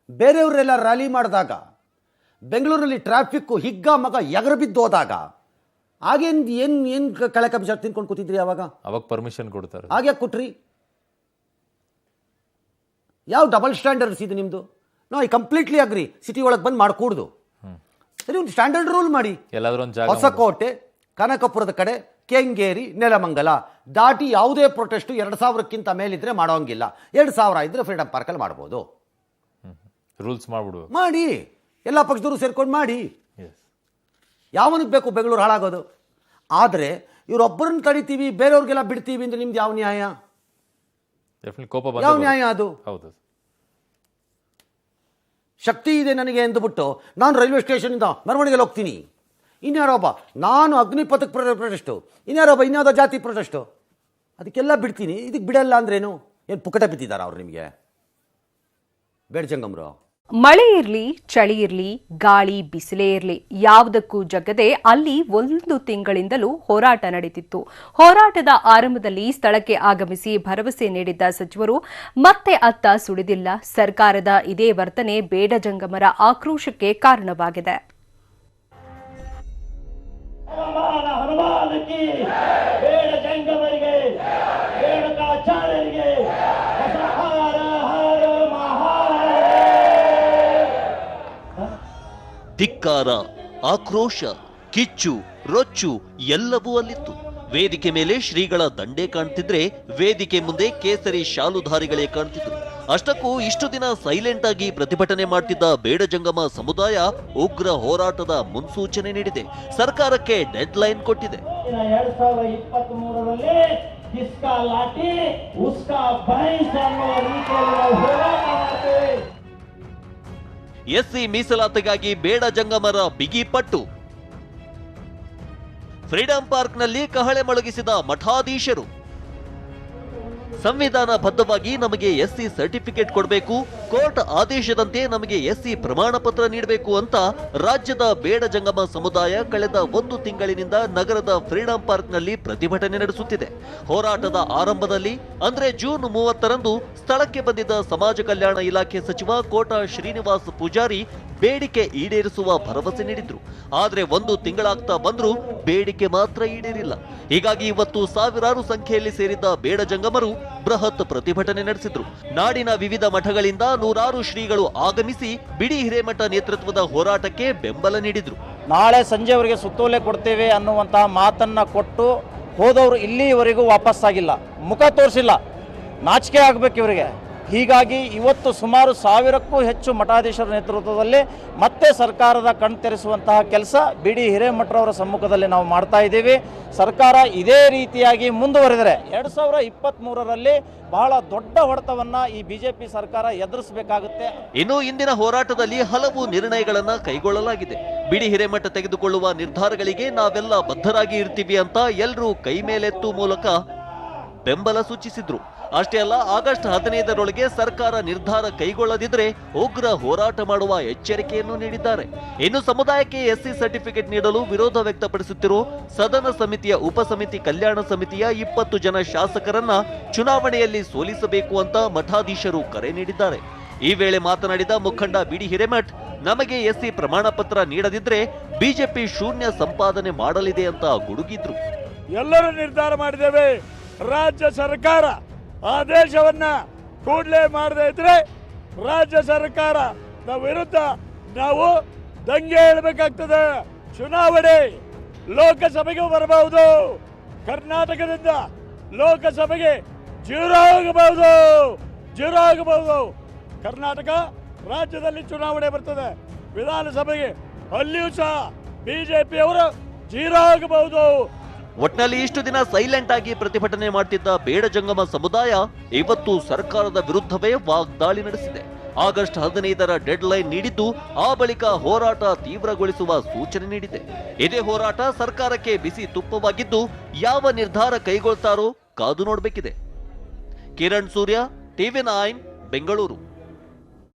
Speaker 10: ಬೇರೆಯವರೆಲ್ಲ ರ್ಯಾಲಿ ಮಾಡಿದಾಗ ಬೆಂಗಳೂರಲ್ಲಿ ಟ್ರಾಫಿಕ್ಕು ಹಿಗ್ಗ ಮಗ ಎಗರು ಬಿದ್ದು ಹೋದಾಗ ಏನು ಕಳೆ ಕಮಿಷನ್ ತಿನ್ಕೊಂಡು ಕೂತಿದ್ರಿ? ಅವಾಗ
Speaker 8: ಪರ್ಮಿಷನ್ ಕೊಡ್ತಾರೆ.
Speaker 10: ಹಾಗೆ ಕೊಟ್ರಿ? ಯಾವ ಡಬಲ್ ಸ್ಟ್ಯಾಂಡರ್ಡ್ಸ್ ಇದು ನಿಮ್ಮದು? No, I completely agree. City ಒಳಗೆ ಬಂದು ಮಾಡಿಕೊಡ್ದು. ಸರಿ, ಒಂದು ಸ್ಟ್ಯಾಂಡರ್ಡ್ ರೂಲ್ ಮಾಡಿ. ಹೊಸಕೋಟೆ, ಕನಕಪುರದ ಕಡೆ, ಕೆಂಗೇರಿ, ನೆಲಮಂಗಲ ದಾಟಿ ಯಾವುದೇ ಪ್ರೊಟೆಸ್ಟ್ 2000ಕ್ಕಿಂತ ಮೇಲಿದ್ರೆ ಮಾಡೋಂಗಿಲ್ಲ. 2000 ಇದ್ರೆ ಫ್ರೀಡಂ ಪಾರ್ಕಲ್ಲಿ ಮಾಡ್ಬೋದು.
Speaker 8: ರೂಲ್ಸ್ ಮಾಡ್ಬಿಡು,
Speaker 10: ಮಾಡಿ. ಎಲ್ಲ ಪಕ್ಷದವರು ಸೇರ್ಕೊಂಡು ಮಾಡಿ. ಯಾವನಿಗೆ ಬೇಕು ಬೆಂಗಳೂರು ಹಾಳಾಗೋದು? ಆದರೆ ಇವರೊಬ್ಬರನ್ನ ತಡಿತೀವಿ, ಬೇರೆಯವ್ರಿಗೆಲ್ಲ ಬಿಡ್ತೀವಿ ಅಂದ್ರೆ ನಿಮ್ದು ಯಾವ ನ್ಯಾಯ? ಯಾವ ನ್ಯಾಯ ಅದು?
Speaker 8: ಹೌದು.
Speaker 10: ಶಕ್ತಿ ಇದೆ ನನಗೆ ಎಂದುಬಿಟ್ಟು ನಾನು ರೈಲ್ವೆ ಸ್ಟೇಷನಿಂದ ಮೆರವಣಿಗೆಯಲ್ಲಿ ಹೋಗ್ತೀನಿ. ಇನ್ಯಾರೊಬ್ಬ ನಾನು ಅಗ್ನಿಪಥಕ್ಕೆ ಪ್ರೊಟೆಸ್ಟು, ಇನ್ಯಾರೊಬ್ಬ ಇನ್ಯಾವುದೋ ಜಾತಿ ಪ್ರೊಟೆಸ್ಟು, ಅದಕ್ಕೆಲ್ಲ ಬಿಡ್ತೀನಿ. ಇದಕ್ಕೆ ಬಿಡಲ್ಲ ಅಂದ್ರೇನು? ಏನು ಪುಕ್ಕಟೆ ಬಿತ್ತಿದಾರ ಅವ್ರು ನಿಮಗೆ? ಬೇಡ ಜಂಗಮ್ರು.
Speaker 11: ಮಳೆ ಇರ್ಲಿ, ಚಳಿ ಇರ್ಲಿ, ಗಾಳಿ ಬಿಸಿಲೇ ಇರ್ಲಿ, ಯಾವುದಕ್ಕೂ ಜಗ್ಗದೆ ಅಲ್ಲಿ 1 ತಿಂಗಳಿಂದಲೂ ಹೋರಾಟ ನಡೀತಿತ್ತು. ಹೋರಾಟದ ಆರಂಭದಲ್ಲಿ ಸ್ಥಳಕ್ಕೆ ಆಗಮಿಸಿ ಭರವಸೆ ನೀಡಿದ್ದ ಸಚಿವರು ಮತ್ತೆ ಅತ್ತ ಸುಳಿದಿಲ್ಲ. ಸರ್ಕಾರದ ಇದೇ ವರ್ತನೆ ಬೇಡ ಜಂಗಮರ ಆಕ್ರೋಶಕ್ಕೆ ಕಾರಣವಾಗಿದೆ.
Speaker 13: ಧಿಕ್ಕಾರ, ಆಕ್ರೋಶ, ಕಿಚ್ಚು, ರೊಚ್ಚು ಎಲ್ಲವೂ ಅಲ್ಲಿತ್ತು. ವೇದಿಕೆ ಮೇಲೆ ಶ್ರೀಗಳ ದಂಡೆ ಕಾಣ್ತಿದ್ರೆ, ವೇದಿಕೆ ಮುಂದೆ ಕೇಸರಿ ಶಾಲುಧಾರಿಗಳೇ ಕಾಣ್ತಿದ್ರು. ಅಷ್ಟಕ್ಕೂ ಇಷ್ಟು ದಿನ ಸೈಲೆಂಟ್ ಆಗಿ ಪ್ರತಿಭಟನೆ ಮಾಡ್ತಿದ್ದ ಬೇಡ ಜಂಗಮ ಸಮುದಾಯ ಉಗ್ರ ಹೋರಾಟದ ಮುನ್ಸೂಚನೆ ನೀಡಿದೆ. ಸರ್ಕಾರಕ್ಕೆ ಡೆಡ್ ಲೈನ್ ಕೊಟ್ಟಿದೆ.
Speaker 14: 2023ರಲ್ಲಿ ಕಿಸ್ಕಾ ಲಾಠಿ ಉಸ್ಕಾ ಭೈಂಸ್ ಅನ್ನೋ ರೀತಿಯಲ್ಲಿ ಹೋರಾಟ ಮಾಡ್ತೇವೆ.
Speaker 13: ಎಸ್ಸಿ ಮೀಸಲಾತಿಗಾಗಿ ಬೇಡ ಜಂಗಮರ ಬಿಗಿ ಪಟ್ಟು. ಫ್ರೀಡಂ ಪಾರ್ಕ್ನಲ್ಲಿ ಕಹಳೆ ಮೊಳಗಿಸಿದ ಮಠಾಧೀಶರು. ಸಂವಿಧಾನ ಬದ್ಧವಾಗಿ ನಮಗೆ ಎಸ್ಸಿ ಸರ್ಟಿಫಿಕೇಟ್ ಕೊಡಬೇಕು, ಕೋರ್ಟ್ ಆದೇಶದಂತೆ ನಮಗೆ ಎಸ್ಸಿ ಪ್ರಮಾಣ ಪತ್ರ ನೀಡಬೇಕು ಅಂತ ರಾಜ್ಯದ ಬೇಡ ಜಂಗಮ ಸಮುದಾಯ ಕಳೆದ 1 ತಿಂಗಳಿನಿಂದ ನಗರದ ಫ್ರೀಡಂ ಪಾರ್ಕ್ನಲ್ಲಿ ಪ್ರತಿಭಟನೆ ನಡೆಸುತ್ತಿದೆ. ಹೋರಾಟದ ಆರಂಭದಲ್ಲಿ ಅಂದ್ರೆ ಜೂನ್ 30ರಂದು ಸ್ಥಳಕ್ಕೆ ಬಂದಿದ್ದ ಸಮಾಜ ಕಲ್ಯಾಣ ಇಲಾಖೆ ಸಚಿವ ಕೋಟ ಶ್ರೀನಿವಾಸ್ ಪೂಜಾರಿ ಬೇಡಿಕೆ ಈಡೇರಿಸುವ ಭರವಸೆ ನೀಡಿದ್ರು. ಆದ್ರೆ 1 ತಿಂಗಳಾಗ್ತಾ ಬಂದ್ರೂ ಬೇಡಿಕೆ ಮಾತ್ರ ಈಡೇರಿಲ್ಲ. ಹೀಗಾಗಿ ಇವತ್ತು ಸಾವಿರಾರು ಸಂಖ್ಯೆಯಲ್ಲಿ ಸೇರಿದ್ದ ಬೇಡ ಜಂಗಮರು ಬೃಹತ್ ಪ್ರತಿಭಟನೆ ನಡೆಸಿದ್ರು. ನಾಡಿನ ವಿವಿಧ ಮಠಗಳಿಂದ ನೂರಾರು ಶ್ರೀಗಳು ಆಗಮಿಸಿ ಬಿಡಿ ಹಿರೇಮಠ ನೇತೃತ್ವದ ಹೋರಾಟಕ್ಕೆ ಬೆಂಬಲ ನೀಡಿದ್ರು.
Speaker 12: ನಾಳೆ ಸಂಜೆವರೆಗೆ ಸುತ್ತೋಲೆ ಕೊಡ್ತೇವೆ ಅನ್ನುವಂತಹ ಮಾತನ್ನ ಕೊಟ್ಟು ಹೋದವರು ಇಲ್ಲಿವರೆಗೂ ವಾಪಸ್ಸಾಗಿಲ್ಲ, ಮುಖ ತೋರಿಸಿಲ್ಲ. ನಾಚಿಕೆ ಆಗಬೇಕು ಇವರಿಗೆ. ಹೀಗಾಗಿ ಇವತ್ತು ಸುಮಾರು 1000ಕ್ಕೂ ಹೆಚ್ಚು ಮಠಾಧೀಶರ ನೇತೃತ್ವದಲ್ಲಿ ಮತ್ತೆ ಸರ್ಕಾರದ ಕಣ್ತೆರೆಸುವಂತಹ ಕೆಲಸ ಬಿಡಿ ಹಿರೇಮಠರವರ ಸಮ್ಮುಖದಲ್ಲಿ ನಾವು ಮಾಡ್ತಾ ಇದ್ದೀವಿ. ಸರ್ಕಾರ ಇದೇ ರೀತಿಯಾಗಿ ಮುಂದುವರೆದರೆ 2023ರಲ್ಲಿ ಬಹಳ ದೊಡ್ಡ ಹೊಡೆತವನ್ನ ಈ ಬಿಜೆಪಿ ಸರ್ಕಾರ ಎದುರಿಸಬೇಕಾಗುತ್ತೆ.
Speaker 13: ಇನ್ನು ಇಂದಿನ ಹೋರಾಟದಲ್ಲಿ ಹಲವು ನಿರ್ಣಯಗಳನ್ನ ಕೈಗೊಳ್ಳಲಾಗಿದೆ. ಬಿಡಿ ಹಿರೇಮಠ ತೆಗೆದುಕೊಳ್ಳುವ ನಿರ್ಧಾರಗಳಿಗೆ ನಾವೆಲ್ಲ ಬದ್ಧರಾಗಿ ಇರ್ತೀವಿ ಅಂತ ಎಲ್ಲರೂ ಕೈ ಮೇಲೆತ್ತು ಮೂಲಕ ಬೆಂಬಲ ಸೂಚಿಸಿದ್ರು. ಅಷ್ಟೇ ಅಲ್ಲ, ಆಗಸ್ಟ್ 15ರೊಳಗೆ ಸರ್ಕಾರ ನಿರ್ಧಾರ ಕೈಗೊಳ್ಳದಿದ್ರೆ ಉಗ್ರ ಹೋರಾಟ ಮಾಡುವ ಎಚ್ಚರಿಕೆಯನ್ನು ನೀಡಿದ್ದಾರೆ. ಇನ್ನು ಸಮುದಾಯಕ್ಕೆ ಎಸ್ಸಿ ಸರ್ಟಿಫಿಕೇಟ್ ನೀಡಲು ವಿರೋಧ ವ್ಯಕ್ತಪಡಿಸುತ್ತಿರುವ ಸದನ ಸಮಿತಿಯ ಉಪಸಮಿತಿ ಕಲ್ಯಾಣ ಸಮಿತಿಯ 20 ಜನ ಶಾಸಕರನ್ನ ಚುನಾವಣೆಯಲ್ಲಿ ಸೋಲಿಸಬೇಕು ಅಂತ ಮಠಾಧೀಶರು ಕರೆ ನೀಡಿದ್ದಾರೆ. ಈ ವೇಳೆ ಮಾತನಾಡಿದ ಮುಖಂಡ ಬಿಡಿ ಹಿರೇಮಠ್, ನಮಗೆ ಎಸ್ಸಿ ಪ್ರಮಾಣ ಪತ್ರ ನೀಡದಿದ್ರೆ ಬಿಜೆಪಿ ಶೂನ್ಯ ಸಂಪಾದನೆ ಮಾಡಲಿದೆ ಅಂತ ಗುಡುಗಿದ್ರು.
Speaker 2: ಎಲ್ಲರೂ ನಿರ್ಧಾರ ಮಾಡಿದ್ದೇವೆ. ರಾಜ್ಯ ಸರ್ಕಾರ ಆದೇಶವನ್ನ ಕೂಡಲೇ ಮಾಡದೇ ಇದ್ರೆ ರಾಜ್ಯ ಸರ್ಕಾರ ವಿರುದ್ಧ ನಾವು ದಂಗೆ ಏಳಬೇಕಾಗ್ತದೆ. ಚುನಾವಣೆ ಲೋಕಸಭೆಗೆ ಬರಬಹುದು, ಕರ್ನಾಟಕದಿಂದ ಲೋಕಸಭೆಗೆ ಜೀರೋ ಆಗಬಹುದು. ಕರ್ನಾಟಕ ರಾಜ್ಯದಲ್ಲಿ ಚುನಾವಣೆ ಬರ್ತದೆ, ವಿಧಾನಸಭೆಗೆ ಅಲ್ಲಿಯೂ ಸಹ ಬಿಜೆಪಿಯವರು ಜೀರೋ ಆಗಬಹುದು.
Speaker 13: ಒಟ್ನಲ್ಲಿ ಇಷ್ಟು ದಿನ ಸೈಲೆಂಟ್ ಆಗಿ ಪ್ರತಿಭಟನೆ ಮಾಡ್ತಿದ್ದ ಬೇಡ ಜಂಗಮ ಸಮುದಾಯ ಇವತ್ತು ಸರ್ಕಾರದ ವಿರುದ್ಧವೇ ವಾಗ್ದಾಳಿ ನಡೆಸಿದೆ. ಆಗಸ್ಟ್ 15ರ ಡೆಡ್ ಲೈನ್ ನೀಡಿದ್ದು, ಆ ಬಳಿಕ ಹೋರಾಟ ತೀವ್ರಗೊಳಿಸುವ ಸೂಚನೆ ನೀಡಿದೆ. ಇದೇ ಹೋರಾಟ ಸರ್ಕಾರಕ್ಕೆ ಬಿಸಿ ತುಪ್ಪವಾಗಿದ್ದು, ಯಾವ ನಿರ್ಧಾರ ಕೈಗೊಳ್ತಾರೋ ಕಾದು ನೋಡಬೇಕಿದೆ. ಕಿರಣ್ ಸೂರ್ಯ, TV9 ಬೆಂಗಳೂರು.